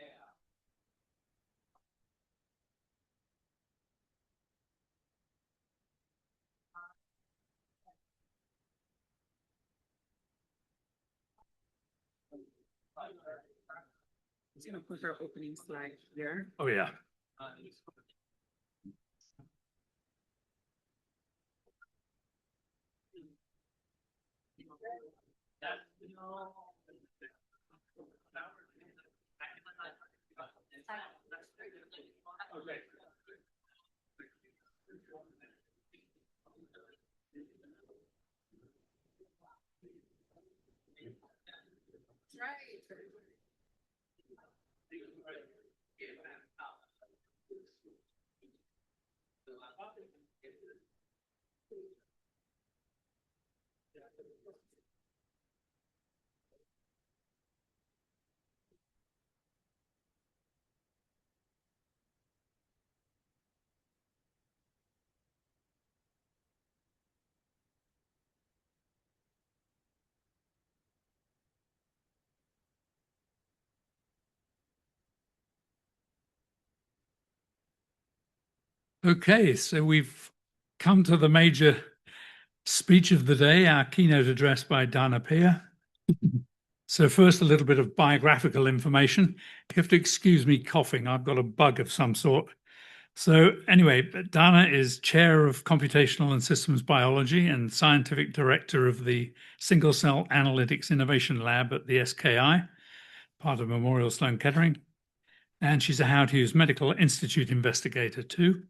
It's gonna put our opening slide there. Oh, yeah. Okay, so we've come to the major speech of the day, our keynote address by Dana Peer. So first, a little bit of biographical information. You have to excuse me coughing. I've got a bug of some sort. So anyway, Dana is chair of Computational and Systems Biology and scientific director of the Single Cell Analytics Innovation Lab at the SKI, part of Memorial Sloan Kettering. And she's a How to Use Medical Institute investigator too.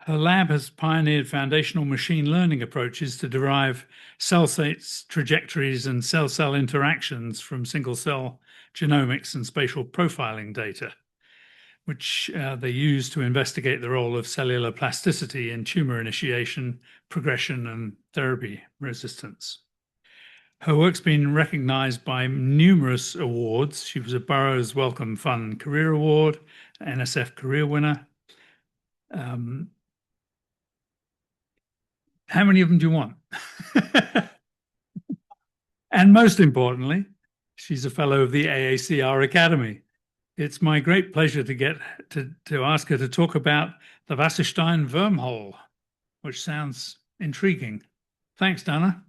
Her lab has pioneered foundational machine learning approaches to derive cell states, trajectories, and cell-cell interactions from single-cell genomics and spatial profiling data, which they use to investigate the role of cellular plasticity in tumor initiation, progression, and therapy resistance. Her work's been recognized by numerous awards. She was a Burroughs Wellcome Fund Career Award, NSF Career Winner. How many of them do you want? And most importantly, she's a fellow of the AACR Academy. It's my great pleasure to get to ask her to talk about the Wasserstein wormhole, which sounds intriguing. Thanks, Dana.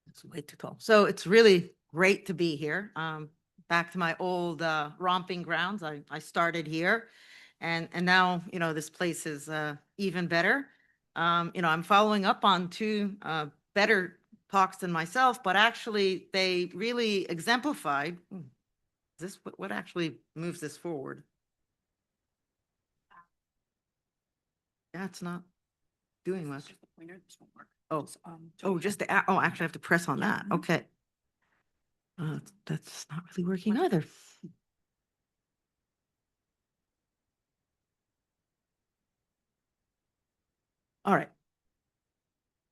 It's way too tall. So it's really great to be here. Back to my old romping grounds. I started here, and now this place is even better. I'm following up on two better talks than myself, but actually they really exemplified. This what actually moves this forward? Yeah, it's not doing much. Oh, just the actually I have to press on that. Okay. That's not really working either. All right.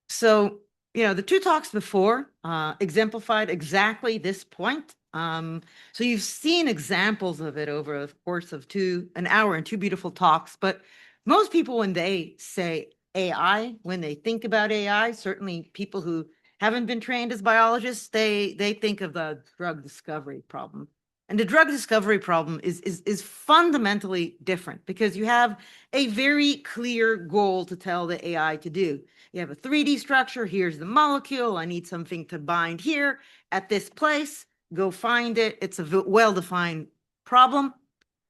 So, the two talks before exemplified exactly this point. So you've seen examples of it over the course of an hour and two beautiful talks. But most people, when they say AI, when they think about AI, certainly people who haven't been trained as biologists, they think of the drug discovery problem. And the drug discovery problem is fundamentally different because you have a very clear goal to tell the AI to do. You have a 3D structure. Here's the molecule. I need something to bind here at this place. Go find it. It's a well-defined problem.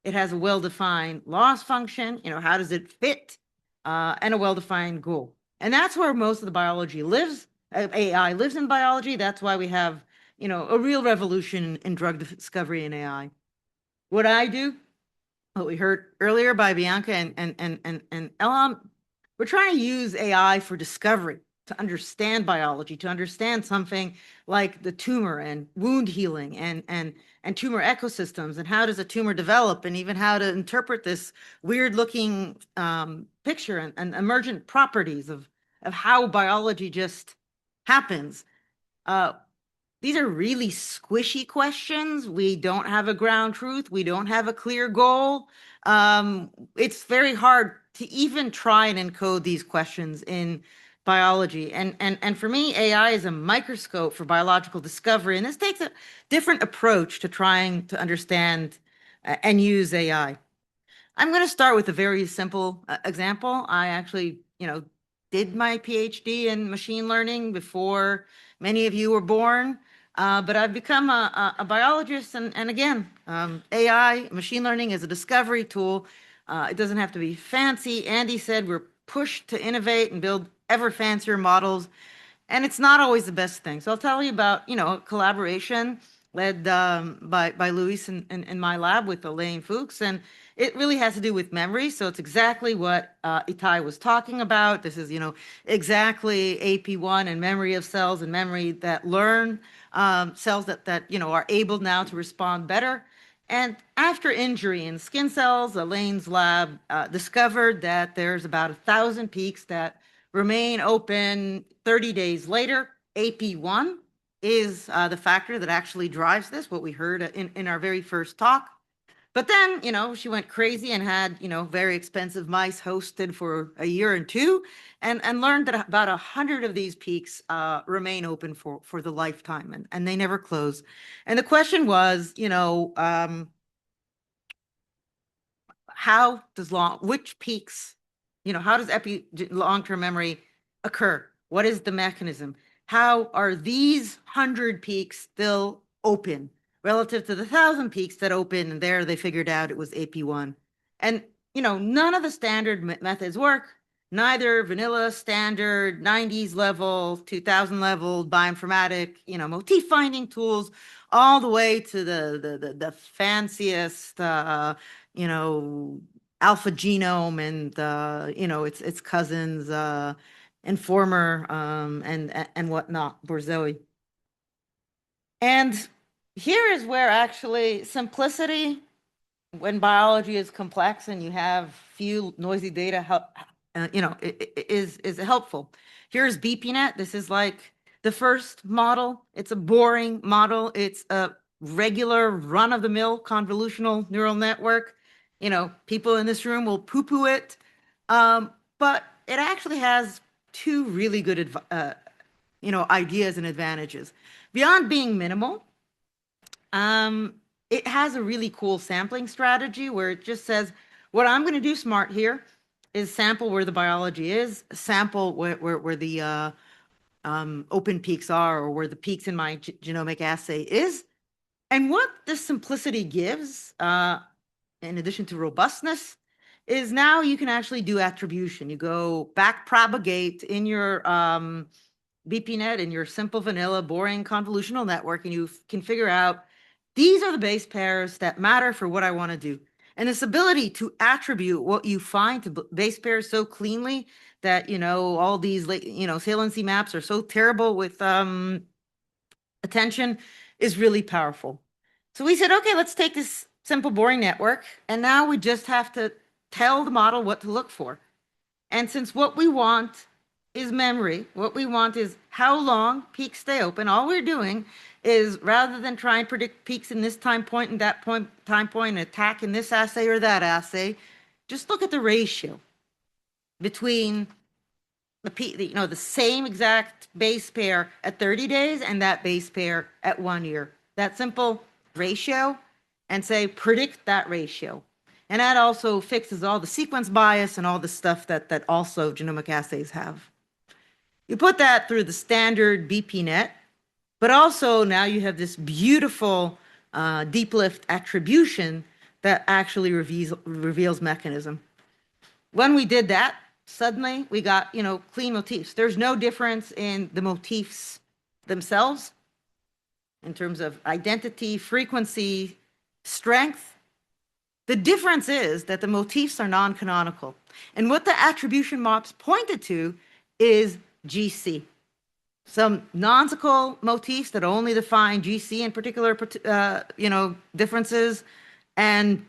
It has a well-defined loss function. How does it fit? And a well-defined goal. And that's where most of the biology lives. AI lives in biology. That's why we have, a real revolution in drug discovery in AI. What I do, what we heard earlier by Bianca and Elham, we're trying to use AI for discovery, to understand biology, to understand something like the tumor and wound healing and tumor ecosystems and how does a tumor develop and even how to interpret this weird looking picture and emergent properties of how biology just happens. These are really squishy questions. We don't have a ground truth. We don't have a clear goal. It's very hard to even try and encode these questions in biology. And for me, AI is a microscope for biological discovery. And this takes a different approach to trying to understand and use AI. I'm going to start with a very simple example. I actually, did my PhD in machine learning before many of you were born. But I've become a biologist, and again, AI, machine learning is a discovery tool. It doesn't have to be fancy. Andy said we're pushed to innovate and build ever fancier models. And it's not always the best thing. So I'll tell you about, a collaboration led by Luis in my lab with Elaine Fuchs. And it really has to do with memory. So it's exactly what Itai was talking about. This is, exactly AP1 and memory of cells and memory that learn, cells that are able now to respond better. And after injury in skin cells, Elaine's lab discovered that there's about 1,000 peaks that remain open 30 days later. AP1 is the factor that actually drives this, what we heard in our very first talk. But then, she went crazy and had, very expensive mice hosted for a year and two, and learned that about 100 of these peaks remain open for the lifetime, and they never close. And the question was, which peaks, how does long-term memory occur? What is the mechanism? How are these 100 peaks still open relative to the 1,000 peaks that open? And there they figured out it was AP1. And, none of the standard methods work. Neither vanilla, standard, 90s level, 2000 level, bioinformatic, motif finding tools, all the way to the fanciest, alpha genome and its cousins, Informer, and whatnot, Borzoi. And here is where actually simplicity, when biology is complex and you have few noisy data, is helpful. Here's BPNet. This is like the first model. It's a boring model. It's a regular run-of-the-mill convolutional neural network. People in this room will poo-poo it, but it actually has two really good, ideas and advantages. Beyond being minimal, it has a really cool sampling strategy where it just says, what I'm going to do smart here is sample where the biology is, sample where the open peaks are, or where the peaks in my genomic assay is. And what this simplicity gives, in addition to robustness, is now you can actually do attribution. You go back propagate in your BPNet, in your simple vanilla boring convolutional network, and you can figure out these are the base pairs that matter for what I want to do. And this ability to attribute what you find to base pairs so cleanly that, all these, saliency maps are so terrible with attention is really powerful. So we said, okay, let's take this simple boring network, and now we just have to tell the model what to look for. And since what we want is memory, what we want is how long peaks stay open, all we're doing is, rather than try and predict peaks in this time point and that time point, attack in this assay or that assay, just look at the ratio between the same exact base pair at 30 days and that base pair at 1 year. That simple ratio, and say, predict that ratio. And that also fixes all the sequence bias and all the stuff that also genomic assays have. You put that through the standard BPNet, but also now you have this beautiful deep lift attribution that actually reveals mechanism. When we did that, suddenly we got, clean motifs. There's no difference in the motifs themselves in terms of identity, frequency, strength. The difference is that the motifs are non-canonical. And what the attribution maps pointed to is GC. Some nonsical motifs that only define GC in particular, differences, and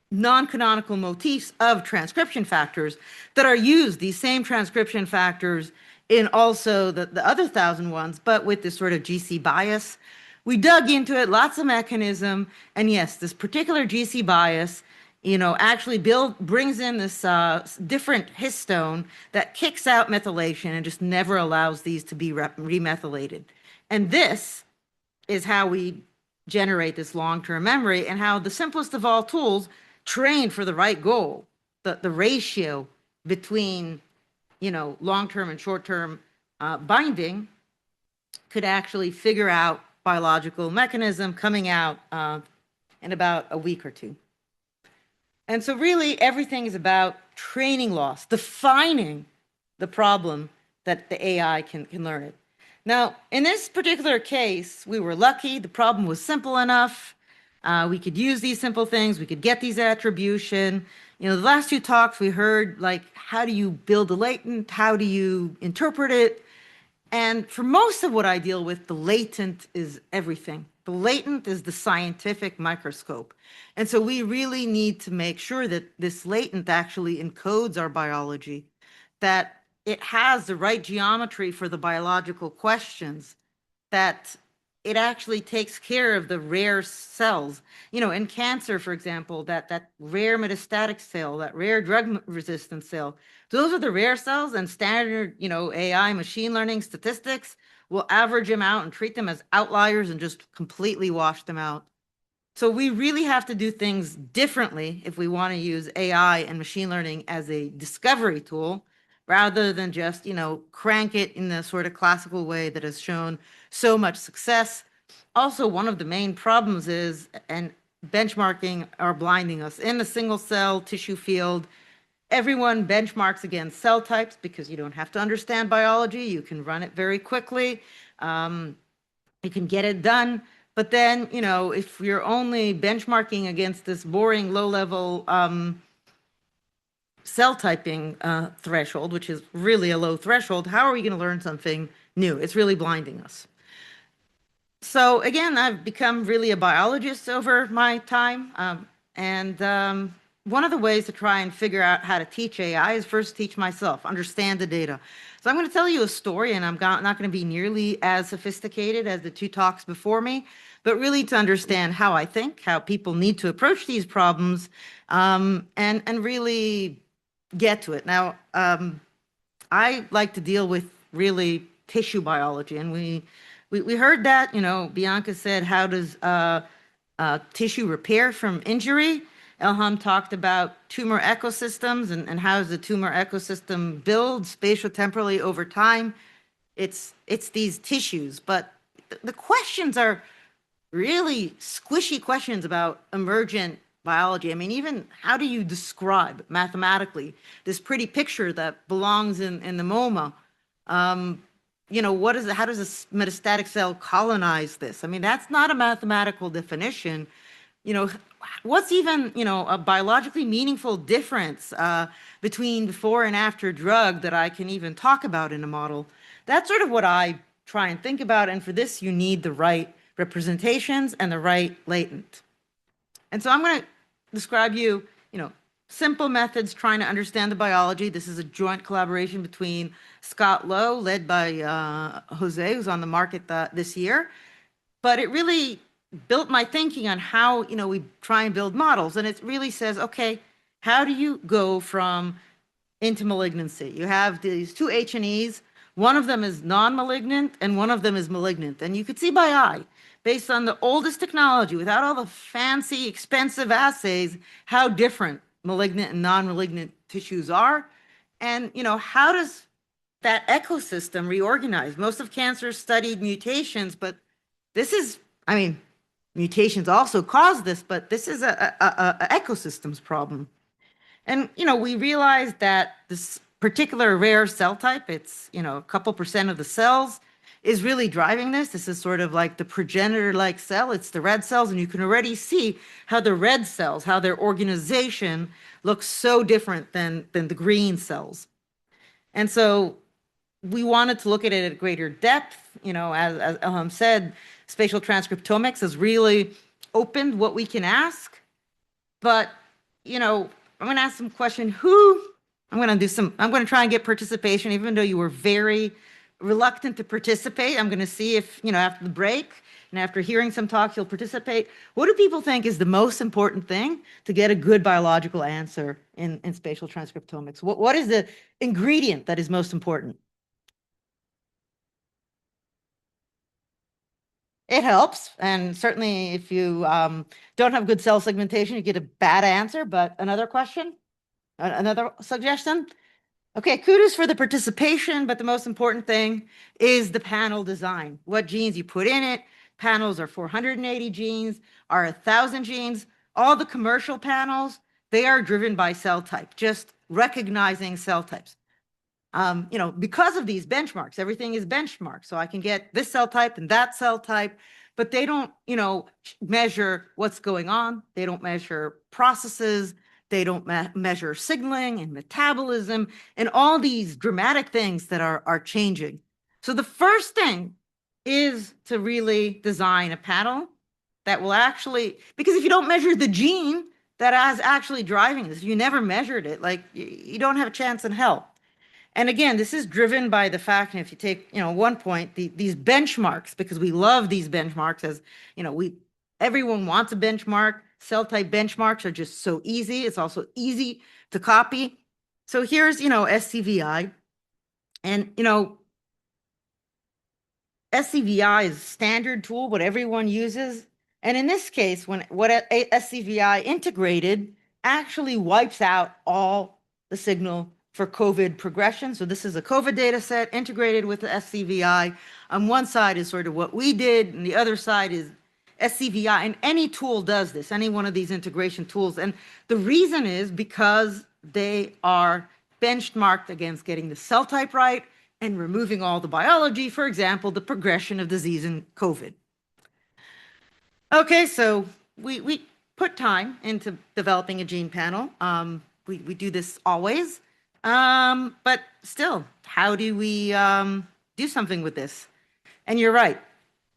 non-canonical motifs of transcription factors that are used, these same transcription factors, in also the other 1,000 ones, but with this sort of GC bias. We dug into it, lots of mechanism, and yes, this particular GC bias, actually brings in this different histone that kicks out methylation and just never allows these to be remethylated. And this is how we generate this long-term memory, and how the simplest of all tools trained for the right goal, the ratio between, long-term and short-term binding, could actually figure out biological mechanism coming out in about a week or two. And so really everything is about training loss, defining the problem that the AI can learn it. Now, in this particular case, we were lucky. The problem was simple enough. We could use these simple things. We could get these attribution. You know, the last two talks we heard, like, how do you build a latent? How do you interpret it? And for most of what I deal with, the latent is everything. The latent is the scientific microscope. And so we really need to make sure that this latent actually encodes our biology, that it has the right geometry for the biological questions, that it actually takes care of the rare cells. You know, in cancer, for example, that rare metastatic cell, that rare drug-resistant cell, those are the rare cells, and standard, you know, AI machine learning statistics will average them out and treat them as outliers and just completely wash them out. So we really have to do things differently if we want to use AI and machine learning as a discovery tool, rather than just, you know, crank it in the sort of classical way that has shown so much success. Also, one of the main problems is, and benchmarking are blinding us. In the single cell tissue field, everyone benchmarks against cell types because you don't have to understand biology. You can run it very quickly. You can get it done. But then, you know, if you're only benchmarking against this boring low-level cell typing threshold, which is really a low threshold, how are we going to learn something new? It's really blinding us. So again, I've become really a biologist over my time. One of the ways to try and figure out how to teach AI is first teach myself, understand the data. So I'm going to tell you a story, and I'm not going to be nearly as sophisticated as the two talks before me, but really to understand how I think, how people need to approach these problems, and really get to it. Now, I like to deal with really tissue biology, and we heard that, you know, Bianca said, how does tissue repair from injury? Elham talked about tumor ecosystems and how does the tumor ecosystem build spatiotemporally over time. It's these tissues, but the questions are really squishy questions about emergent biology. I mean, even how do you describe mathematically this pretty picture that belongs in the MoMA? You know, what is it? How does a metastatic cell colonize this? I mean, that's not a mathematical definition. You know, what's even, you know, a biologically meaningful difference between before and after drug that I can even talk about in a model? That's sort of what I try and think about. And for this, you need the right representations and the right latent. And so I'm going to describe you know, simple methods trying to understand the biology. This is a joint collaboration between Scott Lowe, led by Jose, who's on the market this year. But it really built my thinking on how, you know, we try and build models. And it really says, okay, how do you go from into malignancy? You have these two H&Es. One of them is non-malignant and one of them is malignant. And you could see by eye, based on the oldest technology, without all the fancy, expensive assays, how different malignant and non-malignant tissues are. And, you know, how does that ecosystem reorganize? Most of cancer studied mutations, but this is, I mean, mutations also cause this, but this is a ecosystems problem. And, you know, we realized that this particular rare cell type, it's, you know, a couple % of the cells, is really driving this. This is sort of like the progenitor-like cell. It's the red cells, and you can already see how the red cells, how their organization looks so different than the green cells. And so we wanted to look at it at greater depth. You know, as Elham said, spatial transcriptomics has really opened what we can ask. But, you know, I'm going to ask some question. I'm going to try and get participation, even though you were very reluctant to participate. I'm going to see if, you know, after the break and after hearing some talks, you'll participate. What do people think is the most important thing to get a good biological answer in spatial transcriptomics? What is the ingredient that is most important? It helps. And certainly if you don't have good cell segmentation, you get a bad answer. But another question? Another suggestion? Okay, kudos for the participation, but the most important thing is the panel design. What genes you put in it. Panels are 480 genes, are 1,000 genes. All the commercial panels, they are driven by cell type, just recognizing cell types. Because of these benchmarks, everything is benchmarked. So I can get this cell type and that cell type, but they don't, measure what's going on. They don't measure processes. They don't measure signaling and metabolism and all these dramatic things that are changing. So the first thing is to really design a panel that will actually, because if you don't measure the gene that is actually driving this, you never measured it, like you don't have a chance in hell. And again, this is driven by the fact, and if you take, one point, these benchmarks, because we love these benchmarks, as everyone wants a benchmark. Cell type benchmarks are just so easy. It's also easy to copy. So here's, SCVI, and SCVI is a standard tool, what everyone uses. And in this case, what SCVI integrated actually wipes out all the signal for COVID progression. So this is a COVID data set integrated with the SCVI. On one side is sort of what we did, and the other side is SCVI. And any tool does this, any one of these integration tools. And the reason is because they are benchmarked against getting the cell type right and removing all the biology, for example, the progression of disease in COVID. Okay, so we put time into developing a gene panel. We do this always. But still, how do we do something with this? And you're right,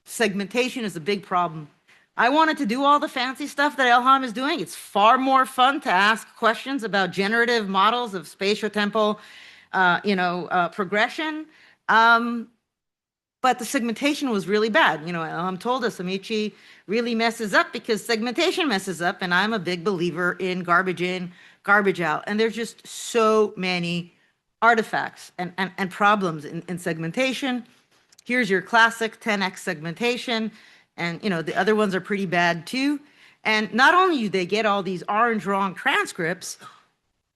segmentation is a big problem. I wanted to do all the fancy stuff that Elham is doing. It's far more fun to ask questions about generative models of spatiotemporal, progression. But the segmentation was really bad. Elham told us Amici really messes up because segmentation messes up, and I'm a big believer in garbage in, garbage out. And there's just so many artifacts and problems in segmentation. Here's your classic 10x segmentation. And the other ones are pretty bad too. And not only do they get all these orange wrong transcripts,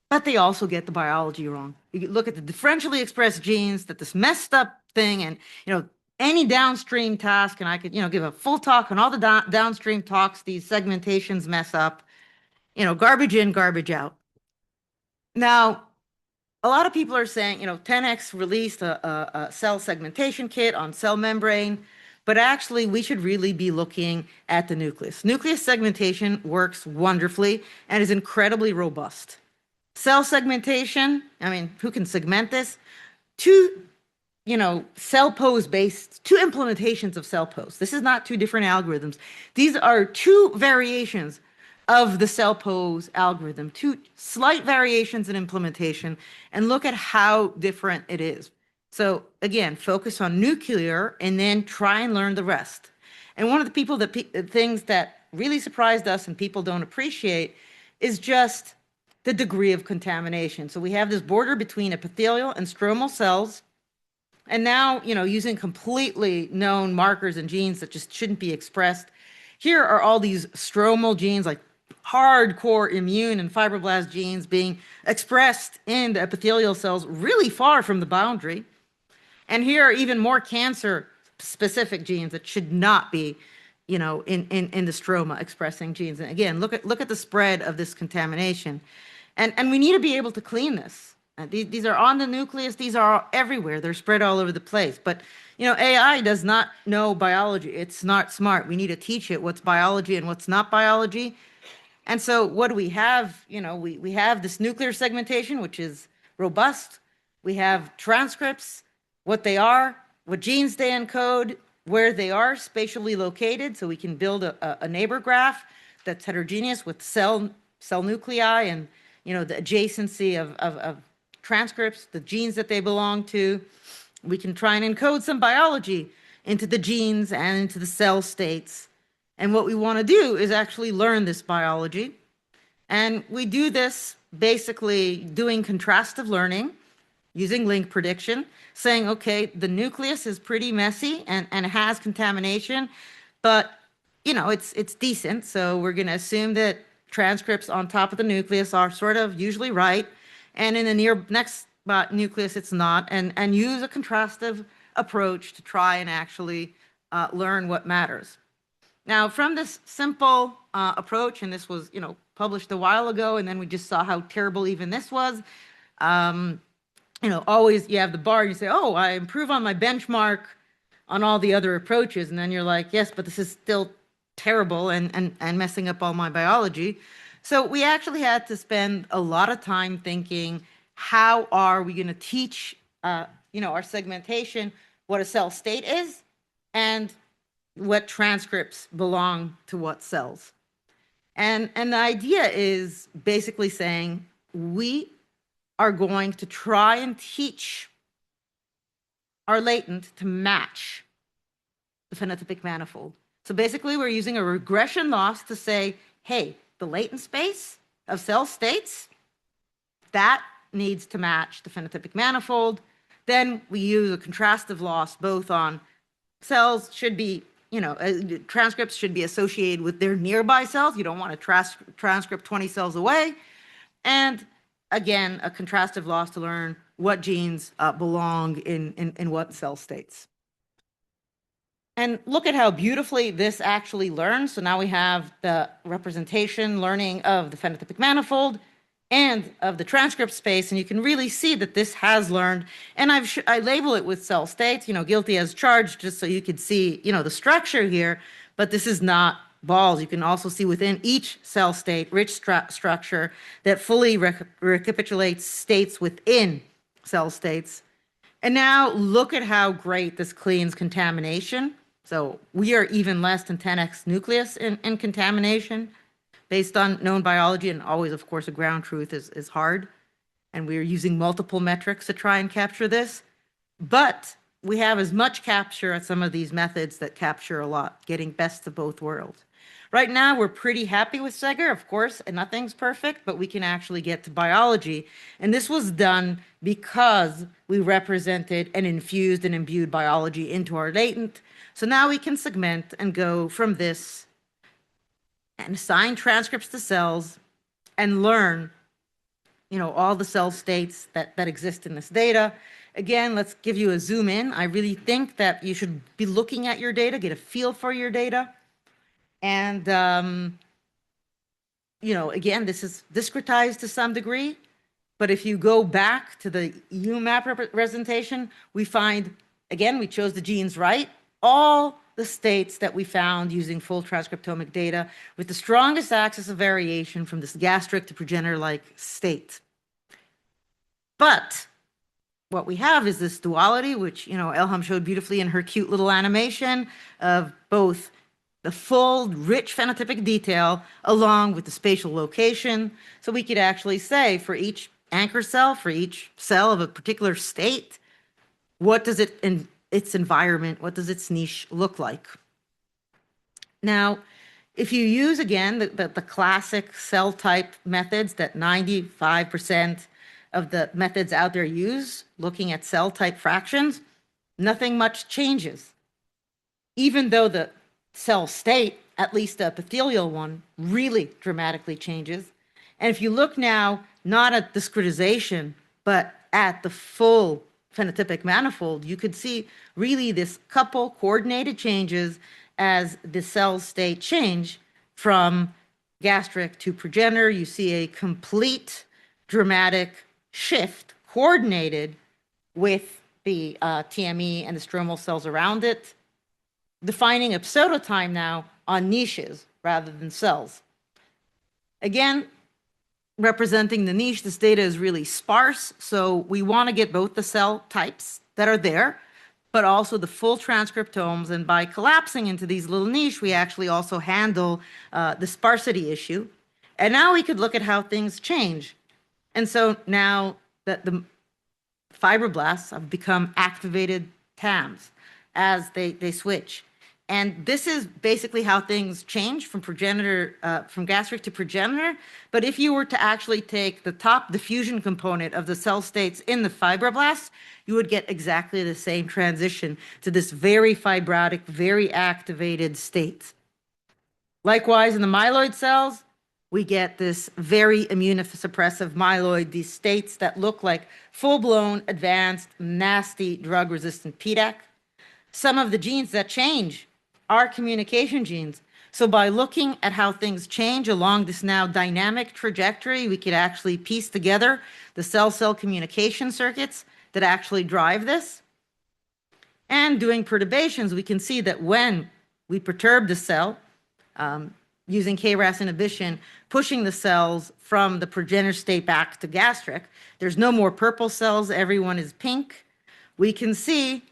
but they also get the biology wrong. You look at the differentially expressed genes, that this messed up thing, and any downstream task, and I could give a full talk on all the downstream talks these segmentations mess up. Garbage in, garbage out. Now, a lot of people are saying, 10x released a cell segmentation kit on cell membrane, but actually we should really be looking at the nucleus. Nucleus segmentation works wonderfully and is incredibly robust. Cell segmentation, who can segment this? Two cell pose based, two implementations of cell pose. This is not two different algorithms. These are two variations of the cell pose algorithm, two slight variations in implementation, and look at how different it is. So again, focus on nuclear and then try and learn the rest. And one of the things that really surprised us and people don't appreciate is just the degree of contamination. So we have this border between epithelial and stromal cells. And now, using completely known markers and genes that just shouldn't be expressed. Here are all these stromal genes, like hardcore immune and fibroblast genes being expressed in the epithelial cells really far from the boundary. And here are even more cancer-specific genes that should not be, in the stroma expressing genes. And again, look at the spread of this contamination. And we need to be able to clean this. These are on the nucleus. These are everywhere. They're spread all over the place. But, AI does not know biology. It's not smart. We need to teach it what's biology and what's not biology. And so what do we have? We have this nuclear segmentation, which is robust. We have transcripts, what they are, what genes they encode, where they are spatially located. So we can build a neighbor graph that's heterogeneous with cell nuclei and, the adjacency of transcripts, the genes that they belong to. We can try and encode some biology into the genes and into the cell states. And what we want to do is actually learn this biology. And we do this basically doing contrastive learning, using link prediction, saying, okay, the nucleus is pretty messy and has contamination, but it's decent. So we're going to assume that transcripts on top of the nucleus are sort of usually right. And in the next nucleus, it's not. And use a contrastive approach to try and actually learn what matters. Now, from this simple approach, and this was, published a while ago, and then we just saw how terrible even this was, always you have the bar, you say, oh, I improve on my benchmark on all the other approaches. And then you're like, yes, but this is still terrible and messing up all my biology. So we actually had to spend a lot of time thinking, how are we going to teach, our segmentation, what a cell state is, and what transcripts belong to what cells. And the idea is basically saying, we are going to try and teach our latent to match the phenotypic manifold. So basically, we're using a regression loss to say, hey, the latent space of cell states, that needs to match the phenotypic manifold. Then we use a contrastive loss both on cells should be, transcripts should be associated with their nearby cells. You don't want to transcript 20 cells away. And again, a contrastive loss to learn what genes belong in what cell states. And look at how beautifully this actually learns. So now we have the representation learning of the phenotypic manifold and of the transcript space, and you can really see that this has learned. And I label it with cell states, guilty as charged, just so you could see, the structure here. But this is not balls. You can also see within each cell state rich structure that fully recapitulates states within cell states. And now look at how great this cleans contamination. So we are even less than 10x nucleus in contamination based on known biology, and always, of course, a ground truth is hard. And we are using multiple metrics to try and capture this. But we have as much capture as some of these methods that capture a lot, getting best of both worlds. Right now, we're pretty happy with Sager, of course, and nothing's perfect, but we can actually get to biology. And this was done because we represented and infused and imbued biology into our latent. So now we can segment and go from this and assign transcripts to cells and learn, all the cell states that exist in this data. Again, let's give you a zoom in. I really think that you should be looking at your data, get a feel for your data. And, again, this is discretized to some degree. But if you go back to the UMAP representation, we find, again, we chose the genes right. All the states that we found using full transcriptomic data with the strongest axis of variation from this gastric to progenitor-like state. But what we have is this duality, which, Elham showed beautifully in her cute little animation of both the full, rich phenotypic detail along with the spatial location. So we could actually say for each anchor cell, for each cell of a particular state, what does it in its environment, what does its niche look like? Now, if you use, again, the classic cell type methods that 95% of the methods out there use, looking at cell type fractions, nothing much changes. Even though the cell state, at least the epithelial one, really dramatically changes. And if you look now, not at discretization, but at the full phenotypic manifold, you could see really this couple coordinated changes as the cell state change from gastric to progenitor. You see a complete dramatic shift coordinated with the TME and the stromal cells around it, defining a pseudotime now on niches rather than cells. Again, representing the niche, this data is really sparse, so we want to get both the cell types that are there, but also the full transcriptomes, and by collapsing into these little niche, we actually also handle the sparsity issue. And now we could look at how things change. And so now that the fibroblasts have become activated TAMs as they switch. And this is basically how things change from progenitor, from gastric to progenitor. But if you were to actually take the top diffusion component of the cell states in the fibroblasts, you would get exactly the same transition to this very fibrotic, very activated state. Likewise, in the myeloid cells, we get this very immunosuppressive myeloid, these states that look like full-blown, advanced, nasty, drug-resistant PDAC. Some of the genes that change are communication genes. So by looking at how things change along this now dynamic trajectory, we could actually piece together the cell-cell communication circuits that actually drive this. And doing perturbations, we can see that when we perturb the cell, using KRAS inhibition, pushing the cells from the progenitor state back to gastric, there's no more purple cells, everyone is pink. We can see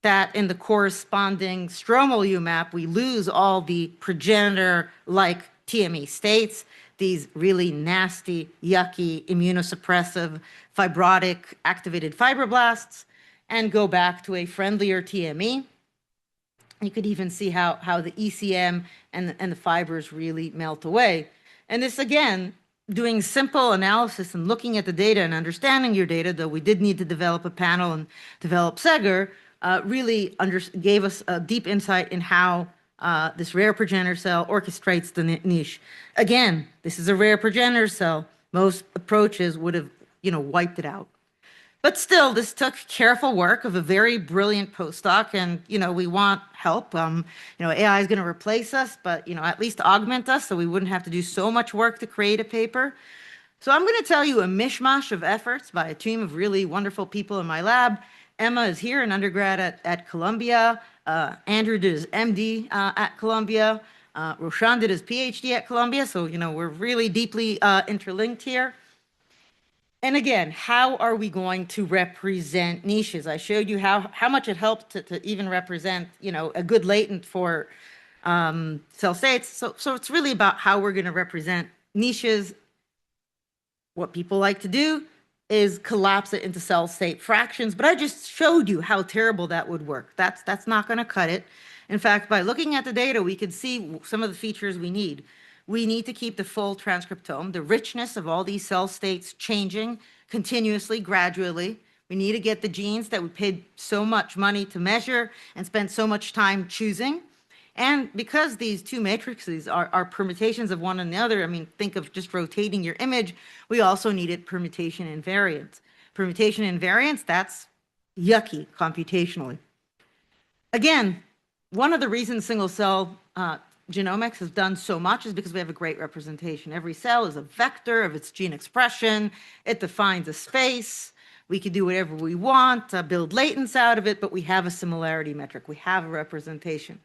that in the corresponding stromal UMAP, we lose all the progenitor-like TME states, these really nasty, yucky, immunosuppressive, fibrotic, activated fibroblasts, and go back to a friendlier TME. You could even see how the ECM and the fibers really melt away. And this, again, doing simple analysis and looking at the data and understanding your data, though we did need to develop a panel and develop Seger, really gave us a deep insight in how this rare progenitor cell orchestrates the niche. Again, this is a rare progenitor cell. Most approaches would have, wiped it out. But still, this took careful work of a very brilliant postdoc, and we want help. AI is going to replace us, but at least augment us, so we wouldn't have to do so much work to create a paper. So I'm going to tell you a mishmash of efforts by a team of really wonderful people in my lab. Emma is here, an undergrad at Columbia. Andrew did his MD at Columbia. Roshan did his PhD at Columbia. So we're really deeply interlinked here. And again, how are we going to represent niches? I showed you how much it helped to even represent, a good latent for cell states. So it's really about how we're going to represent niches. What people like to do is collapse it into cell state fractions, but I just showed you how terrible that would work. That's not going to cut it. In fact, by looking at the data, we could see some of the features we need. We need to keep the full transcriptome, the richness of all these cell states changing continuously, gradually. We need to get the genes that we paid so much money to measure and spent so much time choosing. And because these two matrices are permutations of one another, think of just rotating your image, we also needed permutation invariance. Permutation invariance, that's yucky computationally. Again, one of the reasons single cell genomics has done so much is because we have a great representation. Every cell is a vector of its gene expression. It defines a space. We could do whatever we want, build latents out of it, but we have a similarity metric. We have a representation.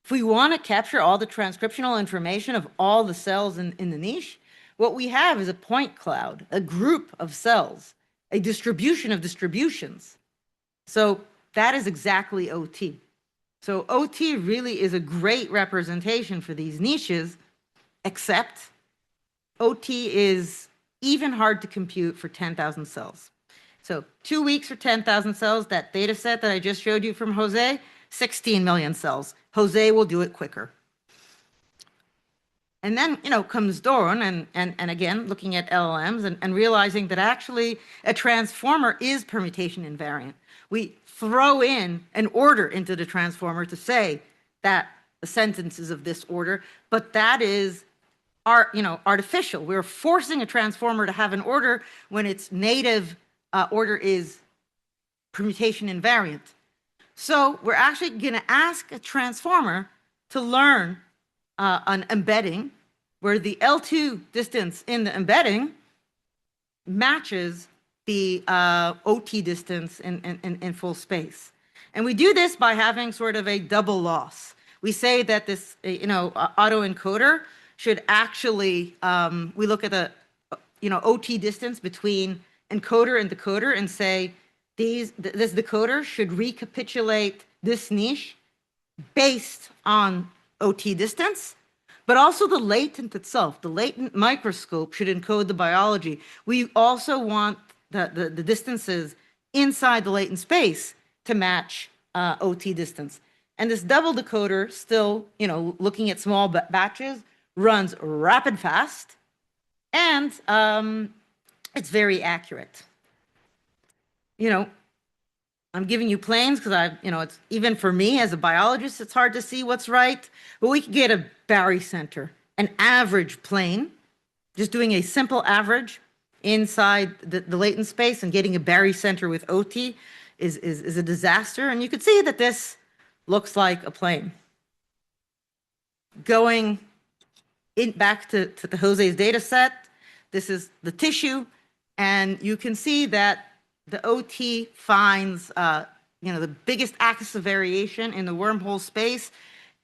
If we want to capture all the transcriptional information of all the cells in the niche, what we have is a point cloud, a group of cells, a distribution of distributions. So that is exactly OT. So OT really is a great representation for these niches, except OT is even hard to compute for 10,000 cells. So 2 weeks for 10,000 cells, that data set that I just showed you from Jose, 16 million cells. Jose will do it quicker. And then, comes Doron, and again, looking at LLMs and realizing that actually a transformer is permutation invariant. We throw in an order into the transformer to say that the sentence is of this order, but that is artificial. We're forcing a transformer to have an order when its native order is permutation invariant. So we're actually going to ask a transformer to learn an embedding where the L2 distance in the embedding matches the OT distance in full space. And we do this by having sort of a double loss. We say that this autoencoder should actually, we look at the OT distance between encoder and decoder and say this decoder should recapitulate this niche based on OT distance, but also the latent itself. The latent microscope should encode the biology. We also want the distances inside the latent space to match OT distance. And this double decoder still, looking at small batches, runs rapid fast, and it's very accurate. I'm giving you planes because it's even for me as a biologist, it's hard to see what's right, but we could get a barycenter, an average plane, just doing a simple average inside the latent space and getting a barycenter with OT is a disaster. And you could see that this looks like a plane. going back to the Jose's data set. This is the tissue, and you can see that the OT finds the biggest axis of variation in the wormhole space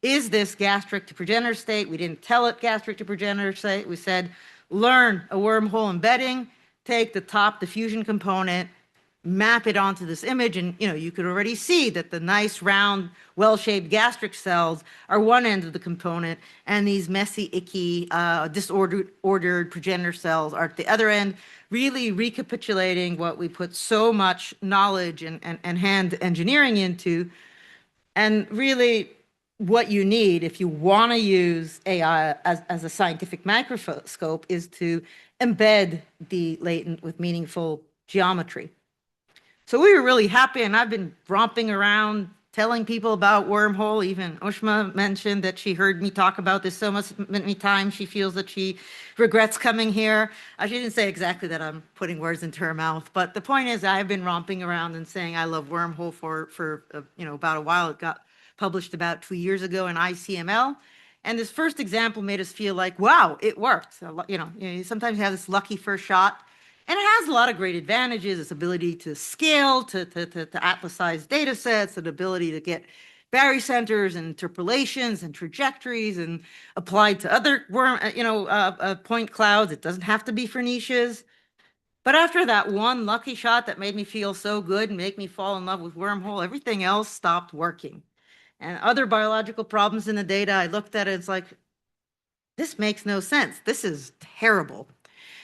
is this gastric to progenitor state. We didn't tell it gastric to progenitor state. We said, learn a wormhole embedding, take the top diffusion component, map it onto this image, and you could already see that the nice round well-shaped gastric cells are one end of the component, and these messy, icky, disordered progenitor cells are at the other end, really recapitulating what we put so much knowledge and hand engineering into. And really what you need if you want to use AI as a scientific microscope is to embed the latent with meaningful geometry. So we were really happy, and I've been romping around telling people about wormhole. Even Ushma mentioned that she heard me talk about this so many times she feels that she regrets coming here. She didn't say exactly that, I'm putting words into her mouth, but the point is I've been romping around and saying I love wormhole for about a while. It got published about 2 years ago in ICML. And this first example made us feel like, wow, it worked. Sometimes you have this lucky first shot. And it has a lot of great advantages, its ability to scale to atlas-sized data sets, an ability to get barycenters and interpolations and trajectories and applied to other point clouds. It doesn't have to be for niches. But after that one lucky shot that made me feel so good and make me fall in love with wormhole, everything else stopped working. And other biological problems in the data, I looked at it, it's like, this makes no sense. This is terrible.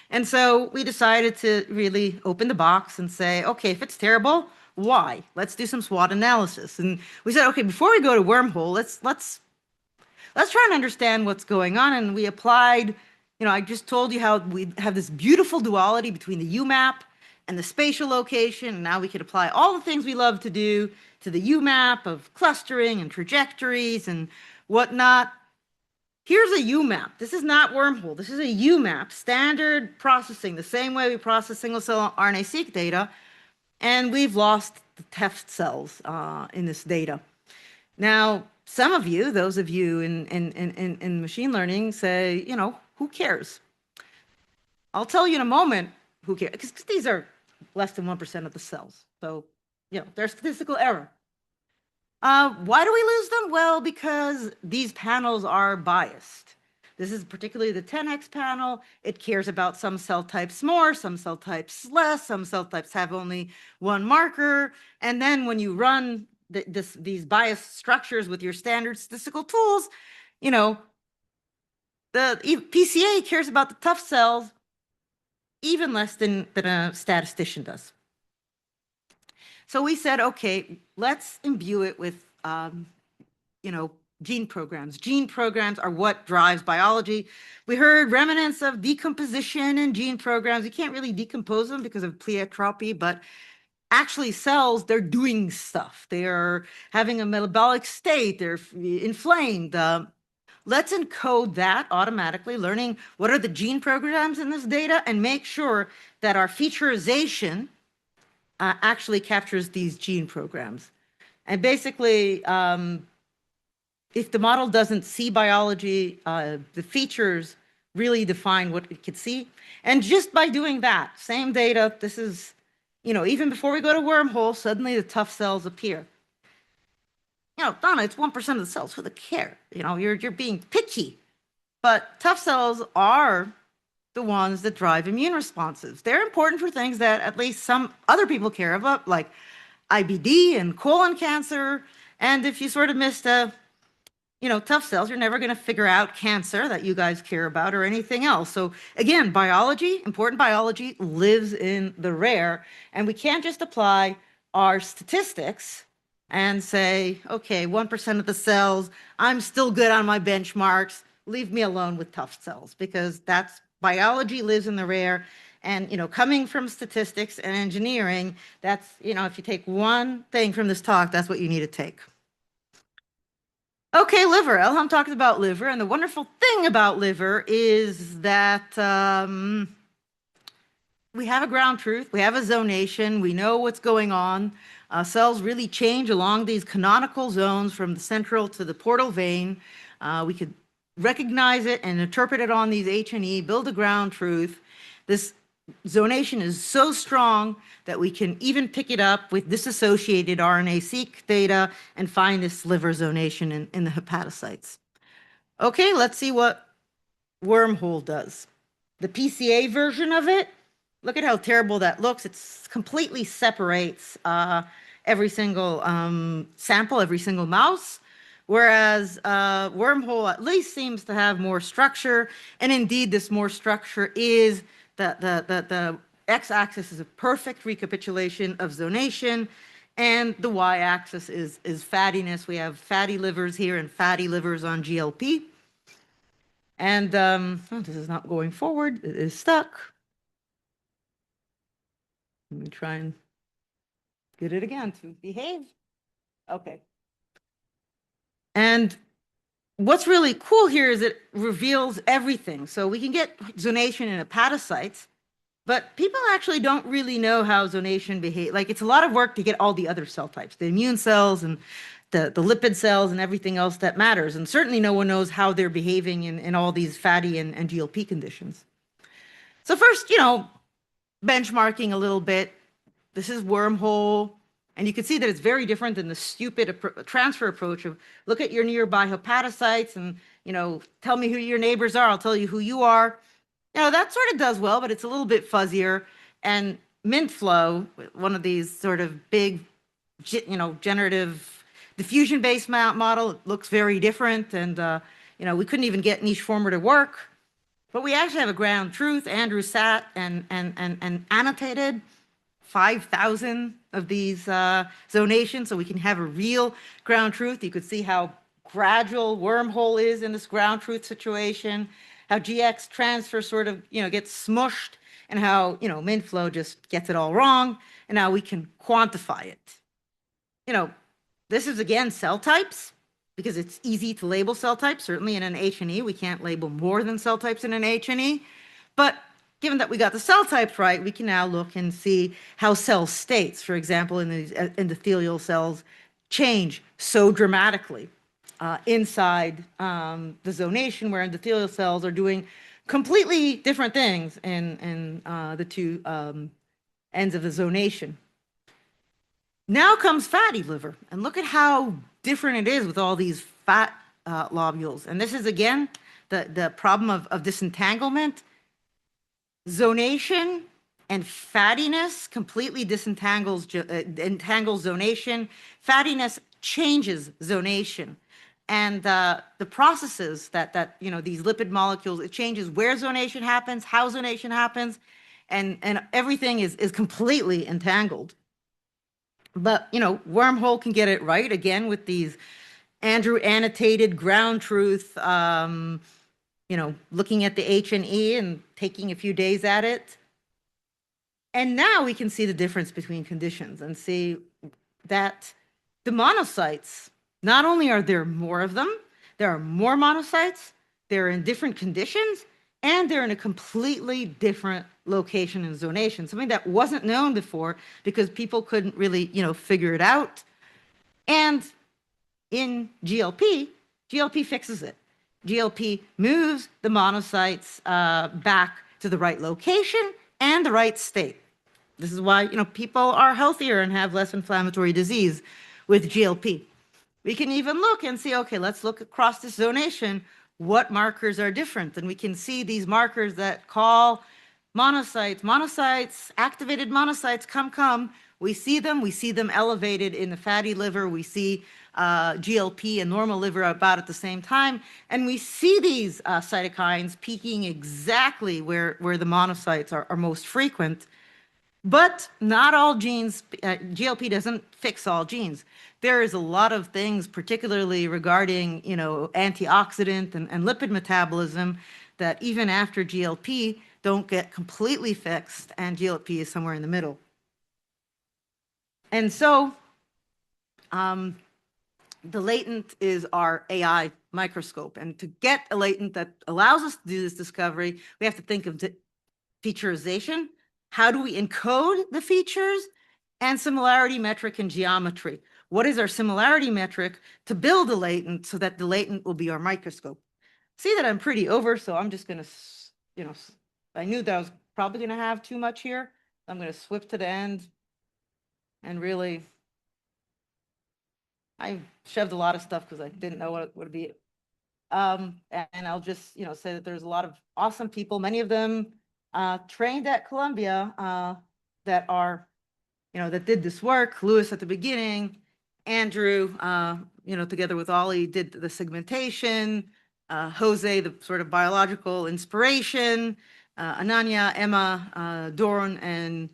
And so we decided to really open the box and say, okay, if it's terrible, why? Let's do some SWOT analysis. And we said, okay, before we go to wormhole, let's try and understand what's going on. And we applied, I just told you how we have this beautiful duality between the UMAP and the spatial location. And now we could apply all the things we love to do to the UMAP of clustering and trajectories and whatnot. Here's a UMAP. This is not wormhole. This is a UMAP, standard processing, the same way we process single-cell RNA-seq data, and we've lost the TEFT cells in this data. Now, some of you, those of you in machine learning say, who cares? I'll tell you in a moment who cares, because these are less than 1% of the cells. So, there's statistical error. Why do we lose them? Well, because these panels are biased. This is particularly the 10x panel. It cares about some cell types more, some cell types less, some cell types have only one marker. And then when you run these biased structures with your standard statistical tools, the PCA cares about the tough cells even less than a statistician does. So we said, okay, let's imbue it with, gene programs. Gene programs are what drives biology. We heard remnants of decomposition in gene programs. You can't really decompose them because of pleiotropy, but actually cells, they're doing stuff. They are having a metabolic state. They're inflamed. Let's encode that automatically, learning what are the gene programs in this data, and make sure that our featurization actually captures these gene programs. And basically, if the model doesn't see biology, the features really define what it could see. And just by doing that, same data, this is, even before we go to wormhole, suddenly the tough cells appear. Donna, it's 1% of the cells, who the care? You're being pitchy. But tough cells are the ones that drive immune responses. They're important for things that at least some other people care about, like IBD and colon cancer. And if you sort of missed tough cells, you're never going to figure out cancer that you guys care about or anything else. So again, biology, important biology, lives in the rare. And we can't just apply our statistics and say, okay, 1% of the cells, I'm still good on my benchmarks, leave me alone with tough cells, because that's biology lives in the rare. And, coming from statistics and engineering, that's, if you take one thing from this talk, that's what you need to take. Okay, liver. Elham talked about liver. And the wonderful thing about liver is that we have a ground truth. We have a zonation. We know what's going on. Cells really change along these canonical zones from the central to the portal vein. We could recognize it and interpret it on these H&E, build a ground truth. This zonation is so strong that we can even pick it up with disassociated RNA-seq data and find this liver zonation in the hepatocytes. Okay, let's see what wormhole does. The PCA version of it, look at how terrible that looks. It completely separates every single sample, every single mouse, whereas wormhole at least seems to have more structure. And indeed, this more structure is the x-axis is a perfect recapitulation of zonation, and the y-axis is fattiness. We have fatty livers here and fatty livers on GLP. And this is not going forward. It is stuck. Let me try and get it again to behave. Okay. And what's really cool here is it reveals everything. So we can get zonation in hepatocytes, but people actually don't really know how zonation behaves. Like, it's a lot of work to get all the other cell types, the immune cells and the lipid cells and everything else that matters. And certainly no one knows how they're behaving in all these fatty and GLP conditions. So first, benchmarking a little bit. This is wormhole. And you can see that it's very different than the stupid transfer approach of look at your nearby hepatocytes and, tell me who your neighbors are. I'll tell you who you are. That sort of does well, but it's a little bit fuzzier. And MintFlow, one of these sort of big, generative diffusion-based model, looks very different. And, we couldn't even get niche former to work. But we actually have a ground truth. Andrew sat and annotated 5,000 of these zonations, so we can have a real ground truth. You could see how gradual wormhole is in this ground truth situation, how GX transfer sort of, gets smushed, and how, MintFlow just gets it all wrong, and now we can quantify it. This is, again, cell types, because it's easy to label cell types. Certainly in an H&E, we can't label more than cell types in an H&E, but given that we got the cell types right, we can now look and see how cell states, for example, in these endothelial cells, change so dramatically inside the zonation, where endothelial cells are doing completely different things in the two ends of the zonation. Now comes fatty liver, and look at how different it is with all these fat lobules. And this is, again, the problem of disentanglement. Zonation and fattiness completely entangles zonation. Fattiness changes zonation. And the processes that these lipid molecules, it changes where zonation happens, how zonation happens, and everything is completely entangled. But, wormhole can get it right, again, with these Andrew annotated ground truth, looking at the H&E and taking a few days at it. And now we can see the difference between conditions and see that the monocytes, not only are there more of them, there are more monocytes, they're in different conditions, and they're in a completely different location in zonation, something that wasn't known before because people couldn't really, figure it out. And in GLP fixes it. GLP moves the monocytes back to the right location and the right state. This is why, people are healthier and have less inflammatory disease with GLP. We can even look and see, okay, let's look across this zonation, what markers are different. And we can see these markers that call monocytes, activated monocytes, come. We see them elevated in the fatty liver. We see GLP and normal liver about at the same time. And we see these cytokines peaking exactly where the monocytes are most frequent. But not all genes, GLP doesn't fix all genes. There is a lot of things, particularly regarding, antioxidant and lipid metabolism, that even after GLP don't get completely fixed, and GLP is somewhere in the middle. And so the latent is our AI microscope. And to get a latent that allows us to do this discovery, we have to think of featurization. How do we encode the features? And similarity metric and geometry. What is our similarity metric to build a latent so that the latent will be our microscope? see that I'm pretty over, so I'm just going to, you know, I knew that I was probably going to have too much here. I'm going to swip to the end and really, I shoved a lot of stuff because I didn't know what it would be. And I'll just, you know, say that there's a lot of awesome people, many of them trained at Columbia that are, you know, that did this work. Louis at the beginning, Andrew, you know, together with Ollie did the segmentation, Jose, the sort of biological inspiration, Ananya, Emma, Doran, and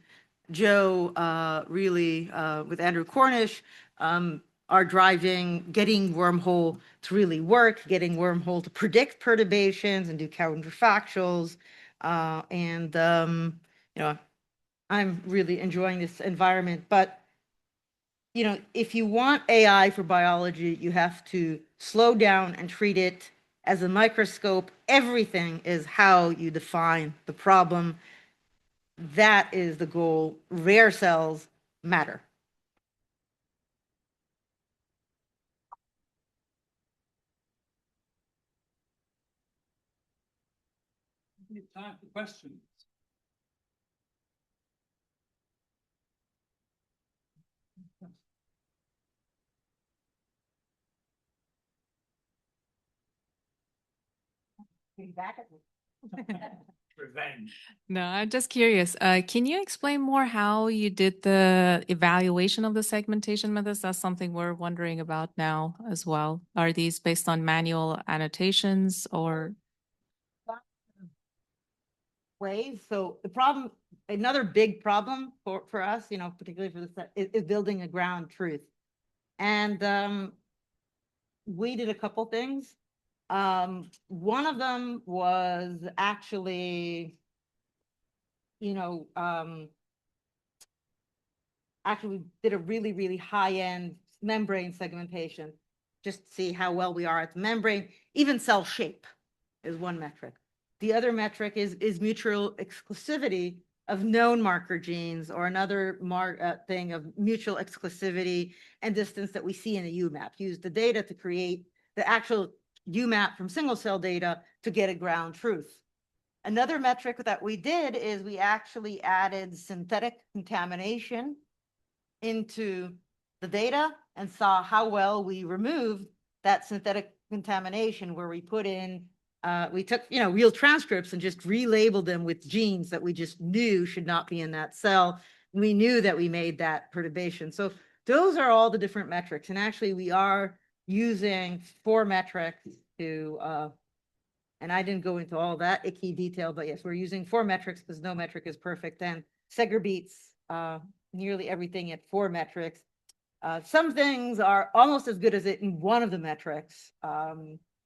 Joe really with Andrew Cornish are driving, getting wormhole to really work, getting wormhole to predict perturbations and do counterfactuals. You know, I'm really enjoying this environment, but you know, if you want AI for biology, you have to slow down and treat it as a microscope. Everything is how you define the problem. That is the goal. Rare cells matter. Time for questions. Revenge. No, I'm just curious. Can you explain more how you did the evaluation of the segmentation methods? That's something we're wondering about now as well. Are these based on manual annotations or? Ways. So the problem, another big problem for us, you know, particularly for this, is building a ground truth. And we did a couple things. One of them was actually, you know, actually we did a really, really high-end membrane segmentation just to see how well we are at the membrane. Even cell shape is one metric. The other metric is mutual exclusivity of known marker genes, or another thing of mutual exclusivity and distance that we see in the UMAP. Use the data to create the actual UMAP from single cell data to get a ground truth. Another metric that we did is we actually added synthetic contamination into the data and saw how well we removed that synthetic contamination, where we put in, we took, you know, real transcripts and just relabeled them with genes that we just knew should not be in that cell. We knew that we made that perturbation. So those are all the different metrics. And actually we are using 4 metrics to, and I didn't go into all that icky detail, but yes, we're using 4 metrics because no metric is perfect. And Seger beats nearly everything at 4 metrics. Some things are almost as good as it in one of the metrics.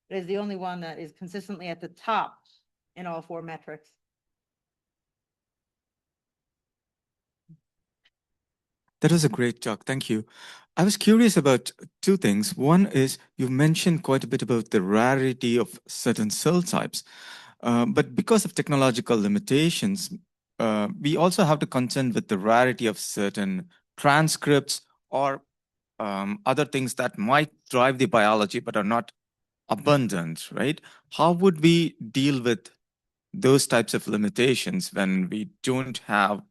It is the only one that is consistently at the top in all 4 metrics. That was a great talk. Thank you. I was curious about 2 things. One is you mentioned quite a bit about the rarity of certain cell types, but because of technological limitations, we also have to contend with the rarity of certain transcripts or other things that might drive the biology but are not abundant, right? How would we deal with those types of limitations when we don't have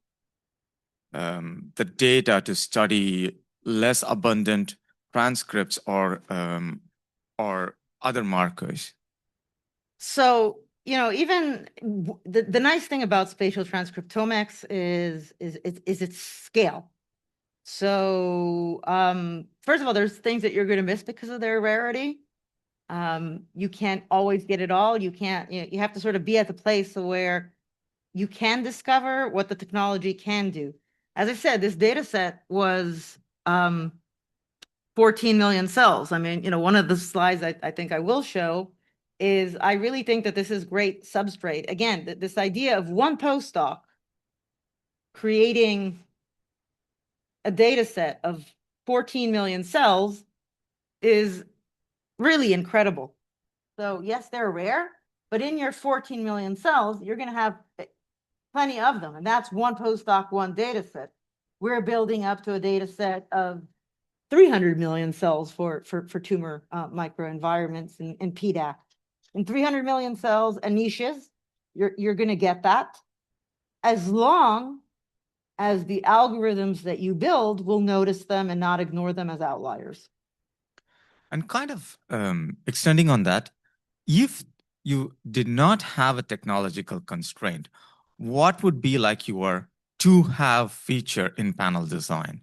the data to study less abundant transcripts or other markers? So, you know, even the nice thing about spatial transcriptomics is its scale. So, first of all, there's things that you're going to miss because of their rarity. You can't always get it all. You can't, you have to sort of be at the place where you can discover what the technology can do. As I said, this data set was 14 million cells. I mean, you know, one of the slides I think I will show is I really think that this is great substrate. Again, this idea of one postdoc creating a data set of 14 million cells is really incredible. So yes, they're rare, but in your 14 million cells, you're going to have plenty of them. And that's one postdoc, one data set. We're building up to a data set of 300 million cells for tumor microenvironments in PDAC. in 300 million cells and niches, you're going to get that, as long as the algorithms that you build will notice them and not ignore them as outliers. And kind of extending on that, if you did not have a technological constraint, what would be like your to-have feature in panel design?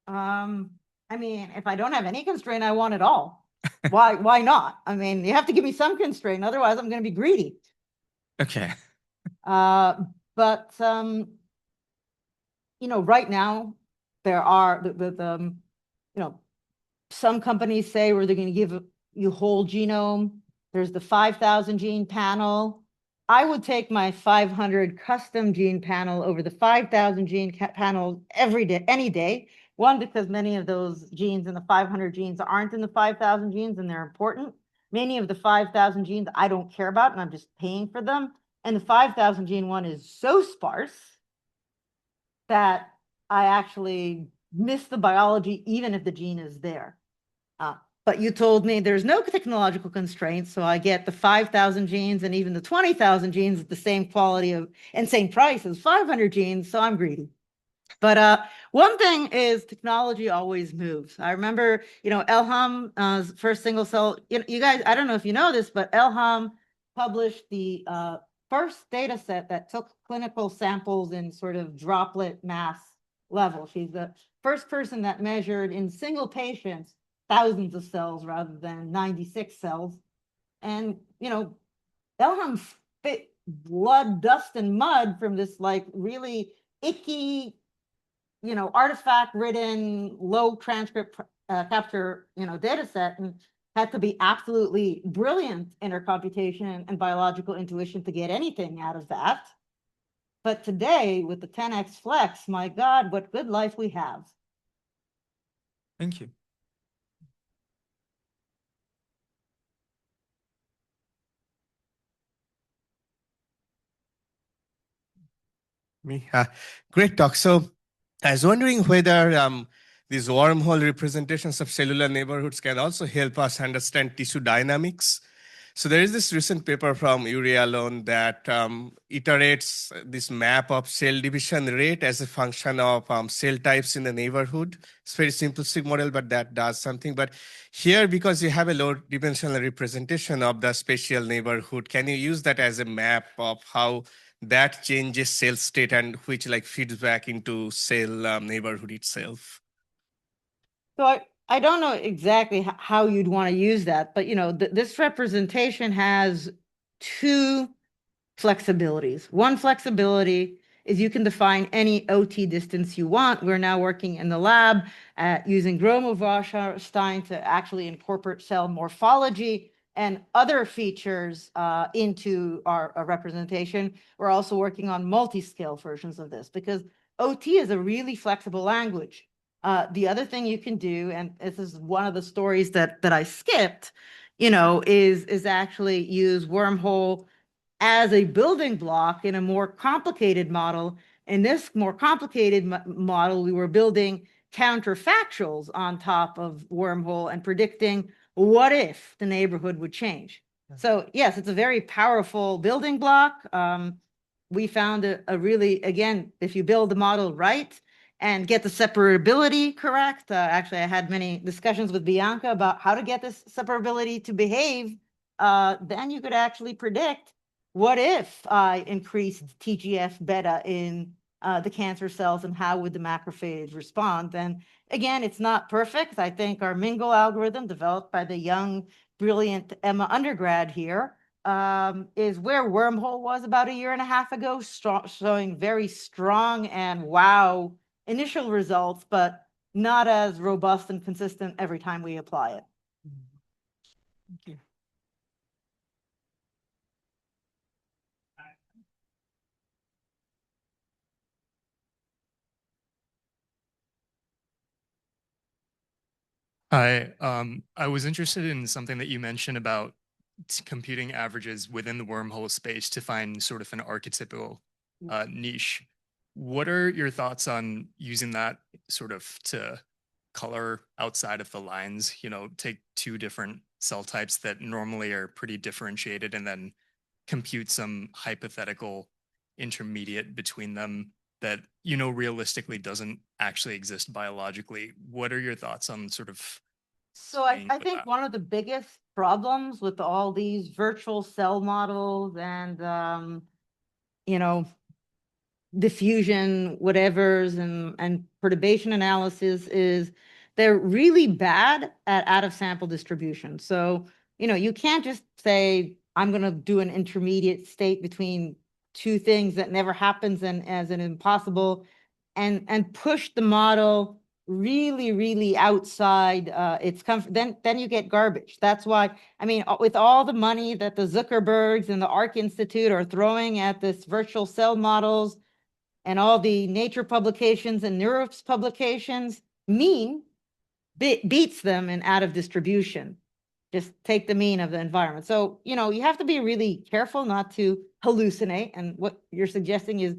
I mean, if I don't have any constraint, I want it all. Why not? I mean, you have to give me some constraint, otherwise I'm going to be greedy. Okay. But you know, right now there are you know, some companies say where they're going to give you whole genome. There's the 5,000 gene panel. I would take my 500 custom gene panel over the 5,000 gene panel every day, any day. One, because many of those genes in the 500 genes aren't in the 5,000 genes and they're important. Many of the 5,000 genes I don't care about and I'm just paying for them. And the 5,000 gene one is so sparse that I actually miss the biology even if the gene is there. But you told me there's no technological constraints, so I get the 5,000 genes and even the 20,000 genes at the same quality of and same price as 500 genes, so I'm greedy. But one thing is technology always moves. I remember, you know, Elham first single cell. You guys, I don't know if you know this, but Elham published the first data set that took clinical samples in sort of droplet mass level. She's the first person that measured in single patients thousands of cells rather than 96 cells. And, you know, Elham spit blood, dust, and mud from this like really icky, you know, artifact-ridden, low transcript capture, you know, data set, and had to be absolutely brilliant in her computation and biological intuition to get anything out of that. But today, with the 10x flex, my God, what good life we have. Thank you. Me, great talk. So I was wondering whether these wormhole representations of cellular neighborhoods can also help us understand tissue dynamics. So there is this recent paper from Uri alone that iterates this map of cell division rate as a function of cell types in the neighborhood. It's a very simplistic model, but that does something. But here, because you have a low dimensional representation of the spatial neighborhood, can you use that as a map of how that changes cell state and which like feeds back into cell neighborhood itself? So I don't know exactly how you'd want to use that, but you know, this representation has two flexibilities. One flexibility is you can define any OT distance you want. We're now working in the lab using Gromov-Wasserstein to actually incorporate cell morphology and other features into our representation. We're also working on multi-scale versions of this because OT is a really flexible language. The other thing you can do, and this is one of the stories that I skipped, you know, is actually use wormhole as a building block in a more complicated model. In this more complicated model, we were building counterfactuals on top of wormhole and predicting what if the neighborhood would change. So yes, it's a very powerful building block. We found a really, again, if you build the model right and get the separability correct. Actually, I had many discussions with Bianca about how to get this separability to behave. Then you could actually predict what if I increased TGF-beta in the cancer cells and how would the macrophage respond? And again, it's not perfect. I think our Mingle algorithm developed by the young, brilliant Emma undergrad here is where Wormhole was about a year and a half ago, showing very strong and wow initial results, but not as robust and consistent every time we apply it. Thank you. Hi, I was interested in something that you mentioned about computing averages within the wormhole space to find sort of an archetypal niche. What are your thoughts on using that sort of to color outside of the lines, you know, take two different cell types that normally are pretty differentiated and then compute some hypothetical intermediate between them that, you know, realistically doesn't actually exist biologically. What are your thoughts on sort of So I think one of the biggest problems with all these virtual cell models and, you know, diffusion, whatevers, and perturbation analysis is they're really bad at out of sample distribution. So, you know, you can't just say, I'm going to do an intermediate state between two things that never happens and as an impossible and push the model really, really outside its comfort. Then you get garbage. That's why, I mean, with all the money that the Zuckerbergs and the Arc Institute are throwing at this virtual cell models, and all the Nature publications and Neurops publications, mean beats them in out of distribution. Just take the mean of the environment. So, you know, you have to be really careful not to hallucinate. And what you're suggesting is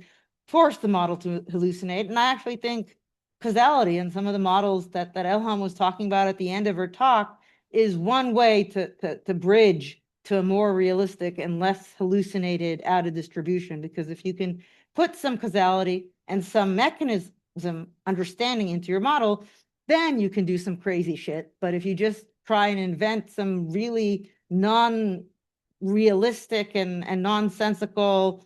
force the model to hallucinate. And I actually think causality and some of the models that Elham was talking about at the end of her talk is one way to bridge to a more realistic and less hallucinated out of distribution. Because if you can put some causality and some mechanism understanding into your model, then you can do some crazy shit. But if you just try and invent some really non-realistic and nonsensical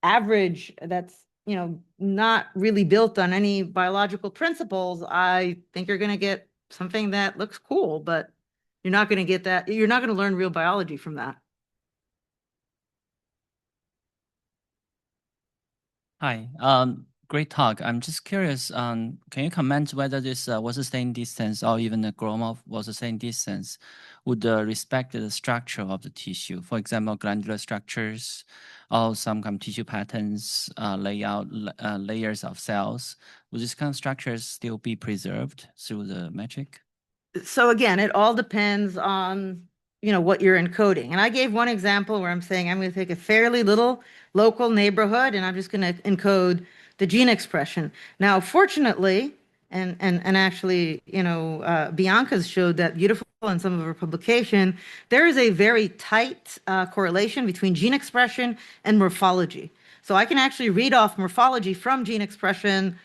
average that's, you know, not really built on any biological principles, I think you're going to get something that looks cool, but you're not going to get that. You're not going to learn real biology from that. Hi, great talk. I'm just curious, can you comment whether this was the same distance or even the Gromov was the same distance would respect the structure of the tissue? For example, glandular structures or some kind of tissue patterns, layout, layers of cells. Would these kind of structures still be preserved through the metric? So again, it all depends on, you know, what you're encoding. And I gave one example where I'm saying I'm going to take a fairly little local neighborhood and I'm just going to encode the gene expression. Now, fortunately, and actually, you know, Bianca's showed that beautiful in some of her publication, there is a very tight correlation between gene expression and morphology. So I can actually read off morphology from gene expression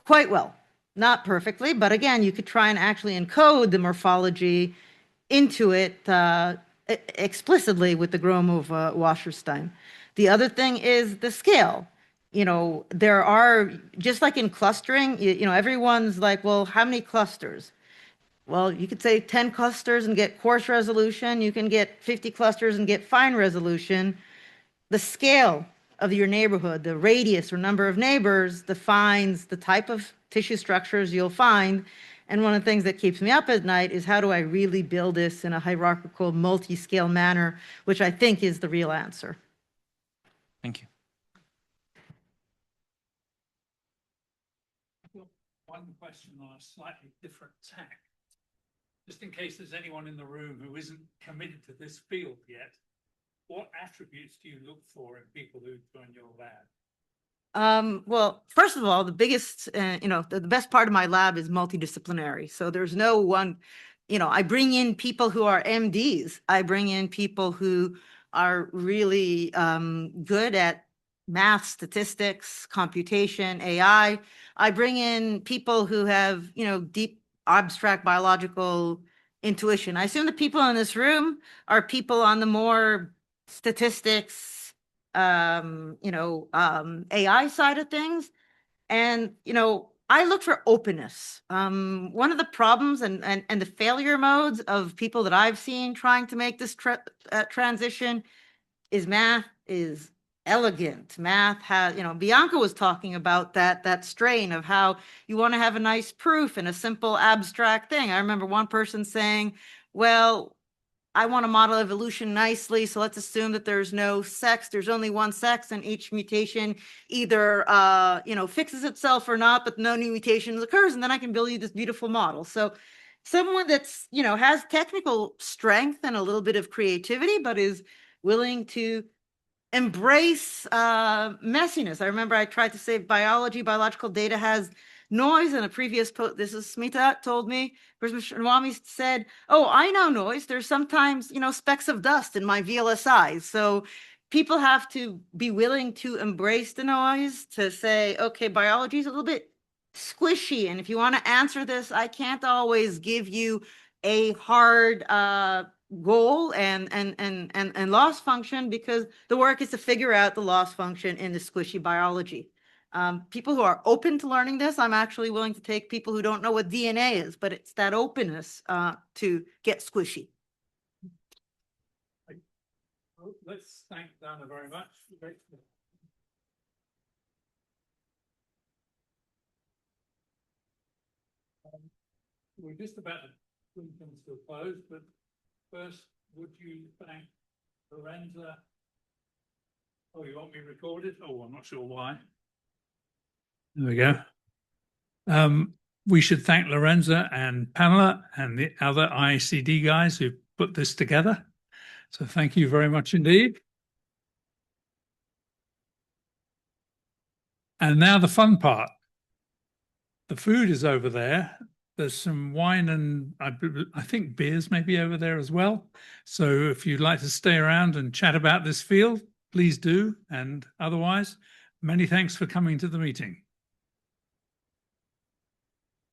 quite well. Not perfectly, but again, you could try and actually encode the morphology into it explicitly with the Gromov-Wasserstein. The other thing is the scale. You know, there are, just like in clustering, you know, everyone's like, well, how many clusters? Well, you could say 10 clusters and get coarse resolution. You can get 50 clusters and get fine resolution. The scale of your neighborhood, the radius or number of neighbors, defines the type of tissue structures you'll find. And one of the things that keeps me up at night is how do I really build this in a hierarchical, multi-scale manner, which I think is the real answer. Thank you. One question on a slightly different tack. Just in case there's anyone in the room who isn't committed to this field yet, what attributes do you look for in people who join your lab? Well, first of all, the biggest, you know, the best part of my lab is multidisciplinary. So there's no one, you know, I bring in people who are MDs. I bring in people who are really good at math, statistics, computation, AI. I bring in people who have, you know, deep abstract biological intuition. I assume the people in this room are people on the more statistics, you know, AI side of things. And, you know, I look for openness. One of the problems and the failure modes of people that I've seen trying to make this transition is math is elegant. Math has, you know, Bianca was talking about that strain of how you want to have a nice proof and a simple abstract thing. I remember one person saying, well, I want to model evolution nicely, so let's assume that there's no sex. There's only one sex, and each mutation either, you know, fixes itself or not, but no new mutations occurs, and then I can build you this beautiful model. So someone that's, you know, has technical strength and a little bit of creativity, but is willing to embrace messiness. I remember I tried to say biological data has noise in a previous post. This is Smita told me. Swami said, "Oh, I know noise. There's sometimes, you know, specks of dust in my VLSIs." So people have to be willing to embrace the noise, to say, okay, biology is a little bit squishy, and if you want to answer this, I can't always give you a hard goal and loss function, because the work is to figure out the loss function in the squishy biology. People who are open to learning this, I'm actually willing to take people who don't know what DNA is, but it's that openness to get squishy. Well, let's thank Dana very much. We're just about to bring things to a close, but first, would you thank Lorenza? Oh, you want me recorded? Oh, I'm not sure why. There we go. We should thank Lorenza and Pamela and the other IICD guys who put this together. So thank you very much indeed. And now the fun part. The food is over there. There's some wine and I think beers maybe over there as well. So if you'd like to stay around and chat about this field, please do. And otherwise, many thanks for coming to the meeting.